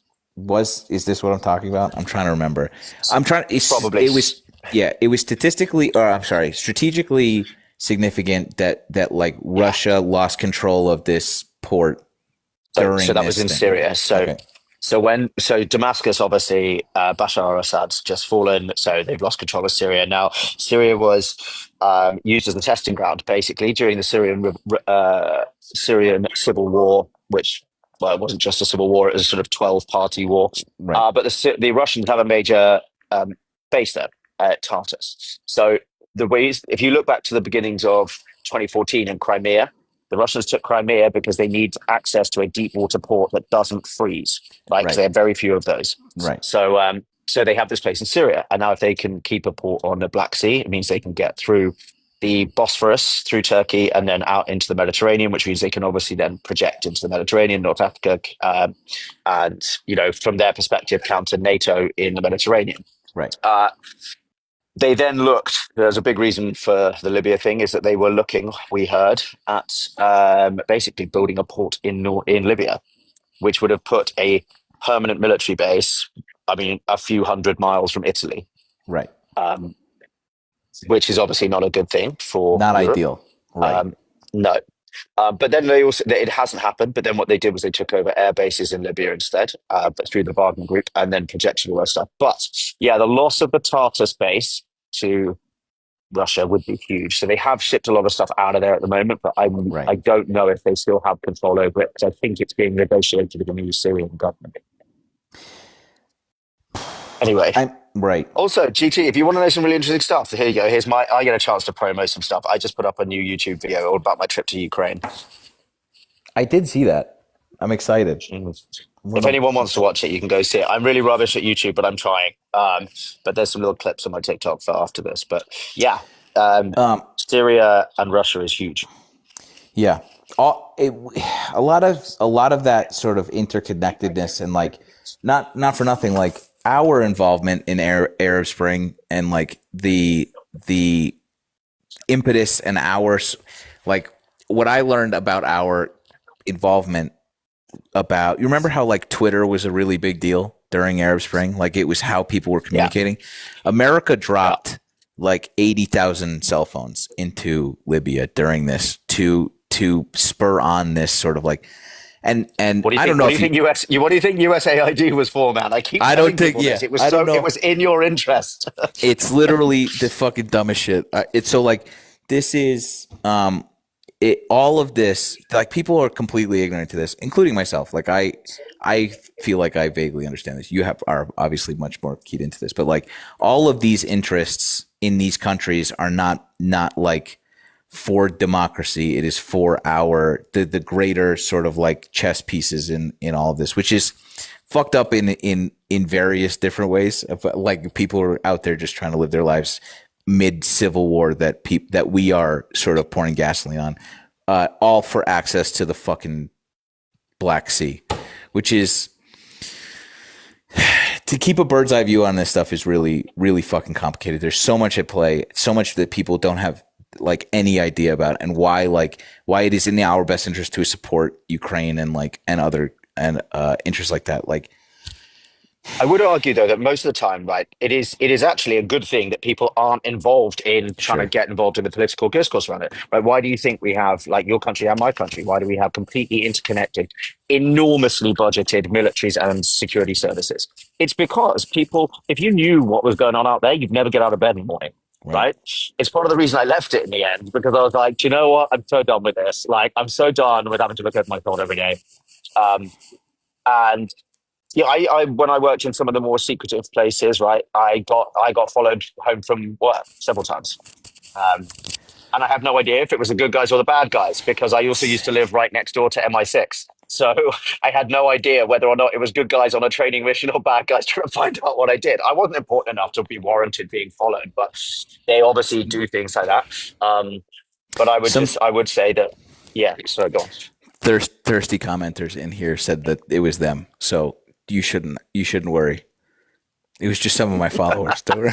A: Is this what I'm talking about? I'm trying to remember.
K: Probably.
A: It was strategically significant that like Russia lost control of this port during.
K: So that was in Syria. So Damascus, obviously, Bashar al-Assad's just fallen, so they've lost control of Syria. Now, Syria was used as a testing ground, basically, during the Syrian civil war, which, well, it wasn't just a civil war, it was a sort of 12-party war.
A: Right.
K: But the Russians have a major base there at Tartus. So if you look back to the beginnings of 2014 in Crimea, the Russians took Crimea because they need access to a deep water port that doesn't freeze, right? Because they have very few of those.
A: Right.
K: So they have this place in Syria. And now if they can keep a port on the Black Sea, it means they can get through the Bosphorus, through Turkey, and then out into the Mediterranean, which means they can obviously then project into the Mediterranean, North Africa, and, from their perspective, counter NATO in the Mediterranean.
A: Right.
K: They then looked, there's a big reason for the Libya thing, is that they were looking, we heard, at basically building a port in Libya, which would have put a permanent military base, a few hundred miles from Italy.
A: Right.
K: Which is obviously not a good thing for
A: Not
K: Europe.
A: ideal. Right.
K: No. But then it hasn't happened. But then what they did was they took over air bases in Libya instead, but through the Wagner Group, and then projected all that stuff. But yeah, the loss of the Tartus base to Russia would be huge. So they have shipped a lot of stuff out of there at the moment, but I don't know if they still have control over it, because I think it's being negotiated with the new Syrian government. Anyway.
A: Right.
K: Also, GT, if you want to know some really interesting stuff, here you go. I get a chance to promo some stuff. I just put up a new YouTube video all about my trip to Ukraine.
A: I did see that. I'm excited.
K: If anyone wants to watch it, you can go see it. I'm really rubbish at YouTube, but I'm trying. But there's some little clips on my TikTok for after this. But yeah, Syria and Russia is huge.
A: Yeah. A lot of that sort of interconnectedness and like not for nothing, like our involvement in Arab Spring and like the impetus and ours, like what I learned about our involvement about, you remember how like Twitter was a really big deal during Arab Spring? Like it was how people were communicating. Yeah. America dropped like 80,000 cell phones into Libya during this to spur on this sort of like, And
K: What do you
A: I
K: think?
A: don't know
K: What do you
A: if
K: think what do you think USAID was for, man? I keep
A: I
K: telling
A: don't think,
K: people
A: yeah,
K: this. It was
A: I don't
K: so. It
A: know.
K: was in your interest.
A: It's literally the fucking dumbest shit. It's so like this is all of this, like people are completely ignorant to this, including myself. Like I feel like I vaguely understand this. You are obviously much more keyed into this, but like all of these interests in these countries are not like for democracy. It is for the greater sort of like chess pieces in all of this, which is fucked up in various different ways. Like people are out there just trying to live their lives mid civil war that we are sort of pouring gasoline on, all for access to the fucking Black Sea, which is to keep a bird's eye view on this stuff is really, really fucking complicated. There's so much at play, so much that people don't have like any idea about, and why it is in our best interest to support Ukraine and other interests like that. Like,
K: I would argue, though, that most of the time, right, it is actually a good thing that people aren't involved in trying to get involved in the political discourse around it. Right? Why do you think we have, like, your country and my country? Why do we have completely interconnected, enormously budgeted militaries and security services? It's because people, if you knew what was going on out there, you'd never get out of bed in the morning. Right. It's part of the reason I left it in the end, because I was like, do you know what? I'm so done with this. Like, I'm so done with having to look at my phone every day. And yeah, I when I worked in some of the more secretive places, right, I got followed home from work several times, and I have no idea if it was the good guys or the bad guys, because I also used to live right next door to MI6, so I had no idea whether or not it was good guys on a training mission or bad guys trying to find out what I did. I wasn't important enough to be warranted being followed, but they obviously do things like that. But I would say that, yeah. So go on.
A: Thirsty commenters in here said that it was them, so you shouldn't worry. It was just some of my followers. I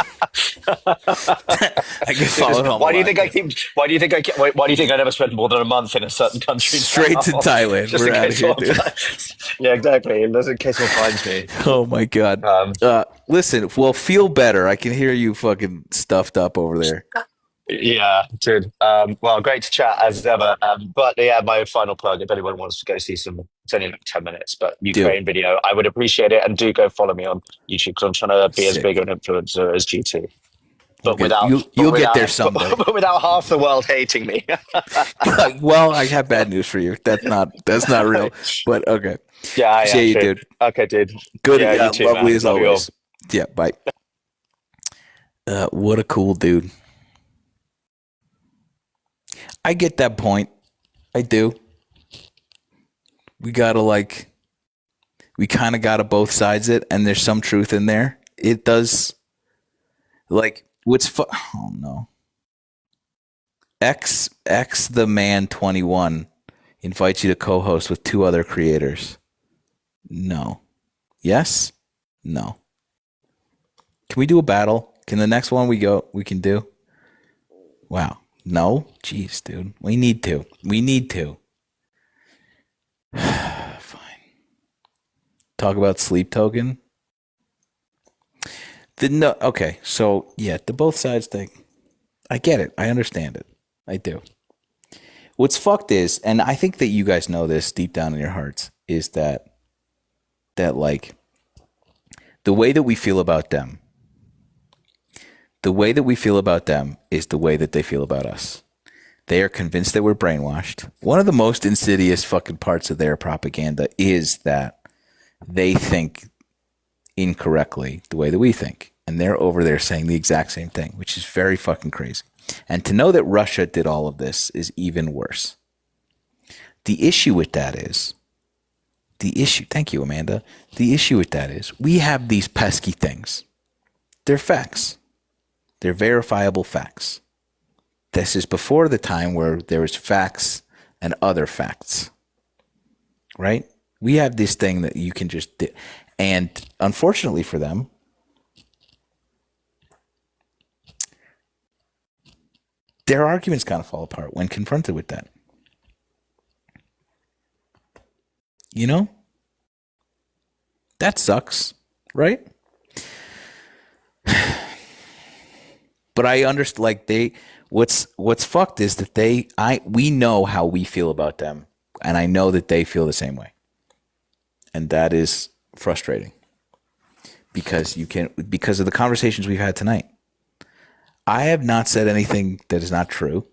A: get followed on.
K: Why do you think I keep? Why do you think I never spent more than a month in a certain country?
A: Straight to Thailand.
K: Just
A: We're
K: in
A: out of
K: case
A: here, dude.
K: Yeah, exactly. Just in case someone finds me.
A: Oh my god. Listen, well, feel better. I can hear you fucking stuffed up over there.
K: Yeah, dude. Well, great to chat as ever. But yeah, my final plug, if anyone wants to go see it's only like 10 minutes, but Ukraine video, I would appreciate it. And do go follow me on YouTube, because I'm trying to be as big of an influencer as GT. But
A: you'll get there someday.
K: But without half the world hating me.
A: Well, I have bad news for you. That's not real. But okay.
K: Yeah,
A: see you, dude.
K: Okay, dude.
A: Good.
K: Yeah, you too,
A: lovely
K: man.
A: as
K: Love you
A: always. Yeah, bye. What a cool dude. I get that point. I do. We kind of gotta both sides it, and there's some truth in there. It does. Like, oh no. X the man 21 invites you to co-host with two other creators. No. Yes? No. Can we do a battle? Can the next one we can do? Wow. No? Jeez, dude. We need to. Fine. Talk about Sleep Token. Okay, so yeah, the both sides thing. I get it. I understand it. I do. What's fucked is, and I think that you guys know this deep down in your hearts, is that like the way that we feel about them, is the way that they feel about us. They are convinced that we're brainwashed. One of the most insidious fucking parts of their propaganda is that they think incorrectly the way that we think. And they're over there saying the exact same thing, which is very fucking crazy. And to know that Russia did all of this is even worse. The issue with that is, thank you, Amanda. The issue with that is we have these pesky things. They're facts. They're verifiable facts. This is before the time where there was facts and other facts, right? We have this thing that you can just, and unfortunately for them, their arguments kind of fall apart when confronted with that. You know? That sucks, right? But I understand, like, what's fucked is that we know how we feel about them, and I know that they feel the same way. And that is frustrating because because of the conversations we've had tonight. I have not said anything that is not true.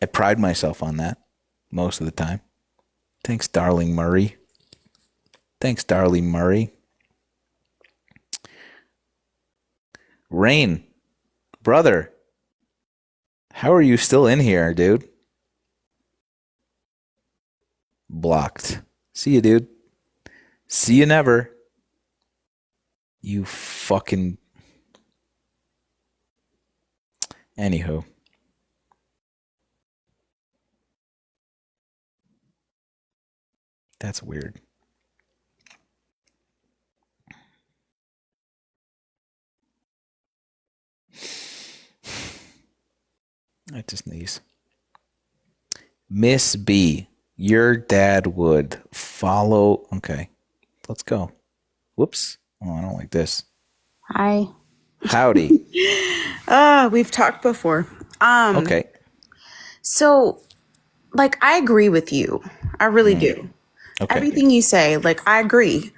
A: I pride myself on that most of the time. Thanks, darling Murray. Thanks, darling Murray. Rain, brother, how are you still in here, dude? Blocked. See you, dude. See you never. You fucking... Anywho. That's weird. I just sneeze. Miss B, your dad would follow. Okay, let's go. Whoops. Oh, I don't like this.
N: Hi.
A: Howdy.
N: We've talked before.
A: Okay.
N: So, like, I agree with you. I really do.
A: Okay.
N: Everything you say, like, I agree.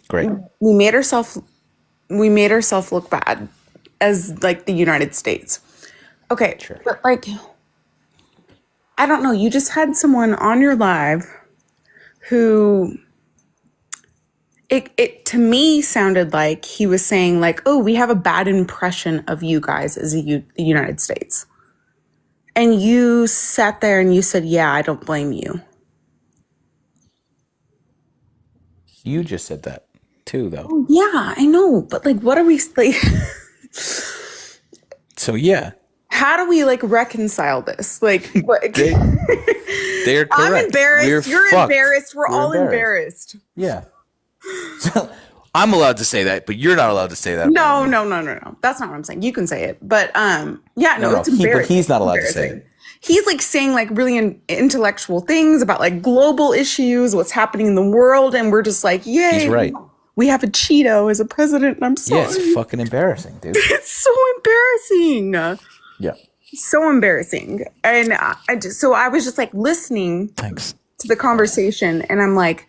A: Great.
N: We made ourselves look bad as like the United States. Okay,
A: Sure.
N: but like, I don't know. You just had someone on your live who it to me sounded like he was saying like, oh, we have a bad impression of you guys as the United States. And you sat there and you said, yeah, I don't blame you.
A: You just said that too, though.
N: Oh, yeah, I know. But like, what are we like?
A: So, yeah.
N: How do we like reconcile this? Like, what?
A: They're correct.
N: I'm embarrassed. You're
A: fucked.
N: embarrassed. We're
A: You're
N: all embarrassed.
A: Yeah. So, I'm allowed to say that, but you're not allowed to say that.
N: No. That's not what I'm saying. You can say it. But yeah, no, it's embarrassing.
A: But he's not allowed to say it.
N: He's like saying like really intellectual things about like global issues, what's happening in the world, and we're just like, yay.
A: He's right.
N: We have a Cheeto as a president, and I'm sorry.
A: Yeah, it's fucking embarrassing, dude.
N: It's so embarrassing.
A: Yeah.
N: So embarrassing. And so I was just like listening
A: Thanks
N: to the conversation, and I'm like,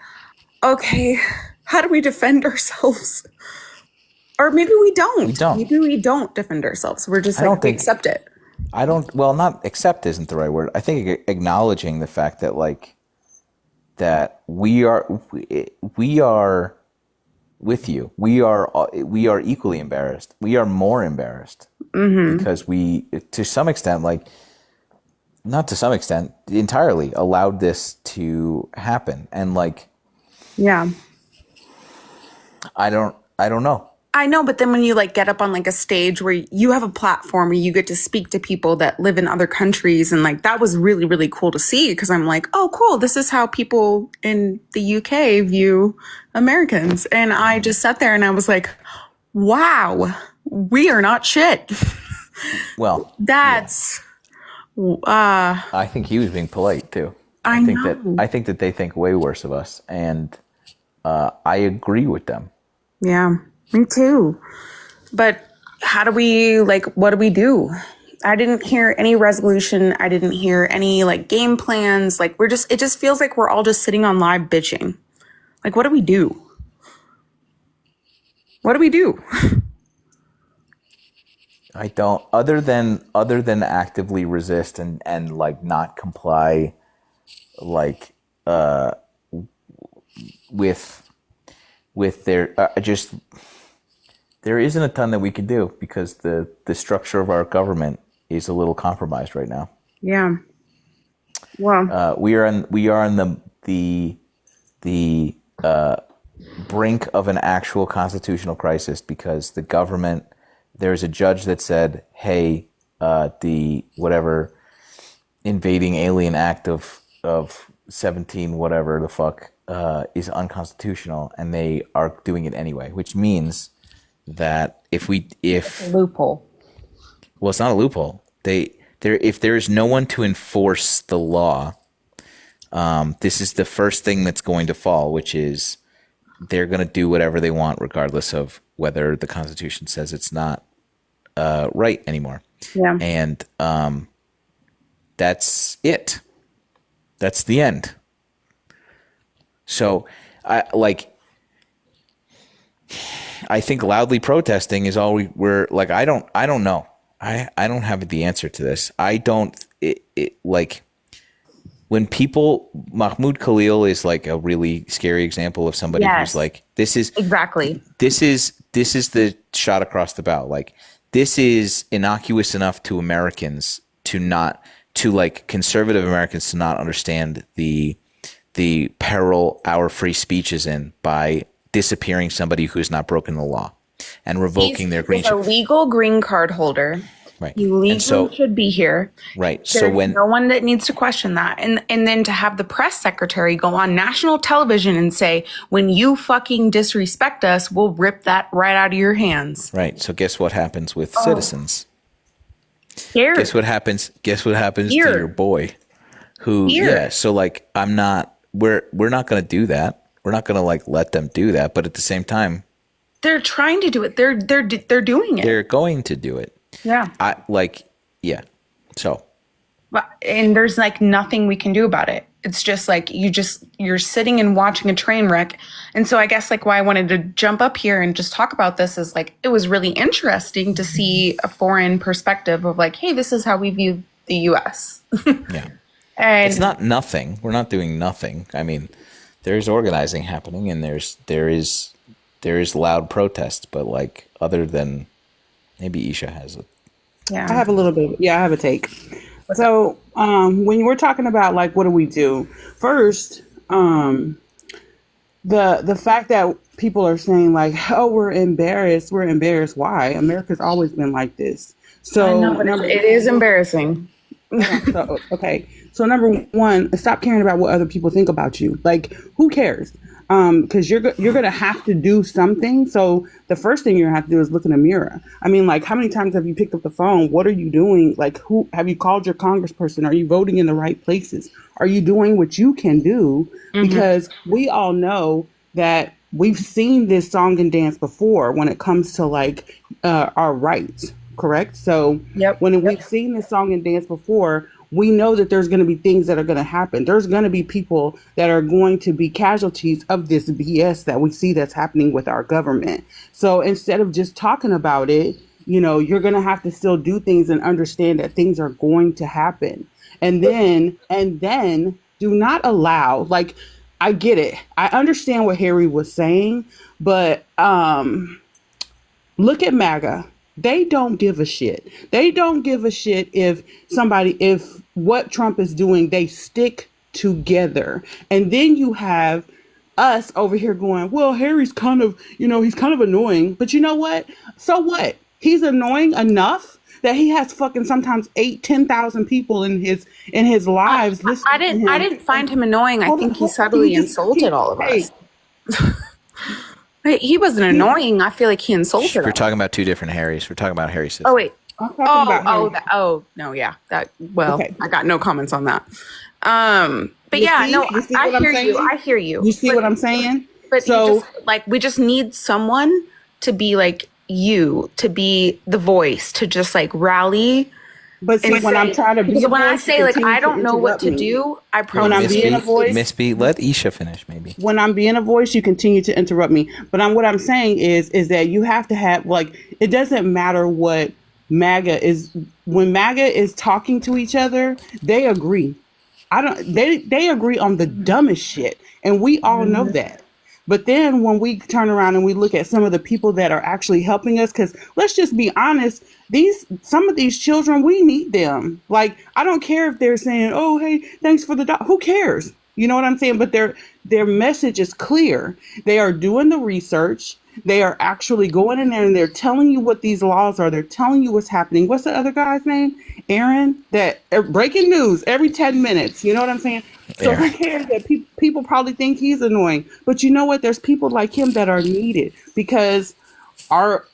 N: okay, how do we defend ourselves? Or maybe we don't.
A: We don't.
N: Maybe we don't defend ourselves. We're just like, we accept it.
A: Not accept isn't the right word. I think acknowledging the fact that like that we are with you. We are equally embarrassed. We are more embarrassed because we, to some extent, like not to some extent, entirely allowed this to happen. And like,
N: yeah,
A: I don't know.
N: I know, but then when you like get up on like a stage where you have a platform where you get to speak to people that live in other countries, and like that was really, really cool to see, because I'm like, oh, cool, this is how people in the UK view Americans. And I just sat there and I was like, wow, we are not shit.
A: Well,
N: that's
A: I think he was being polite too. I think that they think way worse of us, and I agree with them.
N: Yeah, me too. But how do we, like, what do we do? I didn't hear any resolution. I didn't hear any like game plans. Like it just feels like we're all just sitting on live bitching. Like, what do we do? What do we do?
A: I don't, other than actively resist and like not comply, like with their just, there isn't a ton that we can do because the structure of our government is a little compromised right now.
N: Yeah. Well,
A: we are on the brink of an actual constitutional crisis because the government, there's a judge that said, hey, the whatever invading alien act of 17 whatever the fuck is unconstitutional, and they are doing it anyway, which means that if
B: It's a loophole.
A: well, it's not a loophole. If there is no one to enforce the law, this is the first thing that's going to fall, which is they're going to do whatever they want, regardless of whether the Constitution says it's not right anymore.
N: yeah.
A: And that's it. That's the end. So I think loudly protesting is all we're like. I don't know. I don't have the answer to this. I don't like when people. Mahmoud Khalil is like a really scary example of somebody who's
N: Yes.
A: like, this is
N: Exactly.
A: this is the shot across the bow. Like, this is innocuous enough to Americans to like conservative Americans to not understand the peril our free speech is in by disappearing somebody who has not broken the law and revoking their green
N: He's a
A: card.
N: legal green card holder.
A: Right.
N: He legally
A: And so,
N: should be here.
A: right.
N: There's
A: So when
N: no one that needs to question that. And then to have the press secretary go on national television and say, when you fucking disrespect us, we'll rip that right out of your hands.
A: right. So guess what happens with citizens?
N: Here.
A: Guess what happens
N: Here.
A: to your boy who
N: Here.
A: yeah, so like we're not going to do that. We're not going to like let them do that, but at the same time
N: They're trying to do it. They're doing it.
A: they're going to do it.
N: Yeah.
A: Yeah. So,
N: And there's like nothing we can do about it. It's just like you're sitting and watching a train wreck. And so I guess like why I wanted to jump up here and just talk about this is like it was really interesting to see a foreign perspective of like, hey, this is how we view the US.
A: yeah.
N: And
A: It's not nothing. We're not doing nothing. I mean, there's organizing happening and there is loud protests, but like other than maybe Isha has it.
N: yeah.
O: I have a little bit. Yeah, I have a take. So when we're talking about like what do we do first, the fact that people are saying like, oh, we're embarrassed. Why? America's always been like this. So
N: I know, but it is embarrassing.
O: Okay. So number one, stop caring about what other people think about you. Like, who cares? Because you're going to have to do something. So the first thing you're going to have to do is look in the mirror. I mean, like, how many times have you picked up the phone? What are you doing? Like, who have you called your congressperson? Are you voting in the right places? Are you doing what you can do? Because we all know that we've seen this song and dance before when it comes to like our rights. Correct. So when we've seen this song and dance before, we know that there's going to be things that are going to happen. There's going to be people that are going to be casualties of this BS that we see that's happening with our government. So instead of just talking about it, you know, you're going to have to still do things and understand that things are going to happen. And then do not allow, like, I get it. I understand what Harry was saying, but look at MAGA. They don't give a shit. They don't give a shit if what Trump is doing, they stick together. And then you have us over here going, well, Harry's kind of, he's kind of annoying. But you know what? So what? He's annoying enough that he has fucking sometimes 10,000 people in his lives listening
N: I
O: to him.
N: didn't find him annoying. I think he subtly insulted all of us. He wasn't annoying. I feel like he insulted
A: We're
N: us.
A: talking about two different Harrys. We're talking about Harry Sis.
N: Oh wait.
O: I'm talking about Harry.
N: No, yeah. I got no comments on that. But
O: You
N: yeah,
O: see?
N: no,
O: You see
N: I
O: what I'm
N: hear you.
O: saying?
N: I hear you.
O: You see what I'm saying?
N: But
O: So
N: we just need someone to be like you, to be the voice, to just like rally.
O: But see, when I'm trying to be a
N: when I
O: voice,
N: say
O: you
N: like
O: continue
N: I
O: to
N: don't know what
O: interrupt
N: to
O: me.
N: do, I
O: When
N: promise.
O: I'm being a voice,
A: Miss B, let Isha finish maybe.
O: when I'm being a voice, you continue to interrupt me. But what I'm saying is that you have to have, like, it doesn't matter what MAGA is. When MAGA is talking to each other, they agree. They agree on the dumbest shit. And we all know that. But then when we turn around and we look at some of the people that are actually helping us, because let's just be honest, some of these children, we need them. Like, I don't care if they're saying, oh, hey, thanks for the dog. Who cares? You know what I'm saying? But their message is clear. They are doing the research. They are actually going in there and they're telling you what these laws are. They're telling you what's happening. What's the other guy's name? Aaron. That breaking news every 10 minutes. You know what I'm saying? So who cares that people probably think he's annoying? But you know what? There's people like him that are needed because our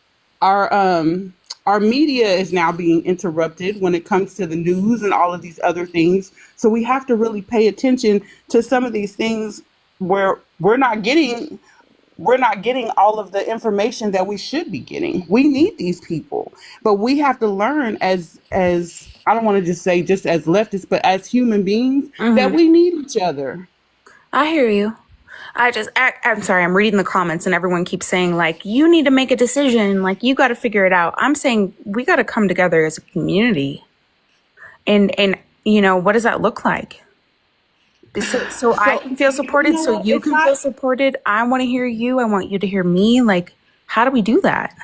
O: media is now being interrupted when it comes to the news and all of these other things. So we have to really pay attention to some of these things where we're not getting all of the information that we should be getting. We need these people, but we have to learn as I don't want to just say just as leftists, but as human beings that we need each other.
N: I hear you. I'm sorry, I'm reading the comments and everyone keeps saying, like, you need to make a decision. Like, you got to figure it out. I'm saying we got to come together as a community. And what does that look like? So I can feel supported, so you can feel supported. I want to hear you. I want you to hear me. Like, how do we do that?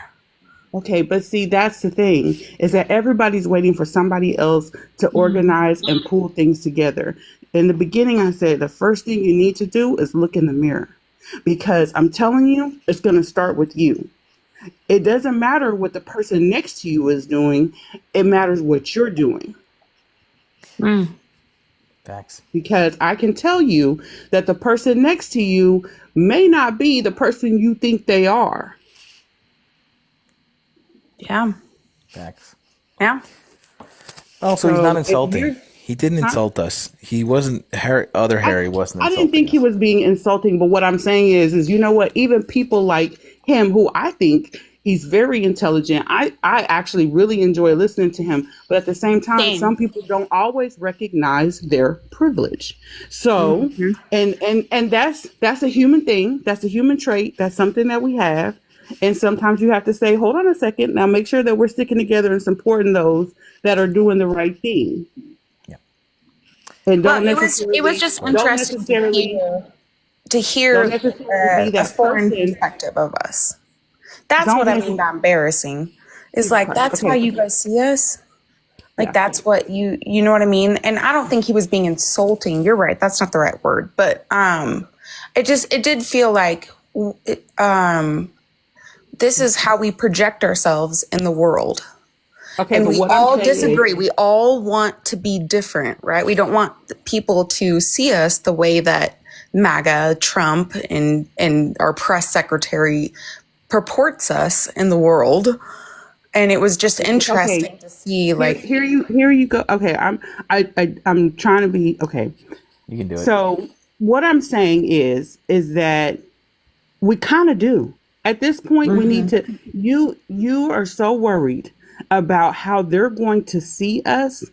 O: Okay, but see, that's the thing, is that everybody's waiting for somebody else to organize and pull things together. In the beginning, I said the first thing you need to do is look in the mirror, because I'm telling you, it's going to start with you. It doesn't matter what the person next to you is doing. It matters what you're doing.
A: Facts.
O: Because I can tell you that the person next to you may not be the person you think they are.
N: Yeah.
A: Facts.
N: Yeah.
A: Also, he's not
O: if
A: insulting.
O: you're-
A: He didn't
O: Huh?
A: insult us. He wasn't. Harry wasn't
O: I
A: insulting.
O: didn't think he was being insulting, but what I'm saying is you know what? Even people like him, who I think he's very intelligent, I actually really enjoy listening to him. But at the same time,
N: Same.
O: some people don't always recognize their privilege. So, and that's a human thing. That's a human trait. That's something that we have. And sometimes you have to say, hold on a second. Now make sure that we're sticking together and supporting those that are doing the right thing. And
N: Well, it was just interesting to hear
O: be
N: a
O: that
N: foreign
O: person.
N: perspective of us. That's
O: Don't
N: what I
O: necess-
N: mean by embarrassing. It's like,
O: Christ,
N: that's
O: okay.
N: how you guys see us. Like, that's what you know what I mean? And I don't think he was being insulting. You're right. That's not the right word. But it did feel like this is how we project ourselves in the world.
O: Okay,
N: and
O: but
N: we
O: what
N: all
O: I'm saying
N: disagree.
O: is-
N: We all want to be different, right? We don't want people to see us the way that MAGA, Trump, and our press secretary purports us in the world. And it was just interesting to see, like,
O: here you go. Okay, I'm trying to be okay.
A: You can do it.
O: So what I'm saying is that we kind of do. At this point, we need to. You are so worried about how they're going to see us,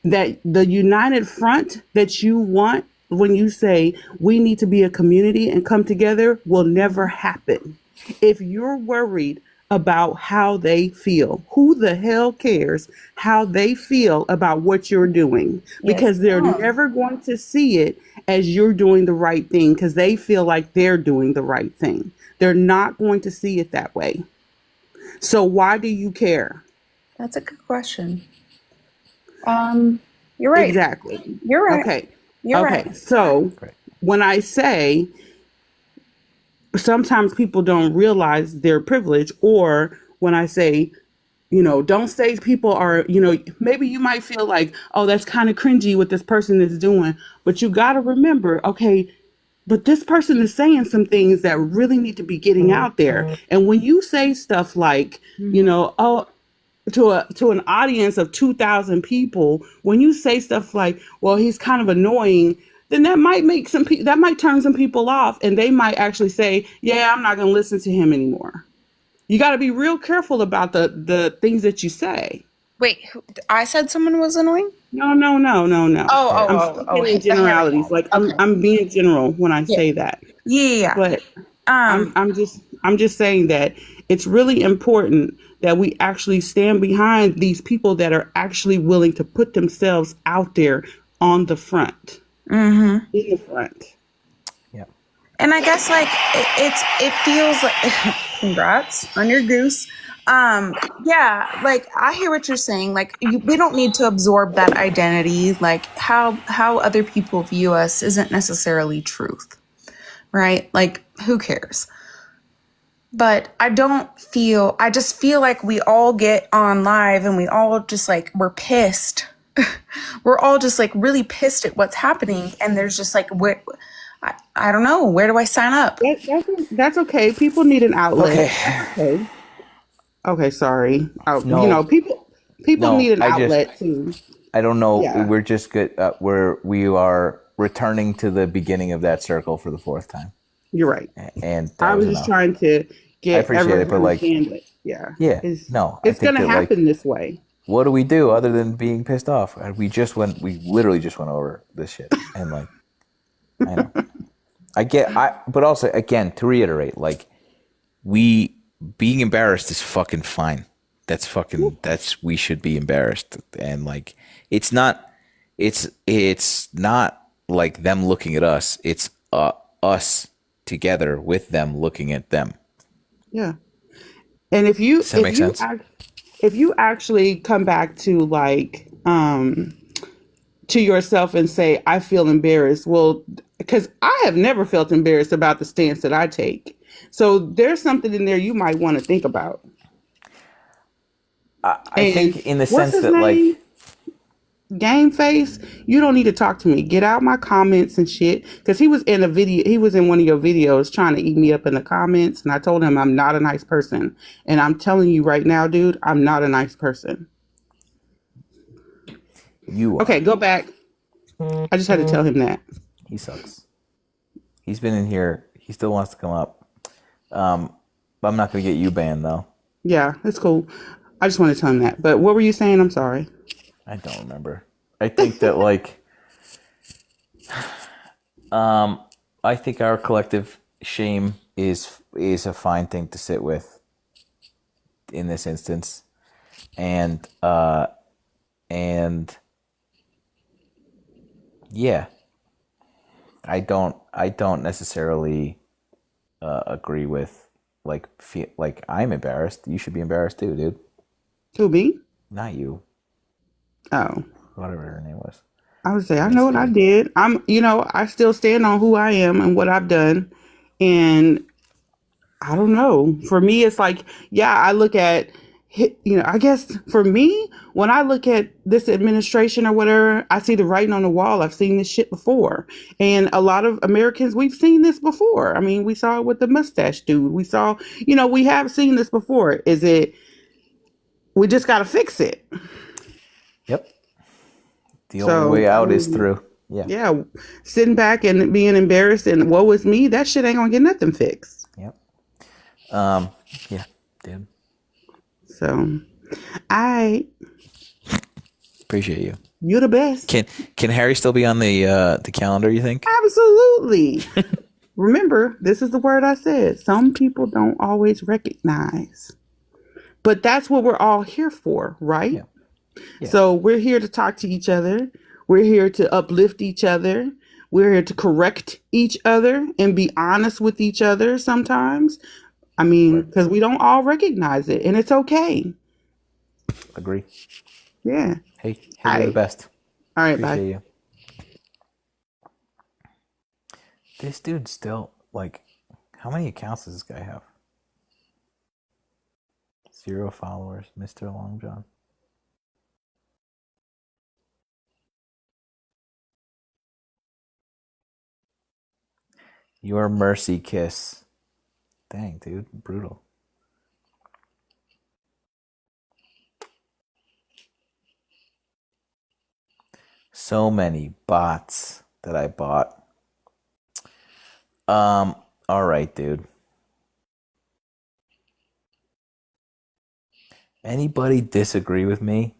O: that the united front that you want when you say we need to be a community and come together will never happen. If you're worried about how they feel, who the hell cares how they feel about what you're doing? Because they're never going to see it as you're doing the right thing, because they feel like they're doing the right thing. They're not going to see it that way. So why do you care?
N: that's a good question. You're right.
O: Exactly.
N: You're right.
O: Okay.
N: You're
O: okay.
N: right.
O: So when I say sometimes people don't realize their privilege, or when I say, don't say people are, maybe you might feel like, oh, that's kind of cringy what this person is doing. But you got to remember, okay, but this person is saying some things that really need to be getting out there. And when you say stuff like, oh, to an audience of 2,000 people, when you say stuff like, well, he's kind of annoying, then that might make that might turn some people off, and they might actually say, yeah, I'm not going to listen to him anymore. You got to be real careful about the things that you say.
N: Wait, I said someone was annoying?
O: No.
N: Oh,
O: I'm speaking in generalities. Like I'm being general when I say that.
N: Yeah.
O: But I'm just saying that it's really important that we actually stand behind these people that are actually willing to put themselves out there on the front. In the front.
A: Yeah.
N: And I guess like it feels like congrats on your goose. Yeah, like I hear what you're saying. Like we don't need to absorb that identity. Like how other people view us isn't necessarily truth, right? Like who cares? But I just feel like we all get on live and we all just like, we're pissed. We're all just like really pissed at what's happening. And there's just like, I don't know, where do I sign up?
O: That's okay. People need an outlet. Okay, sorry. People need an outlet too.
A: I don't know.
O: Yeah.
A: We're just good. We are returning to the beginning of that circle for the fourth time.
O: You're right.
A: And
O: I was just trying to get everyone
A: it, but like,
O: yeah.
A: It's
O: going to happen this way.
A: What do we do other than being pissed off? We literally just went over this shit. And like, I know. but also again to reiterate, like we being embarrassed is fucking fine. We should be embarrassed, and like it's not like them looking at us. It's us together with them looking at them.
O: Yeah. And if you
A: Does that make sense?
O: if you actually come back to like to yourself and say, I feel embarrassed. Well, because I have never felt embarrassed about the stance that I take. So there's something in there you might want to think about.
A: I think in the
O: what's
A: sense
O: his
A: that
O: name?
A: like
O: Game Face, you don't need to talk to me. Get out my comments and shit. Because he was in a video, he was in one of your videos trying to eat me up in the comments. And I told him I'm not a nice person. And I'm telling you right now, dude, I'm not a nice person.
A: you are.
O: Okay, go back. I just had to tell him that.
A: He sucks. He's been in here. He still wants to come up. But I'm not going to get you banned, though.
O: Yeah, it's cool. I just want to tell him that. But what were you saying? I'm sorry.
A: I don't remember. I think that, like, I think our collective shame is a fine thing to sit with in this instance. And yeah, I don't necessarily agree with like I'm embarrassed. You should be embarrassed too, dude.
O: Who, me?
A: Not you.
O: Oh.
A: Whatever her name was.
O: I would say, I know what I did. I still stand on who I am and what I've done. And I don't know. For me, it's like, yeah, I look at, I guess for me, when I look at this administration or whatever, I see the writing on the wall. I've seen this shit before. And a lot of Americans, we've seen this before. I mean, we saw it with the mustache dude. We saw, we have seen this before. We just got to fix it.
A: Yep. The only way out is through. Yeah.
O: Yeah. Sitting back and being embarrassed and woe is me, that shit ain't gonna get nothing fixed.
A: Yep. Yeah, dude.
O: So I
A: appreciate you.
O: You're the best.
A: Can Harry still be on the calendar, you think?
O: Absolutely. Remember, this is the word I said. Some people don't always recognize. But that's what we're all here for, right?
A: Yeah. Yeah.
O: So we're here to talk to each other. We're here to uplift each other. We're here to correct each other and be honest with each other sometimes. I mean, because we don't all recognize it, and it's okay.
A: Agree.
O: Yeah.
A: Hey, you're the best.
O: All right,
A: Appreciate
O: bye.
A: you. This dude still, like, how many accounts does this guy have? 0 followers, Mr. Long John. Your mercy kiss. Dang, dude. Brutal. So many bots that I bought. All right, dude. Anybody disagree with me?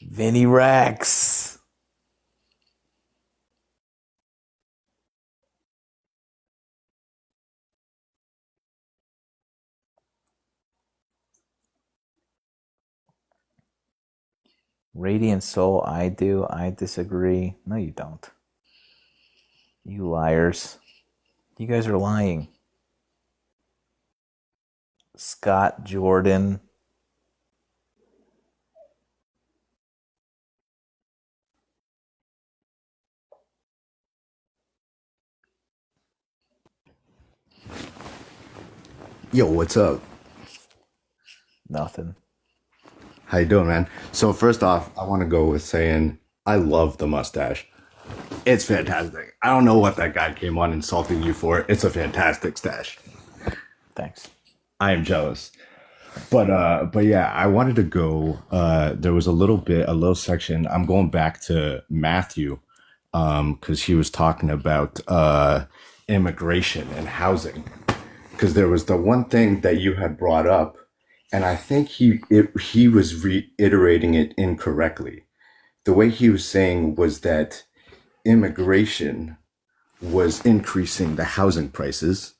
A: Vinny Rex. Radiant Soul, I do. I disagree. No, you don't. You liars. You guys are lying. Scott Jordan.
P: Yo, what's up?
A: Nothing.
P: How you doing, man? So first off, I want to go with saying I love the mustache. It's fantastic. I don't know what that guy came on insulting you for. It's a fantastic stash.
A: Thanks.
P: I am jealous. But yeah, I wanted to go. There was a little section. I'm going back to Matthew, because he was talking about immigration and housing. Because there was the one thing that you had brought up, and I think he was reiterating it incorrectly. The way he was saying was that immigration was increasing the housing prices.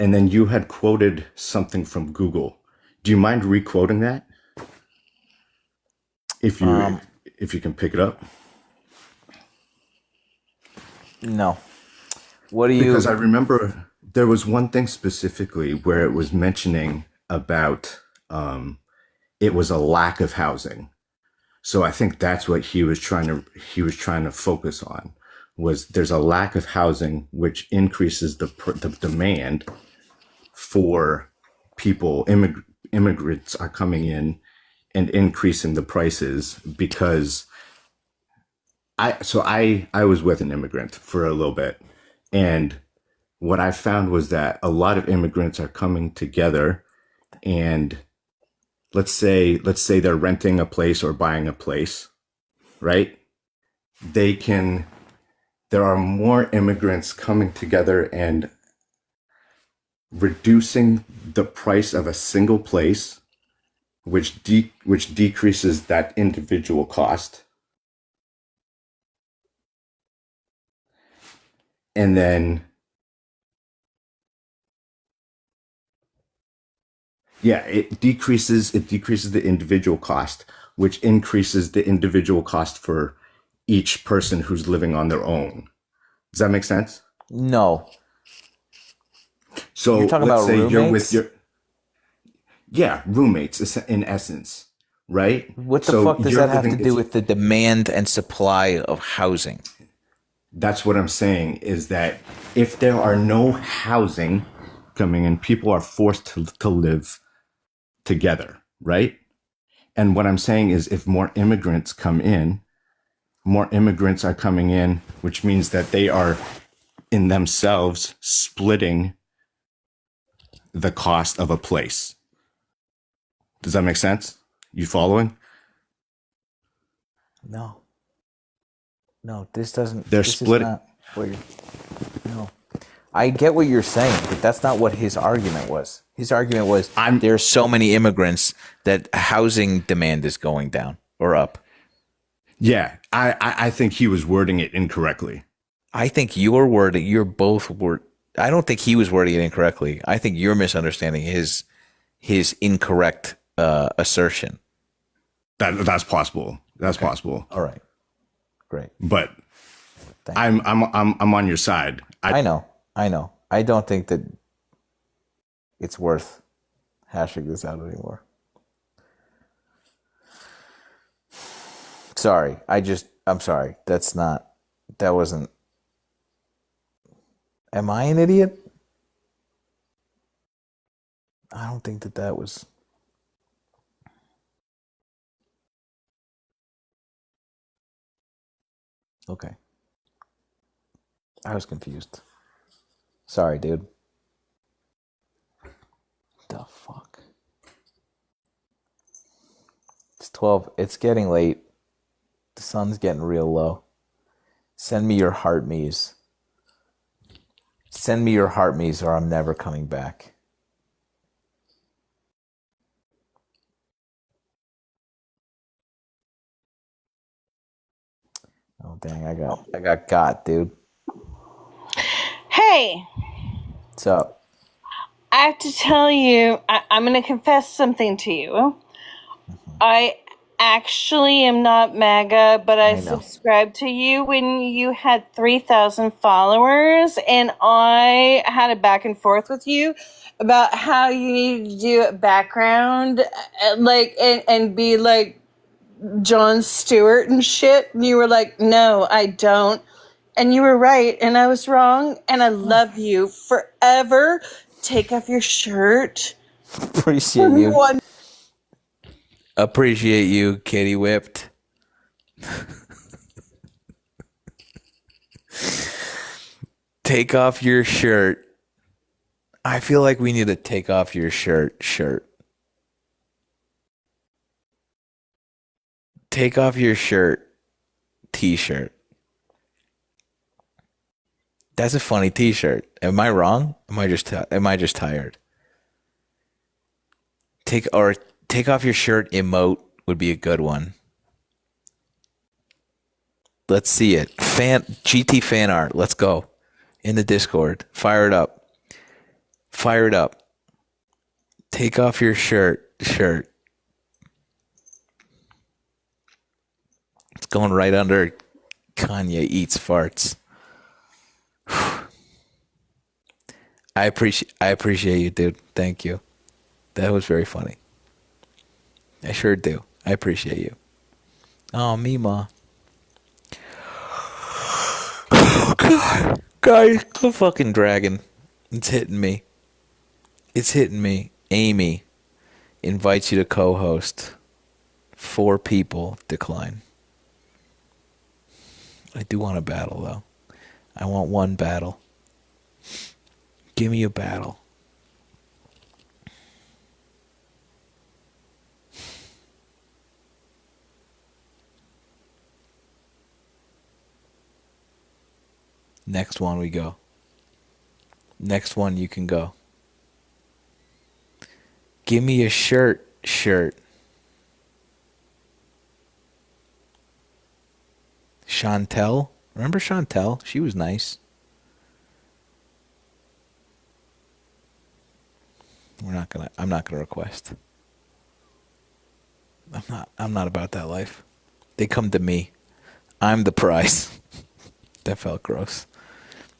P: And then you had quoted something from Google. Do you mind re-quoting that? If you can pick it up.
A: No. What do you?
P: Because I remember there was one thing specifically where it was mentioning about it was a lack of housing. So I think that's what he was trying to focus on, was there's a lack of housing, which increases the demand for people. Immigrants are coming in and increasing the prices because I was with an immigrant for a little bit, and what I found was that a lot of immigrants are coming together, and let's say they're renting a place or buying a place, right? There are more immigrants coming together and reducing the price of a single place, which decreases that individual cost. And then it decreases the individual cost, which increases the individual cost for each person who's living on their own. Does that make sense?
A: No.
P: So
A: you're talking
P: let's
A: about
P: say
A: roommates?
P: you're with your roommates in essence, right?
A: What the
P: So
A: fuck does
P: you're
A: that have to
P: living-
A: do with the demand and supply of housing?
P: That's what I'm saying, is that if there are no housing coming in, people are forced to live together, right? And what I'm saying is if more immigrants are coming in, which means that they are in themselves splitting the cost of a place. Does that make sense? You following?
A: No. No, this doesn't.
P: They're
A: this
P: splitting.
A: Is not what you're, no. I get what you're saying, but that's not what his argument was. His argument was there's so many immigrants that housing demand is going down or up.
P: Yeah, I think he was wording it incorrectly.
A: I think both word. I don't think he was wording it incorrectly. I think you're misunderstanding his incorrect assertion.
P: That's possible. That's possible.
A: All right. Great.
P: But I'm on your side.
A: I know. I don't think that it's worth hashing this out anymore. Sorry. I'm sorry. That wasn't. Am I an idiot? I don't think that was. Okay. I was confused. Sorry, dude. The fuck? It's 12. It's getting late. The sun's getting real low. Send me your heart me's. Send me your heart me's or I'm never coming back. Oh dang, I got dude.
Q: Hey,
A: What's up?
Q: I have to tell you, I'm going to confess something to you. I actually am not MAGA, but I
A: know.
Q: subscribed to you when you had 3,000 followers, and I had a back and forth with you about how you need to do a background, and be like Jon Stewart and shit. And you were like, no, I don't. And you were right, and I was wrong, and I love you forever. Take off your shirt.
A: Appreciate you. Appreciate you, Kitty Whipped. Take off your shirt. I feel like we need to take off your shirt. Take off your shirt. T-shirt. That's a funny T-shirt. Am I wrong? Am I just tired? Take off your shirt emote would be a good one. Let's see it. GT fan art. Let's go. In the Discord. Fire it up. Fire it up. Take off your shirt. It's going right under Kanye eats farts. I appreciate you, dude. Thank you. That was very funny. I sure do. I appreciate you. Oh, Mima. Oh, God. Guys, the fucking dragon. It's hitting me. It's hitting me. Amy invites you to co-host. 4 people decline. I do want a battle, though. I want one battle. Give me a battle. Next one we go. Next one you can go. Give me a shirt. Chantel? Remember Chantel? She was nice. I'm not gonna request. I'm not about that life. They come to me. I'm the prize. That felt gross.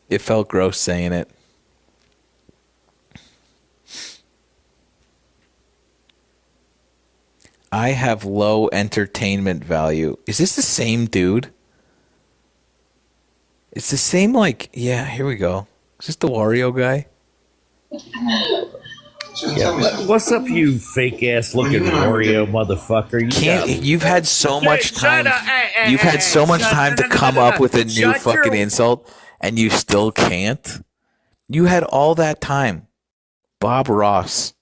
A: It felt gross saying it. I have low entertainment value. Is this the same dude? It's the same, like, yeah, here we go. Is this the Wario guy?
M: Yeah, what's up, you fake ass looking Oreo motherfucker?
A: You've had so much time. You've had so much time to come up with a new fucking insult, and you still can't. You had all that time. Bob Ross,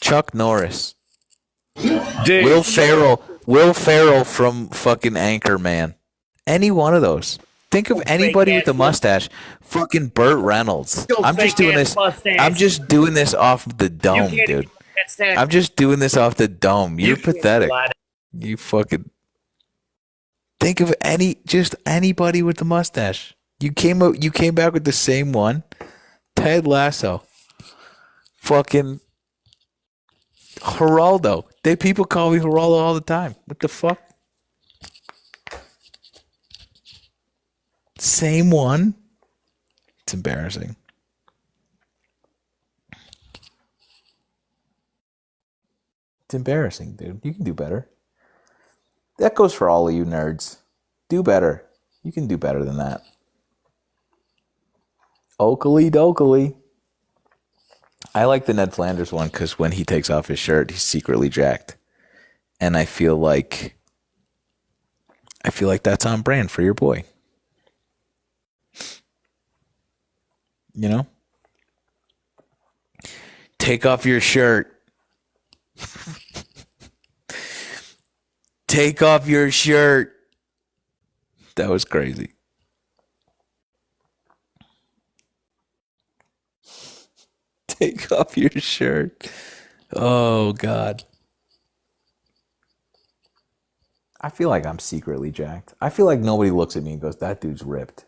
A: Chuck Norris, Will Ferrell from fucking Anchorman. Any one of those. Think of anybody with a mustache. Fucking Burt Reynolds. I'm just doing this off the dome, dude. I'm just doing this off the dome. You're pathetic. You fucking think of anybody with the mustache. You came back with the same one. Ted Lasso. Fucking Geraldo. People call me Geraldo all the time. What the fuck? Same one. It's embarrassing. It's embarrassing, dude. You can do better. That goes for all of you nerds. Do better. You can do better than that. Oakley dokley. I like the Ned Flanders one because when he takes off his shirt, he's secretly jacked. And I feel like that's on brand for your boy. You know? Take off your shirt. Take off your shirt. That was crazy. Take off your shirt. Oh, God. I feel like I'm secretly jacked. I feel like nobody looks at me and goes, that dude's ripped.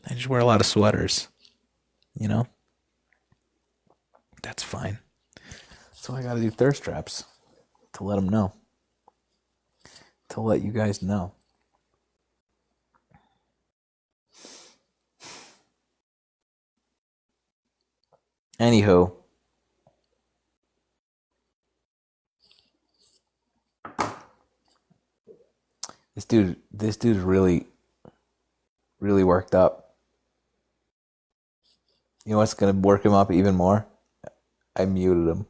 A: I just wear a lot of sweaters. You know? That's fine. That's why I gotta do thirst traps. To let them know. To let you guys know. Anywho. This dude's really worked up. You know what's gonna work him up even more? I muted him.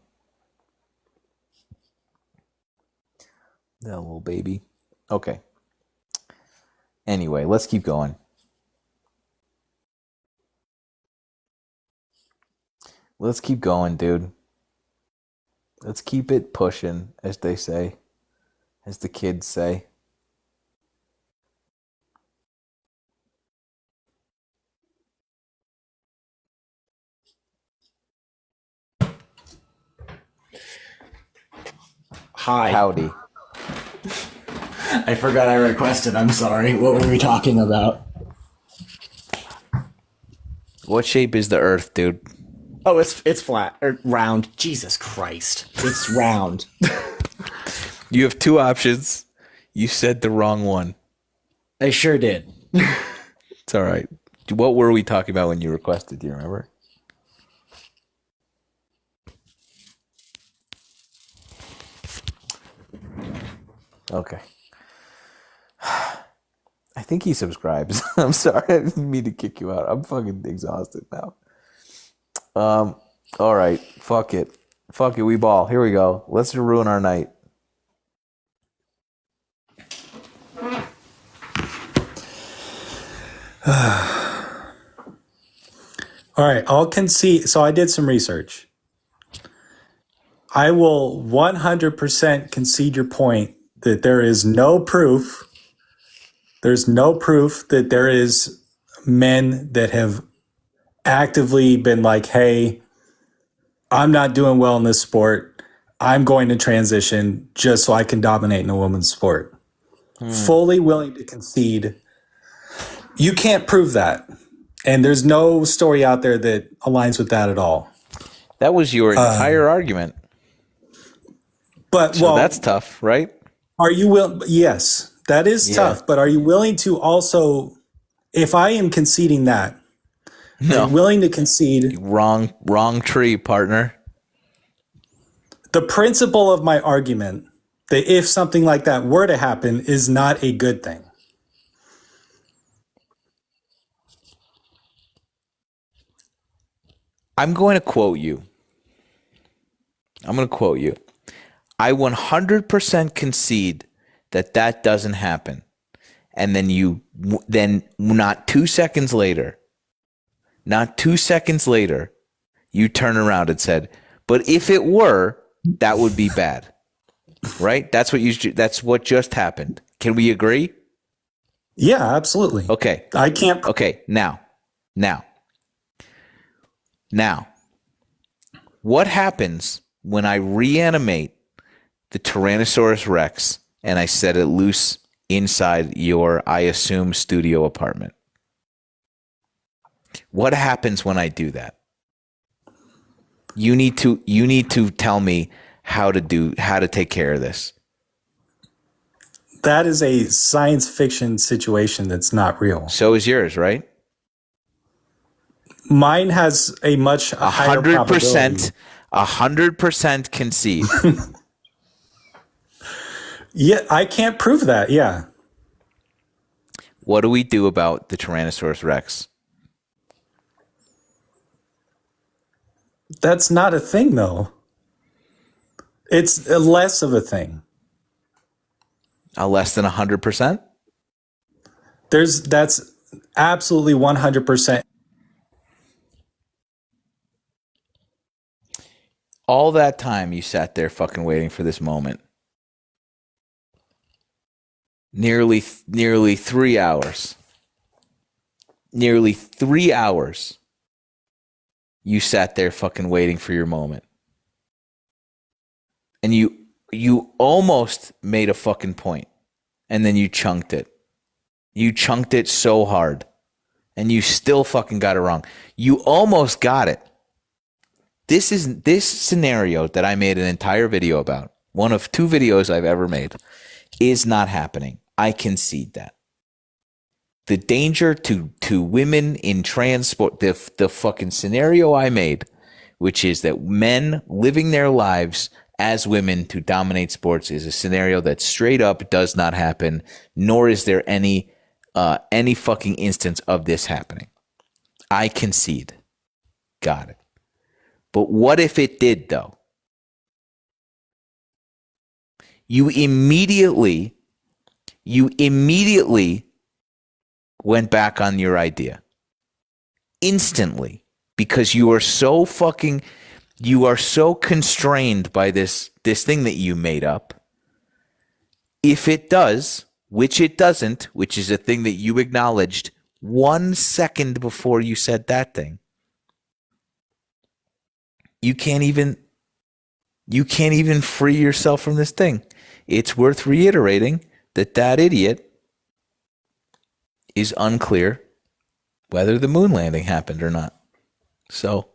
A: That little baby. Okay. Anyway, let's keep going. Let's keep going, dude. Let's keep it pushing, as they say. As the kids say.
M: Hi.
A: Howdy.
R: I forgot I requested. I'm sorry. What were we talking about?
A: What shape is the Earth, dude?
R: Oh, it's flat or round. Jesus Christ, it's round.
A: You have two options. You said the wrong one.
R: I sure did.
A: It's all right. What were we talking about when you requested? Do you remember? Okay. I think he subscribes. I'm sorry. I didn't mean to kick you out. I'm fucking exhausted now. All right. Fuck it. Fuck it. We ball. Here we go. Let's ruin our night.
S: All right, I'll concede. So I did some research. I will 100% concede your point that there is no proof. There's no proof that there is men that have actively been like, hey, I'm not doing well in this sport. I'm going to transition just so I can dominate in a woman's sport. Fully willing to concede. You can't prove that. And there's no story out there that aligns with that at all.
A: That was your entire argument.
S: But
A: so that's tough, right?
S: Are you willing? Yes, that is tough. But are you willing to also, if I am conceding that,
A: no.
S: are you willing to concede?
A: Wrong tree, partner.
S: The principle of my argument that if something like that were to happen is not a good thing.
A: I'm going to quote you. I 100% concede that doesn't happen. And then not 2 seconds later, you turn around and said, but if it were, that would be bad. Right? That's what just happened. Can we agree?
S: Yeah, absolutely.
A: Okay.
S: I can't.
A: Okay. Now, what happens when I reanimate the Tyrannosaurus Rex and I set it loose inside your, I assume, studio apartment? What happens when I do that? You need to tell me how to take care of this.
S: That is a science fiction situation that's not real.
A: So is yours, right?
S: Mine has a much higher probability.
A: 100% concede.
S: Yeah, I can't prove that. Yeah.
A: What do we do about the Tyrannosaurus Rex?
S: That's not a thing, though. It's less of a thing.
A: Less than 100%?
S: That's absolutely 100%.
A: All that time you sat there fucking waiting for this moment. Nearly 3 hours. Nearly 3 hours. You sat there fucking waiting for your moment. And you almost made a fucking point. And then you chunked it. You chunked it so hard. And you still fucking got it wrong. You almost got it. This scenario that I made an entire video about, one of 2 videos I've ever made, is not happening. I concede that. The danger to women in transport, the fucking scenario I made, which is that men living their lives as women to dominate sports, is a scenario that straight up does not happen, nor is there any fucking instance of this happening. I concede. Got it. But what if it did, though? You immediately went back on your idea. Instantly. Because you are so constrained by this thing that you made up. If it does, which it doesn't, which is a thing that you acknowledged 1 second before you said that thing, you can't even free yourself from this thing. It's worth reiterating that idiot is unclear whether the moon landing happened or not. So,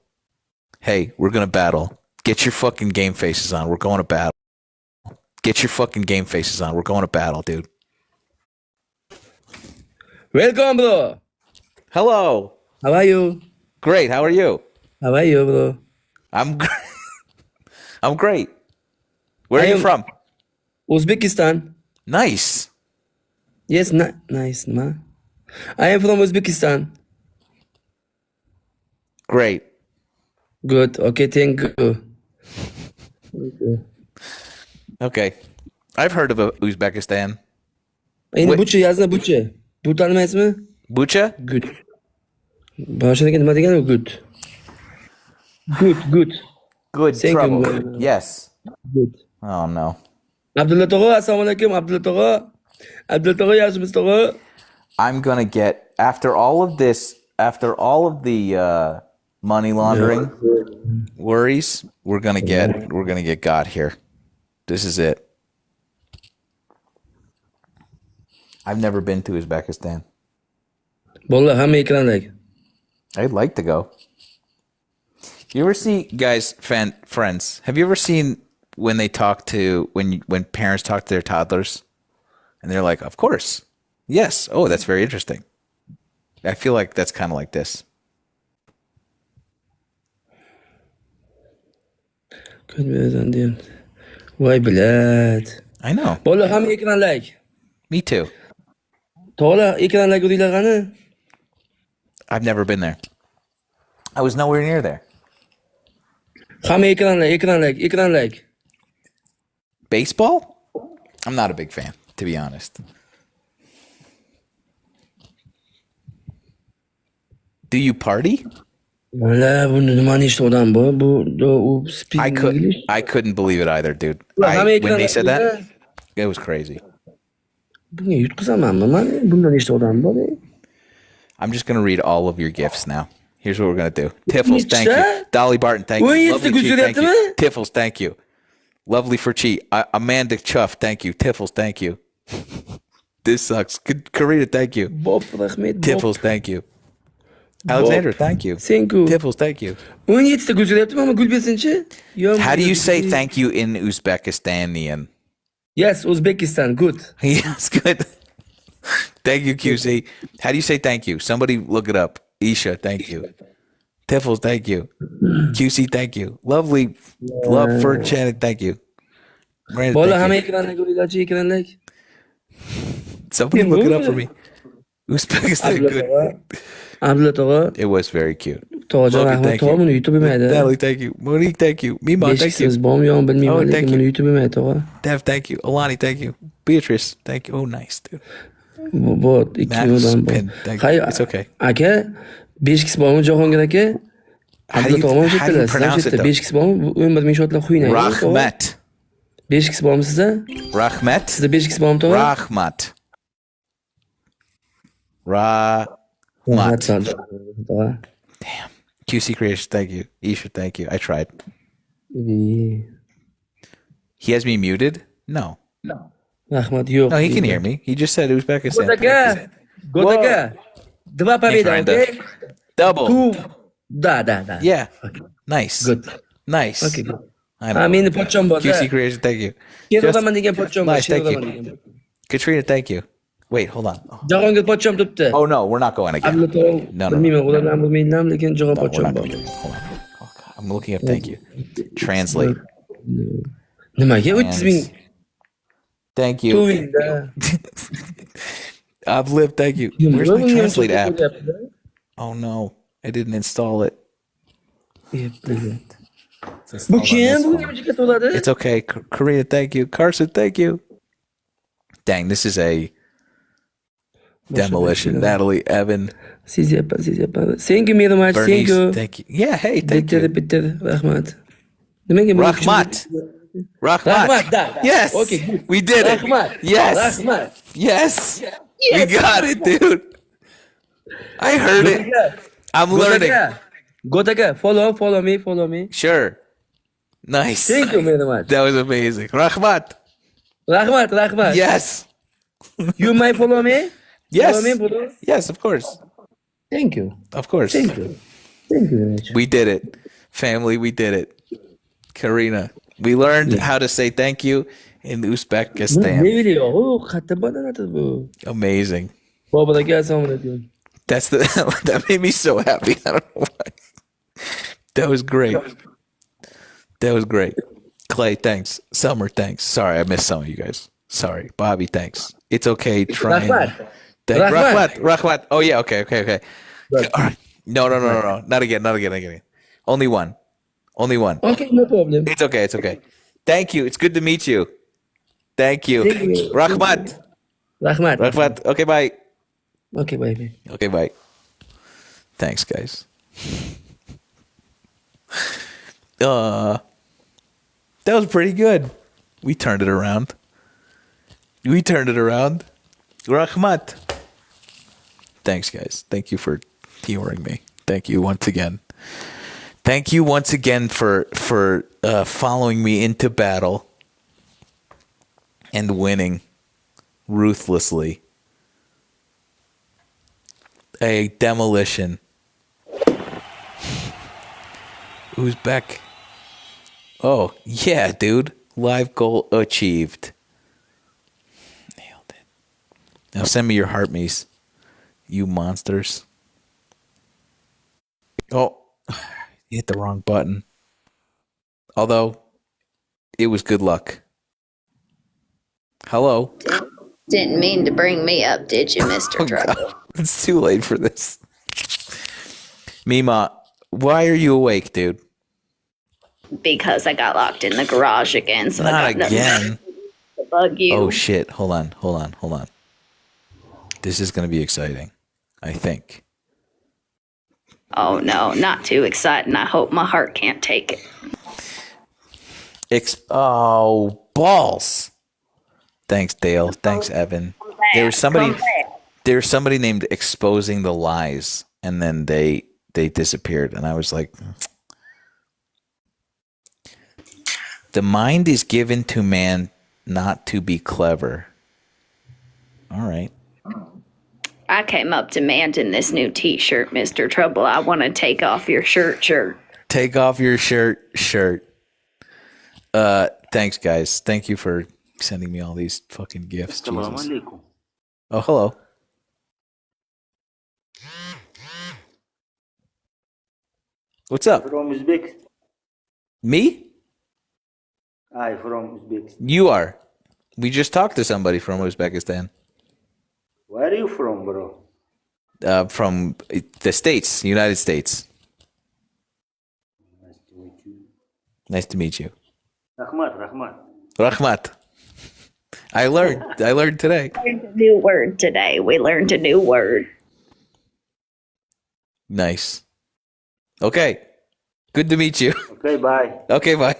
A: hey, we're going to battle. Get your fucking game faces on. We're going to battle. Get your fucking game faces on. We're going to battle, dude.
T: Welcome, bro.
A: Hello.
T: How are you?
A: Great. How are you?
T: How are you, bro?
A: I'm great. Where are you from?
T: Uzbekistan.
A: Nice.
T: Yes, nice, man. I am from Uzbekistan.
A: Great.
T: Good. Okay, thank you.
A: Okay. I've heard of Uzbekistan.
T: Endi Bucha yazma Bucha. Bu tanımaysizmi?
A: Bucha?
T: Good. Boshidagi nima degani good? Good.
A: Good
T: Thank
A: trouble.
T: you.
A: Yes.
T: Good.
A: Oh no.
T: Abdulla tog'a, assalomu alaykum. Abdulla tog'a. Abdulla tog'a, yaxshimisiz tog'a?
A: I'm gonna get after all of the money laundering worries. We're gonna get got here. This is it. I've never been to Uzbekistan.
T: Wallah, hamma ekranlik.
A: I'd like to go. You ever see guys, friends? Have you ever seen when they talk to when parents talk to their toddlers, and they're like, "Of course, yes." Oh, that's very interesting. I feel like that's kind of like this.
T: Voy bilad.
A: I know.
T: Wallah, hamma ekranlik.
A: Me too.
T: To'g'ri, ekranlik uringlar qani?
A: I've never been there. I was nowhere near there.
T: Hamma ekranlik.
A: Baseball? I'm not a big fan, to be honest. Do you party?
T: Wallah, buni nimani eshitdim bu
A: I couldn't believe it either, dude. When they said that, it was crazy.
T: Bunga yutqizamanmi men? Bundan eshitdim bor.
A: I'm just gonna read all of your gifts now. Here's what we're gonna do. Tiffles, thank you. Dolly Barton, thank you. Lovely Chi, thank you. Tiffles, thank you. Lovely for Chi. Amanda Chuff, thank you. Tiffles, thank you. This sucks. Karina, thank you.
T: Bob rahmet.
A: Tiffles, thank you. Alexandra, thank you.
T: Thank you.
A: Tiffles, thank you.
T: 17 ta ko'charyaptimi, ammo gul bersinchi?
A: How do you say thank you in Uzbekistanian?
T: Yes, Uzbekistan, good.
A: Yes, good. Thank you, QC. How do you say thank you? Somebody look it up. Isha, thank you. Tiffles, thank you. QC, thank you. Lovely, love for Janet, thank you. Miranda,
T: Wallah,
A: thank
T: hamma
A: you.
T: ekranlik uringlarchi, ekranlik.
A: Somebody look it up for me. Uzbekistan, good.
T: Abdulla tog'a.
A: It was very cute.
T: Tog'ajon
A: Logan,
T: rahmat.
A: thank
T: Tog'a
A: you.
T: buni yutib bilmaydi.
A: Natalie, thank you. Monique, thank you. Mima, thank you.
T: Beshksiz bormi yo'qmi bilmayman,
A: Oh, thank
T: lekin buni
A: you.
T: yutib bilmaydi tog'a.
A: Dev, thank you. Alani, thank you. Beatrice, thank you. Oh, nice, dude.
T: Bu ikki
A: Max
T: yildan bor.
A: Pin, thank you. It's okay.
T: Aka, beshkis bormi Jahongir aka?
A: How do you pronounce it, though?
T: Beshkis bormi? 11 ming shotlar quying.
A: Rahmat.
T: Beshkis bormi sizda?
A: Rahmat.
T: Sizda beshkis bormi tog'a?
A: Rahmat. Rahmat. Damn. QC Creation, thank you. Isha, thank you. I tried. He has me muted? No.
T: Rahmat yo'q.
A: No, he can hear me. He just said Uzbekistan.
T: Gotaka. Gotaka. Два
A: Hey,
T: победа,
A: Brenda.
T: okay?
A: Double.
T: Two. Da.
A: Yeah. Nice.
T: Good.
A: Nice.
T: Okay, good.
A: I know.
T: Meni pochcham bor.
A: QC Creation, thank you.
T: Ken
A: Just-
T: odaman degan pochcham bor.
A: Nice, thank you. Katrina, thank you. Wait, hold on.
T: Jahongir pochcham turibdi.
A: Oh, no, we're not going again.
T: Abdulla tog'a.
A: No.
T: Bilmayman, ular bilan bilmayman, lekin Jahongir
A: No, we're
T: pochcham
A: not
T: bor.
A: going to do it. Hold on. Oh, God. I'm looking up thank you. Translate.
T: Nimaga 300 ming?
A: Thank you.
T: To'yingda.
A: I've lived, thank you. Where's my Translate app? Oh, no. I didn't install it.
T: Bu kim? Bu nima jikka to'ladi?
A: It's okay. Karina, thank you. Carson, thank you. Dang, this is a demolition. Natalie, Evan,
T: Sezyapman. Thank you very much. Thank
A: Bernice,
T: you.
A: thank you. Yeah, hey, thank you.
T: Bitter. Rahmat. Nimaga bu
A: Rahmat.
T: Rahmat. Da.
A: Yes.
T: Okay, good.
A: We did it.
T: Rahmat.
A: Yes.
T: Rahmat.
A: Yes. We got it, dude. I heard it. I'm learning.
T: Gotaka, follow me.
A: Sure. Nice.
T: Thank you very much.
A: That was amazing. Rahmat.
T: Rahmat.
A: Yes.
T: You might follow me? Follow me,
A: Yes.
T: brother?
A: Yes, of course.
T: Thank you.
A: Of course.
T: Thank you. Thank you very much.
A: We did it. Family, we did it. Karina, we learned
T: Yeah.
A: how to say thank you in
T: Ne
A: Uzbekistan.
T: bileyim. Oh, katta bana ne bu?
A: Amazing.
T: Baba da gel sen bunu diyorsun.
A: That's the that made me so happy. I don't know why. That was great. That was great. Clay, thanks. Summer, thanks. Sorry, I missed some of you guys. Sorry. Bobby, thanks. It's okay. Trying.
T: Rahmat.
A: Rahmat. Oh yeah, okay. All right. No. Not again. Only one.
T: Okay, no problem.
A: It's okay. Thank you. It's good to meet you. Thank you.
T: Thank you.
A: Rahmat.
T: Rahmat.
A: Okay, bye.
T: Okay, baby.
A: Okay, bye. Thanks, guys. That was pretty good. We turned it around. Rahmat. Thanks, guys. Thank you for humoring me. Thank you once again. Thank you once again for following me into battle and winning ruthlessly. A demolition. Uzbek. Oh, yeah, dude. Live goal achieved. Nailed it. Now send me your heart me's, you monsters. Oh, you hit the wrong button. Although, it was good luck. Hello.
U: Didn't mean to bring me up, did you, Mr. Trouble?
A: It's too late for this. Mima, why are you awake, dude?
U: Because I got locked in the garage again, so
A: Not
U: I got
A: again.
U: to bug you.
A: Oh shit! Hold on. This is going to be exciting, I think.
U: Oh no, not too exciting. I hope my heart can't take it.
A: Oh balls! Thanks, Dale. Thanks, Evan. There was somebody named Exposing the Lies, and then they disappeared, and I was like, the mind is given to man not to be clever. All right.
U: I came up demanding this new T-shirt, Mr. Trouble. I want to take off your shirt.
A: Take off your shirt. Thanks, guys. Thank you for sending me all these fucking gifts. Jesus. Oh, hello. What's up?
V: From Uzbek.
A: Me?
V: I from Uzbek.
A: You are. We just talked to somebody from Uzbekistan.
V: Where are you from, bro?
A: From the States, United States. Nice to meet you. Rahmat. I learned today.
U: We learned a new word today. We learned a new word.
A: Nice. Okay. Good to meet you.
V: Okay, bye.
A: Okay, bye.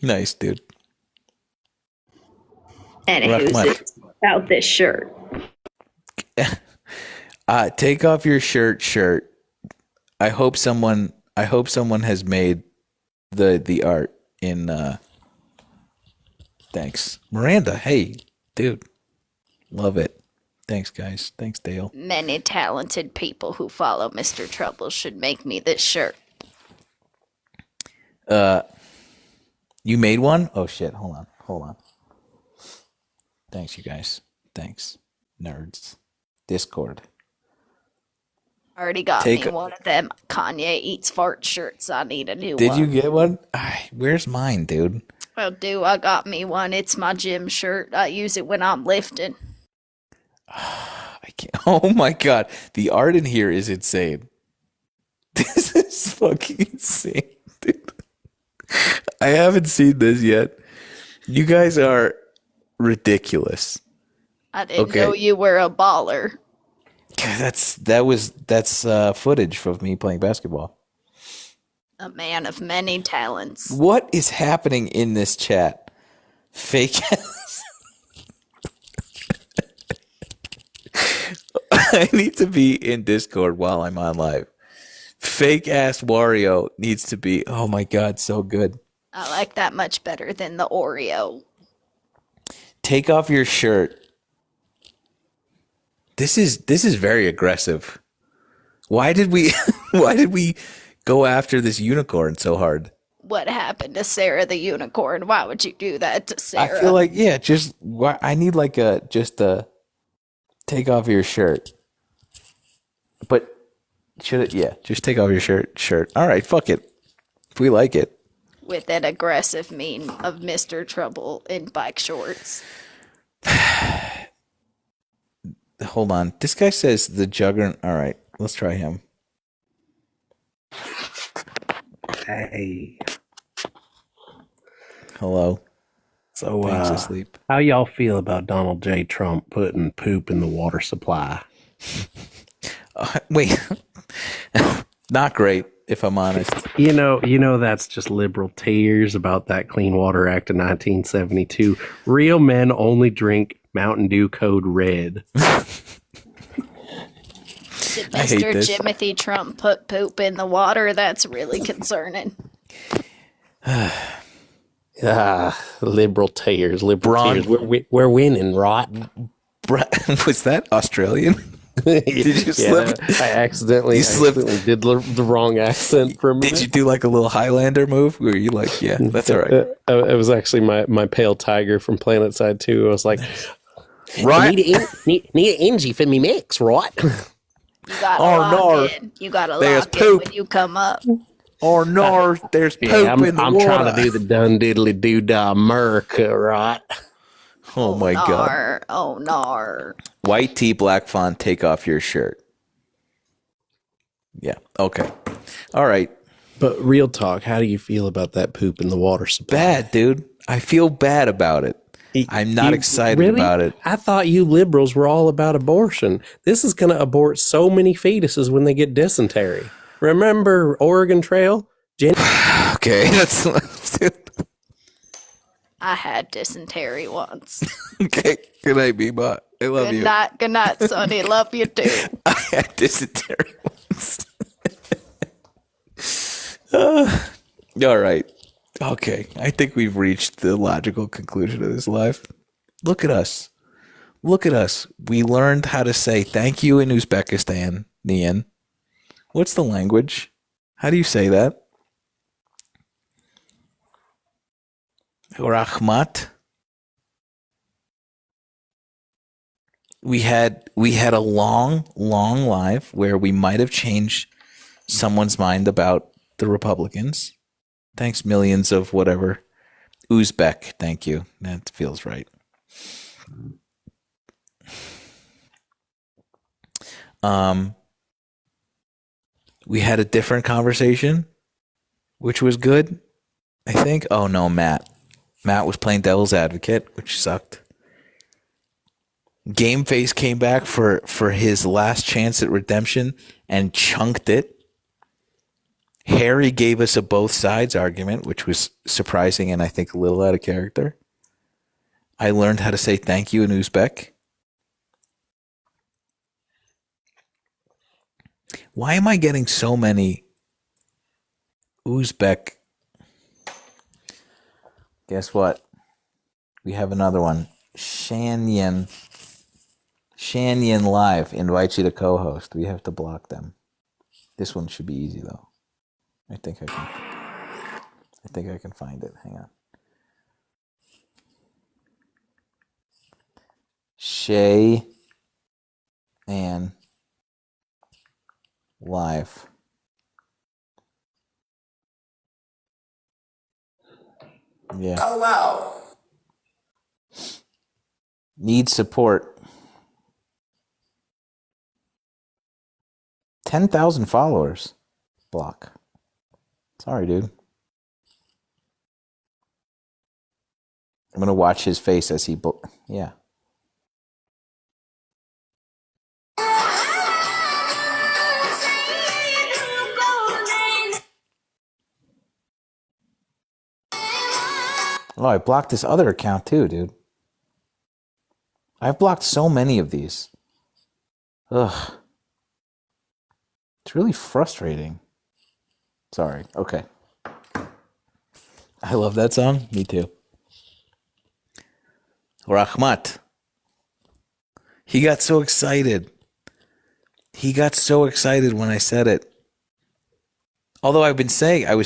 A: Nice, dude.
U: Anywho, it's about this shirt.
A: Take off your shirt. I hope someone has made the art in thanks. Miranda, hey, dude. Love it. Thanks, guys. Thanks, Dale.
U: Many talented people who follow Mr. Trouble should make me this shirt.
A: You made one? Oh shit, hold on. Thanks, you guys. Thanks. Nerds. Discord.
U: Already got me one of them Kanye Eats Fart shirts. I need a new one.
A: Did you get one? Where's mine, dude?
U: Well, I got me one. It's my gym shirt. I use it when I'm lifting.
A: I can't. Oh my god. The art in here is insane. This is fucking insane, dude. I haven't seen this yet. You guys are ridiculous.
U: I didn't know you were a baller.
A: That's footage of me playing basketball.
U: A man of many talents.
A: What is happening in this chat? Fake ass. I need to be in Discord while I'm on live. Fake ass Wario needs to be. Oh my god, so good.
U: I like that much better than the Oreo.
A: Take off your shirt. This is very aggressive. Why did we go after this unicorn so hard?
U: What happened to Sarah the unicorn? Why would you do that to Sarah?
A: I feel like I need like a take off your shirt. But should it? Yeah, just take off your shirt. All right, fuck it. If we like it.
U: With an aggressive meme of Mr. Trouble in bike shorts.
A: Hold on. This guy says the Juggernaut. All right, let's try him.
C: Hey.
A: Hello.
C: So,
A: Thanks asleep.
C: how y'all feel about Donald J. Trump putting poop in the water supply?
A: Wait. Not great, if I'm honest.
C: You know that's just liberal tears about that Clean Water Act of 1972. Real men only drink Mountain Dew Code Red.
U: Did Mr. Jimothy Trump put poop in the water? That's really concerning.
C: Liberal tears. We're winning, right?
A: Was that Australian? Did you slip?
C: I accidentally did the wrong accent for a minute.
A: Did you do like a little Highlander move where you like, yeah, that's all right?
C: It was actually my pale tiger from Planet Side 2. I was like,
A: right?
C: Need an Angie for me mix, right?
U: You gotta lock in. You gotta lock in when you come up.
A: Or no, there's poop in the
C: I'm
A: water.
C: trying to do the dun diddly doo dah America, right?
A: Oh my god.
U: Oh no.
A: White tee, black font, take off your shirt. Yeah. Okay. All right.
C: But real talk, how do you feel about that poop in the water supply?
A: Bad, dude. I feel bad about it. I'm not excited about it.
C: I thought you liberals were all about abortion. This is going to abort so many fetuses when they get dysentery. Remember Oregon Trail?
A: Okay, that's dude.
U: I had dysentery once.
A: Okay. Good night, Beba. I love you.
U: Good night, Sonny. Love you too.
A: I had dysentery once. All right. Okay. I think we've reached the logical conclusion of this life. Look at us. Look at us. We learned how to say thank you in Uzbekistan, Nian. What's the language? How do you say that? Rahmat. We had a long life where we might have changed someone's mind about the Republicans. Thanks millions of whatever. Uzbek, thank you. That feels right. We had a different conversation, which was good, I think. Oh no, Matt. Matt was playing devil's advocate, which sucked. Game Face came back for his last chance at redemption and chunked it. Harry gave us a both sides argument, which was surprising and I think a little out of character. I learned how to say thank you in Uzbek. Why am I getting so many Uzbek? Guess what? We have another one. Shanyan Live invites you to co-host. We have to block them. This one should be easy though. I think I can find it. Hang on. Shay and Live. Yeah.
D: Oh wow.
A: Need support. 10,000 followers. Block. Sorry, dude. I'm going to watch his face as he... yeah. Oh, I blocked this other account too, dude. I've blocked so many of these. Ugh. It's really frustrating. Sorry. Okay. I love that song. Me too. Rahmat. He got so excited. He got so excited when I said it. Although I was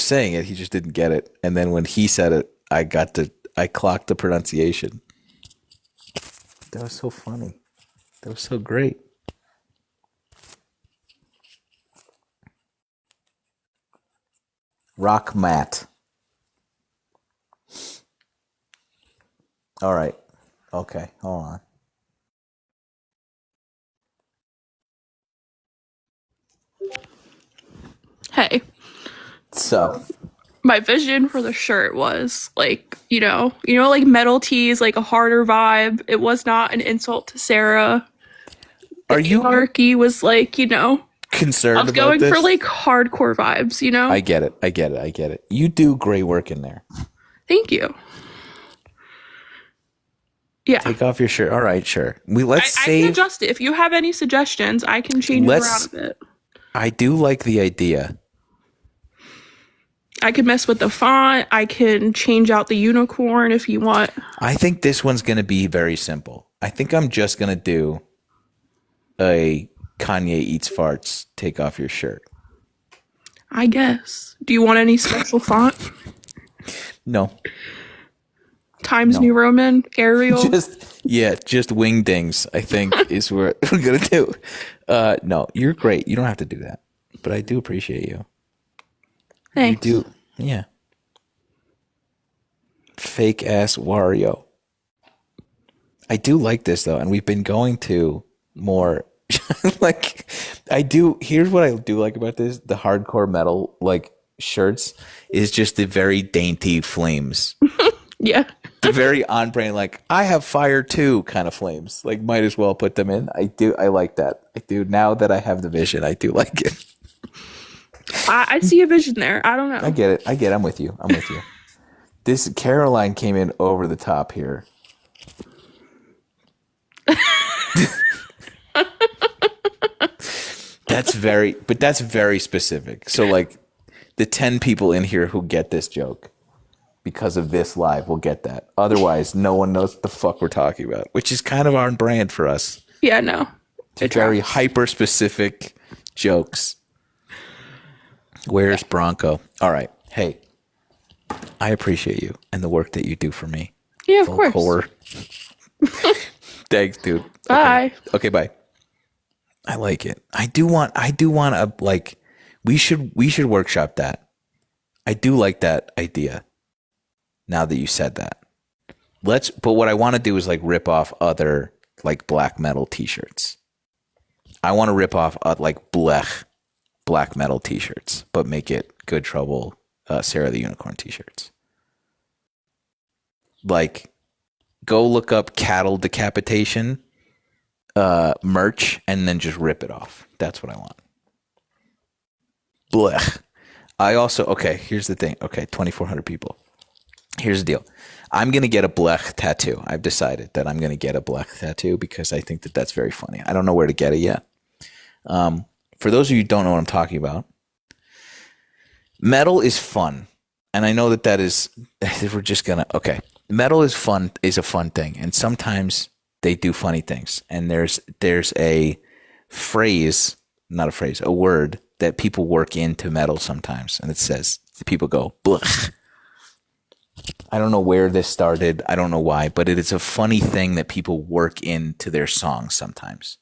A: saying it, he just didn't get it. And then when he said it, I clocked the pronunciation. That was so funny. That was so great. Rahmat. All right. Okay. Hold on.
D: Hey,
A: So,
D: my vision for the shirt was like, like metal tees, like a harder vibe. It was not an insult to Sarah.
A: are you
D: Anarchy was like, I
A: concerned
D: was
A: about
D: going
A: this?
D: for like hardcore vibes,
A: I get it. I get it. I get it. You do great work in there.
D: Thank you. Yeah.
A: Take off your shirt. All right, sure. Let's
D: I can
A: save.
D: adjust it. If you have any suggestions, I can change it around a bit.
A: I do like the idea.
D: I could mess with the font. I can change out the unicorn if you want.
A: I think this one's going to be very simple. I think I'm just going to do a Kanye eats farts, take off your shirt.
D: I guess. Do you want any special font?
A: No.
D: Times New Roman, Arial.
A: just wingdings, I think, is what we're going to do. No, you're great. You don't have to do that. But I do appreciate you.
D: Thanks.
A: You do. Yeah. Fake ass Wario. I do like this though, and we've been going to more like I do. Here's what I do like about this: the hardcore metal like shirts is just the very dainty flames.
D: Yeah.
A: The very on brand, like I have fire too kind of flames. Like might as well put them in. I do. I like that. I do. Now that I have the vision, I do like it.
D: I see a vision there. I don't know.
A: I get it. I'm with you. I'm with you. This Caroline came in over the top here. That's very specific. So like the 10 people in here who get this joke because of this live will get that. Otherwise, no one knows what the fuck we're talking about, which is kind of on brand for us.
D: Yeah, no.
A: It's very hyper specific jokes. Where's Bronco? All right. Hey, I appreciate you and the work that you do for me.
D: Yeah, of course.
A: Thanks, dude.
D: Bye.
A: Okay, bye. I like it. I do want a like we should workshop that. I do like that idea. Now that you said that. But what I want to do is like rip off other like black metal t-shirts. I want to rip off like black metal t-shirts, but make it Good Trouble, Sarah the Unicorn t-shirts. Like, go look up cattle decapitation merch and then just rip it off. That's what I want. Blech. Here's the thing. Okay, 2,400 people. Here's the deal. I'm going to get a blech tattoo. I've decided that I'm going to get a blech tattoo because I think that that's very funny. I don't know where to get it yet. For those of you who don't know what I'm talking about, metal is fun. And I know that is, we're just going to, okay. Metal is fun, is a fun thing. And sometimes they do funny things. And there's a word that people work into metal sometimes. And it says, people go, blech. I don't know where this started. I don't know why, but it is a funny thing that people work into their songs sometimes.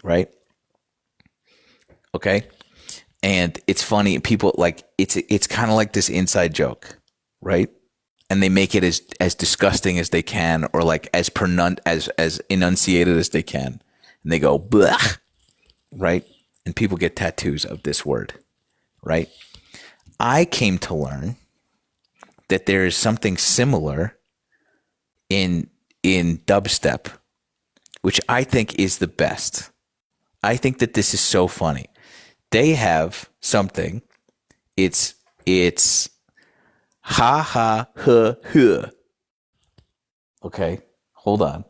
A: Right? Okay. And it's funny. People like it's kind of like this inside joke, right? And they make it as disgusting as they can, or like as enunciated as they can. And they go, blech, right? And people get tattoos of this word, right? I came to learn that there is something similar in dubstep, which I think is the best. I think that this is so funny. They have something. It's ha ha huh huh. Okay, hold on.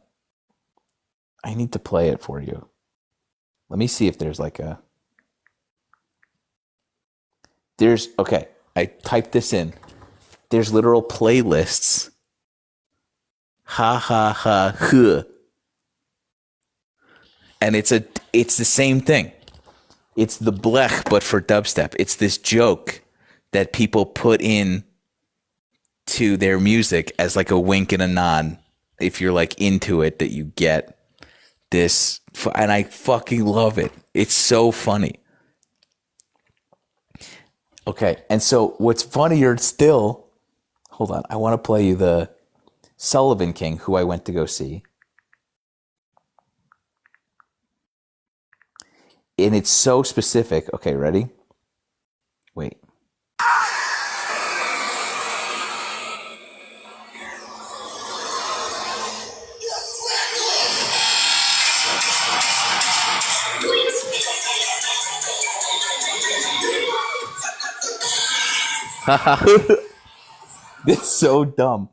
A: I need to play it for you. Let me see if there's I typed this in. There's literal playlists. ha ha ha huh. And it's the same thing. It's the blech, but for dubstep. It's this joke that people put in to their music as like a wink and a nod. If you're like into it, that you get this, and I fucking love it. It's so funny. Okay, and so what's funnier still, hold on, I want to play you the Sullivan King, who I went to go see. And it's so specific. Okay, ready? Wait. It's so dumb.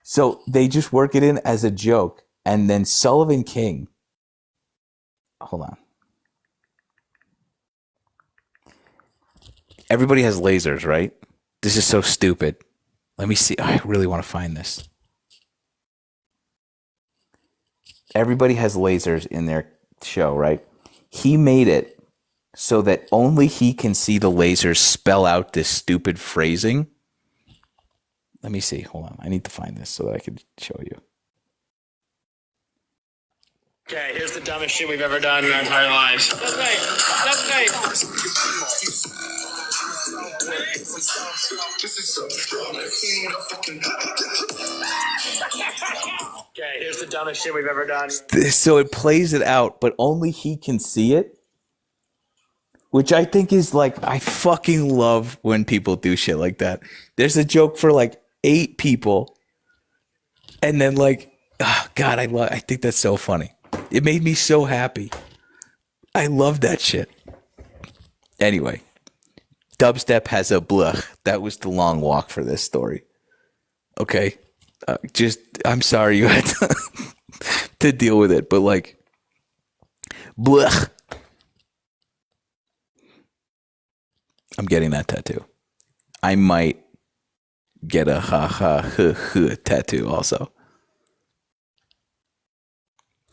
A: So they just work it in as a joke. And then Sullivan King. Hold on. Everybody has lasers, right? This is so stupid. Let me see. I really want to find this. Everybody has lasers in their show, right? He made it so that only he can see the lasers spell out this stupid phrasing. Let me see. Hold on. I need to find this so that I can show you.
E: Okay, here's the dumbest shit we've ever done in our entire lives. That's right. That's right. Okay, here's the dumbest shit we've ever done.
A: So it plays it out, but only he can see it. Which I think is like, I fucking love when people do shit like that. There's a joke for like 8 people. And then like, oh God, I think that's so funny. It made me so happy. I love that shit. Anyway, dubstep has a blech. That was the long walk for this story. Okay. I'm sorry you had to deal with it, but like, blech. I'm getting that tattoo. I might get a ha ha huh, huh tattoo also.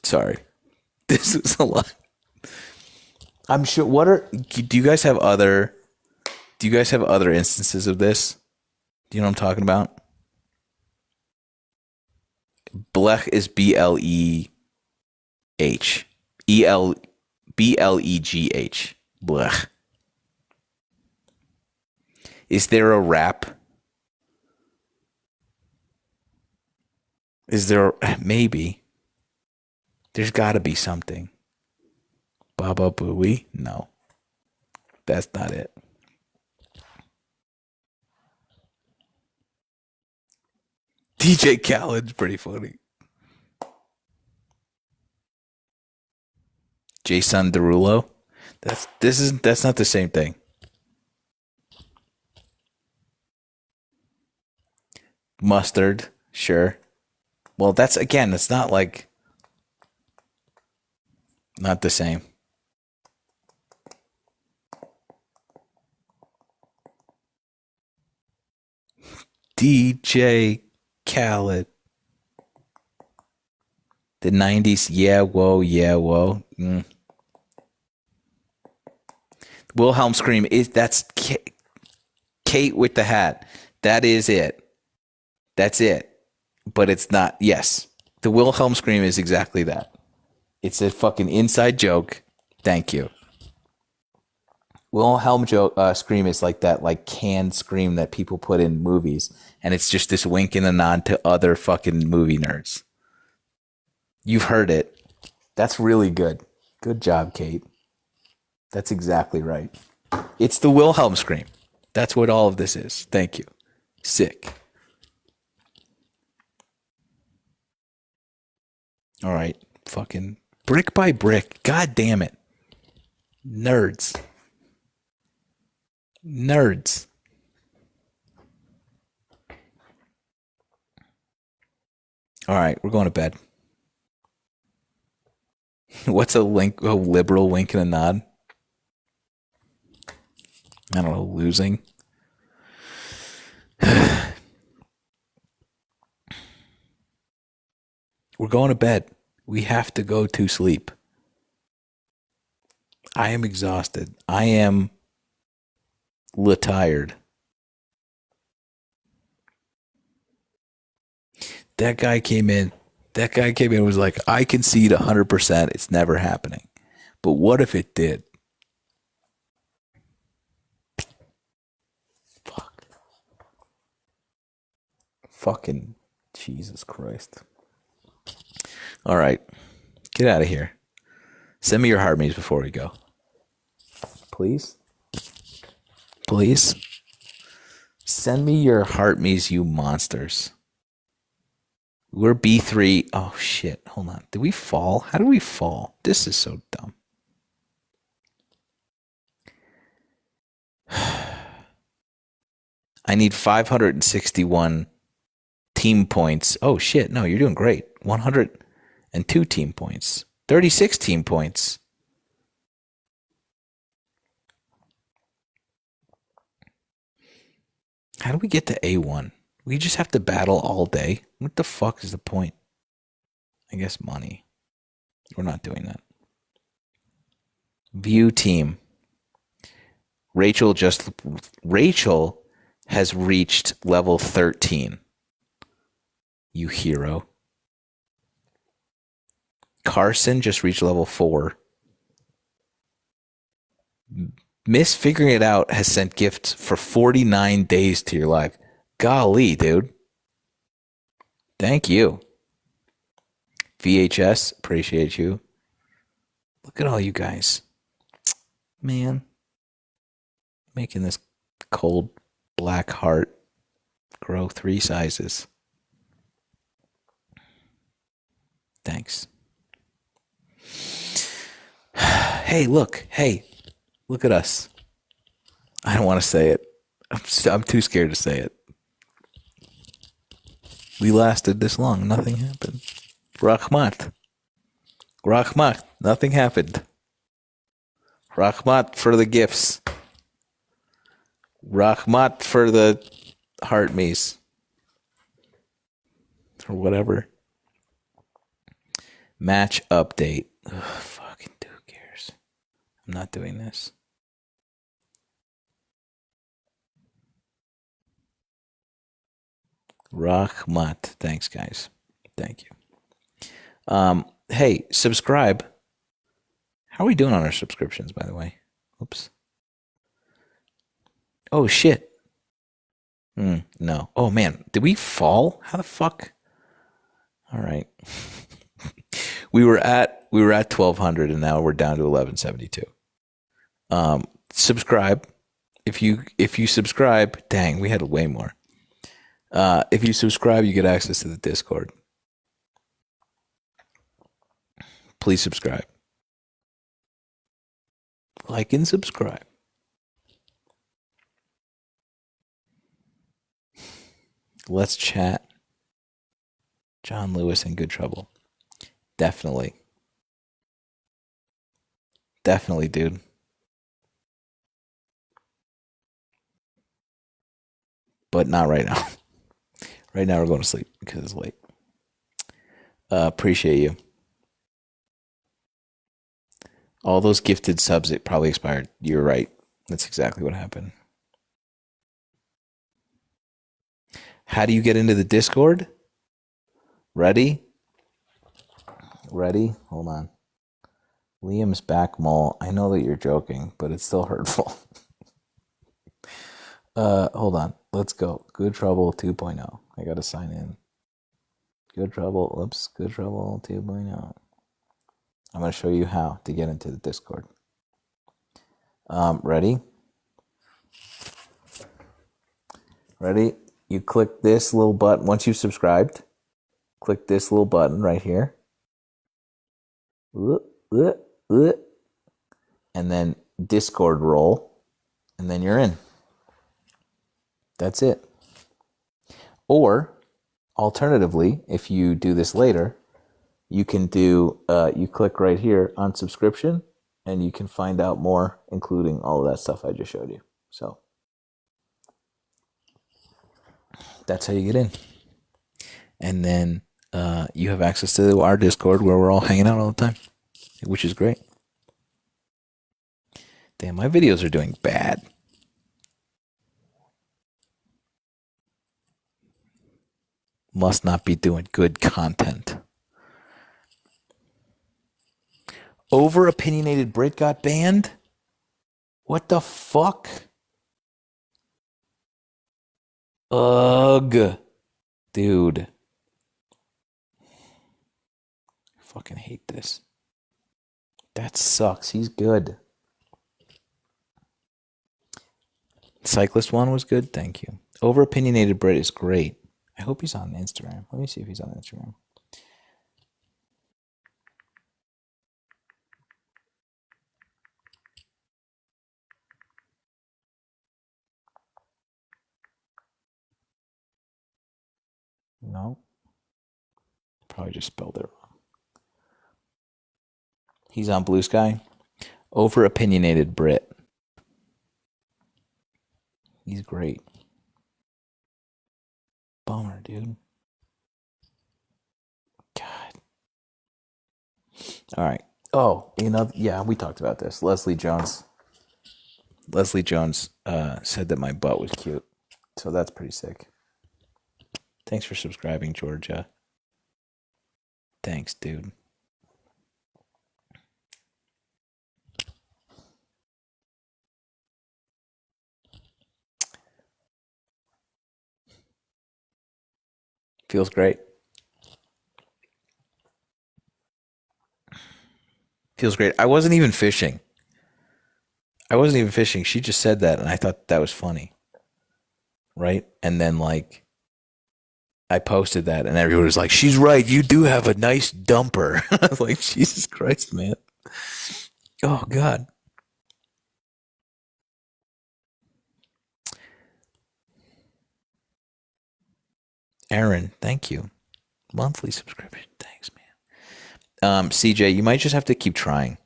A: Sorry. This is a lot. I'm sure do you guys have other instances of this? Do you know what I'm talking about? Blech is BLEH. BLEGH. Blech. Is there a rap? Is there maybe? There's got to be something. Baba Booey? No. That's not it. DJ Khaled's pretty funny. Jason Derulo? That's not the same thing. Mustard, sure. Well, it's not like, not the same. DJ Khaled. The 90s, yeah, whoa. Wilhelm Scream that's Kate with the hat. That is it. That's it. But it's not. Yes. The Wilhelm Scream is exactly that. It's a fucking inside joke. Thank you. Wilhelm Scream is like that, like canned scream that people put in movies. And it's just this wink and a nod to other fucking movie nerds. You've heard it. That's really good. Good job, Kate. That's exactly right. It's the Wilhelm Scream. That's what all of this is. Thank you. Sick. All right. Fucking brick by brick. God damn it. Nerds. All right. We're going to bed. What's a liberal wink and a nod? I don't know. Losing. We're going to bed. We have to go to sleep. I am exhausted. I am tired. That guy came in and was like, I concede 100%. It's never happening. But what if it did? Fuck. Fucking Jesus Christ. All right. Get out of here. Send me your heart memes before we go. Please? Please? Send me your heart memes, you monsters. We're B3. Oh, shit. Hold on. Did we fall? How did we fall? This is so dumb. I need 561 team points. Oh, shit. No, you're doing great. 102 team points. 36 team points. How do we get to A1? We just have to battle all day. What the fuck is the point? I guess money. We're not doing that. View team. Rachel has reached level 13. You hero. Carson just reached level 4. Miss Figuring It Out has sent gifts for 49 days to your life. Golly, dude. Thank you. VHS, appreciate you. Look at all you guys. Man. Making this cold black heart grow 3 sizes. Thanks. Hey, look. Hey, look at us. I don't want to say it. I'm too scared to say it. We lasted this long. Nothing happened. Rahmat. Nothing happened. Rahmat for the gifts. Rahmat for the heart me's. Or whatever. Match update. Ugh, fucking who cares? I'm not doing this. Rahmat. Thanks, guys. Thank you. Hey, subscribe. How are we doing on our subscriptions, by the way? Oops. Oh, shit. No. Oh, man. Did we fall? How the fuck? All right. we were at 1,200 and now we're down to 1,172. Subscribe. If you subscribe, dang, we had way more. If you subscribe, you get access to the Discord. Please subscribe. Like and subscribe. Let's chat. John Lewis in good trouble. Definitely. Definitely, dude. But not right now. Right now we're going to sleep because it's late. Appreciate you. All those gifted subs, it probably expired. You're right. That's exactly what happened. How do you get into the Discord? Ready? Hold on. Liam's back mole. I know that you're joking, but it's still hurtful. Hold on. Let's go. Good Trouble 2.0. I got to sign in. Good Trouble 2.0. I'm going to show you how to get into the Discord. Ready? You click this little button. Once you've subscribed, click this little button right here. And then Discord role. And then you're in. That's it. Or, alternatively, if you do this later, you can do, you click right here on subscription, and you can find out more, including all of that stuff I just showed you. So, that's how you get in. And then You have access to our Discord where we're all hanging out all the time, which is great. Damn, my videos are doing bad. Must not be doing good content. Over opinionated Brit got banned? What the fuck? Ugh. Dude. I fucking hate this. That sucks. He's good. Cyclist one was good. Thank you. Over opinionated Brit is great. I hope he's on Instagram. Let me see if he's on Instagram. No. Probably just spelled it wrong. He's on Blue Sky. Over opinionated Brit. He's great. Bummer, dude. God. All right. Oh, yeah, we talked about this. Leslie Jones said that my butt was cute. So that's pretty sick. Thanks for subscribing, Georgia. Thanks, dude. Feels great. Feels great. I wasn't even fishing. She just said that, and I thought that was funny. Right? And then, like, I posted that, and everyone was like, she's right. You do have a nice dumper. I was like, Jesus Christ, man. Oh, God. Aaron, thank you. Monthly subscription. Thanks, man. CJ, you might just have to keep trying.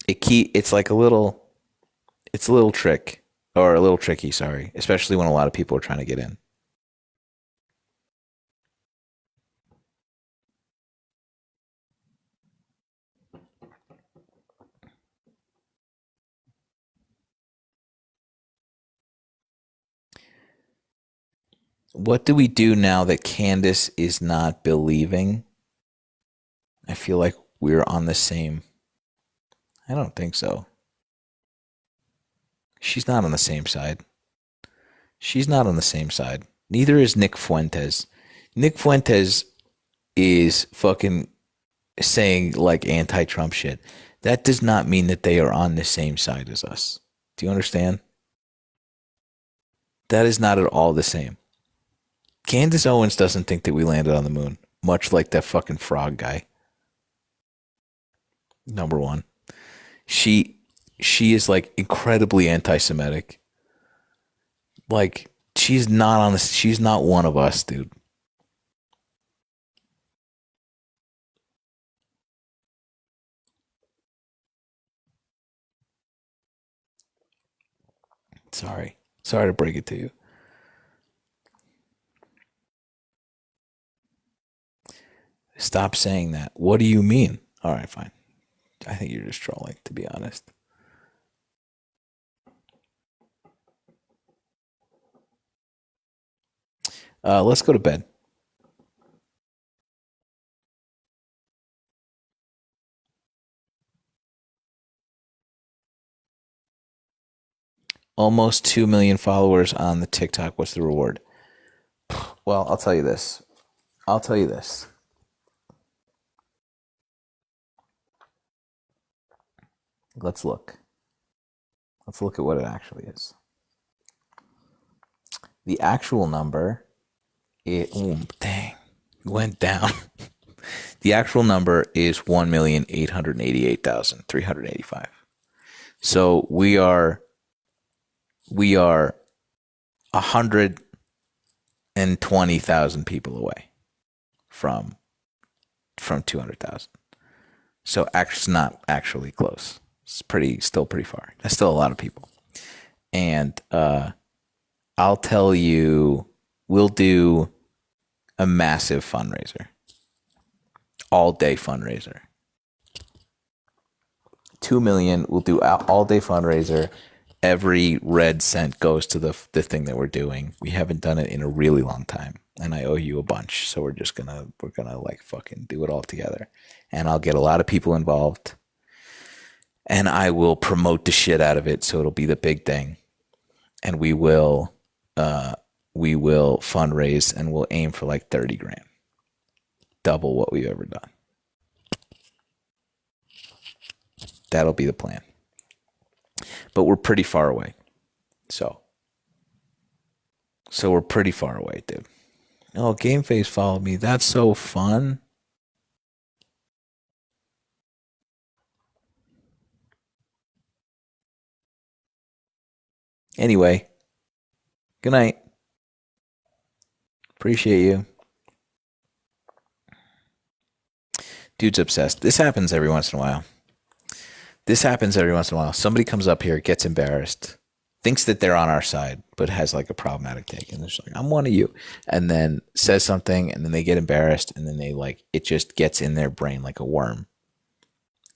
A: It's like a little trick, or a little tricky, sorry, especially when a lot of people are trying to get in. What do we do now that Candace is not believing? I feel like we're on the same. I don't think so. She's not on the same side. She's not on the same side. Neither is Nick Fuentes. Nick Fuentes is fucking saying like anti-Trump shit. That does not mean that they are on the same side as us. Do you understand? That is not at all the same. Candace Owens doesn't think that we landed on the moon, much like that fucking frog guy. Number one. She is like incredibly anti-Semitic. Like she's not one of us, dude. Sorry to break it to you. Stop saying that. What do you mean? All right, fine. I think you're just trolling, to be honest. Let's go to bed. Almost 2 million followers on the TikTok. What's the reward? Well, I'll tell you this. Let's look. Let's look at what it actually is. The actual number, dang, went down. The actual number is 1,888,385. So we are 120,000 people away from 200,000. So it's not actually close. It's still pretty far. That's still a lot of people. And I'll tell you we'll do a massive fundraiser, all day fundraiser. 2 million. We'll do all day fundraiser. Every red cent goes to the thing that we're doing. We haven't done it in a really long time, and I owe you a bunch. So we're gonna like fucking do it all together, and I'll get a lot of people involved, and I will promote the shit out of it. So it'll be the big thing, and we will fundraise, and we'll aim for like 30 grand, double what we've ever done. That'll be the plan. But we're pretty far away. So we're pretty far away, dude. Oh, Game Face followed me. That's so fun. Anyway, good night. Appreciate you. Dude's obsessed. This happens every once in a while. Somebody comes up here, gets embarrassed, thinks that they're on our side, but has like a problematic take. And they're just like, I'm one of you. And then says something, and then they get embarrassed, and then they like, it just gets in their brain like a worm.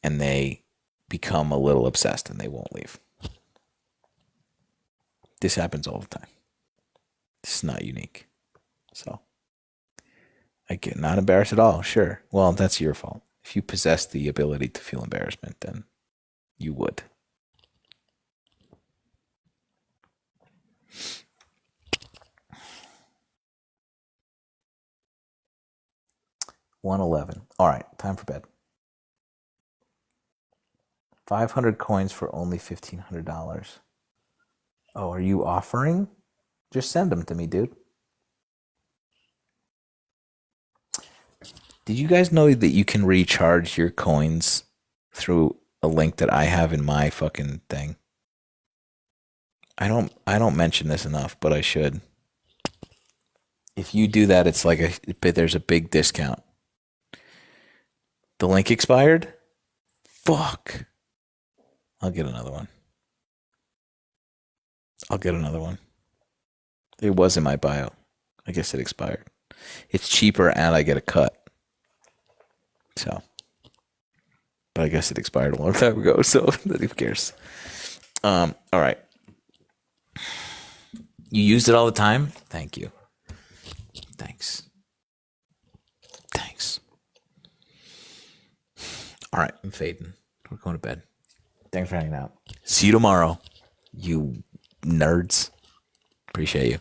A: And they become a little obsessed and they won't leave. This happens all the time. This is not unique. So I get not embarrassed at all. Sure. Well, that's your fault. If you possess the ability to feel embarrassment, then you would. $111. All right, time for bed. 500 coins for only $1,500. Oh, are you offering? Just send them to me, dude. Did you guys know that you can recharge your coins through a link that I have in my fucking thing? I don't mention this enough, but I should. If you do that, it's like there's a big discount. The link expired? Fuck. I'll get another one. It was in my bio. I guess it expired. It's cheaper and I get a cut. So, but I guess it expired a long time ago, so who cares? All right. You used it all the time? Thank you. Thanks. All right, I'm fading. We're going to bed. Thanks for hanging out. See you tomorrow, you nerds. Appreciate you.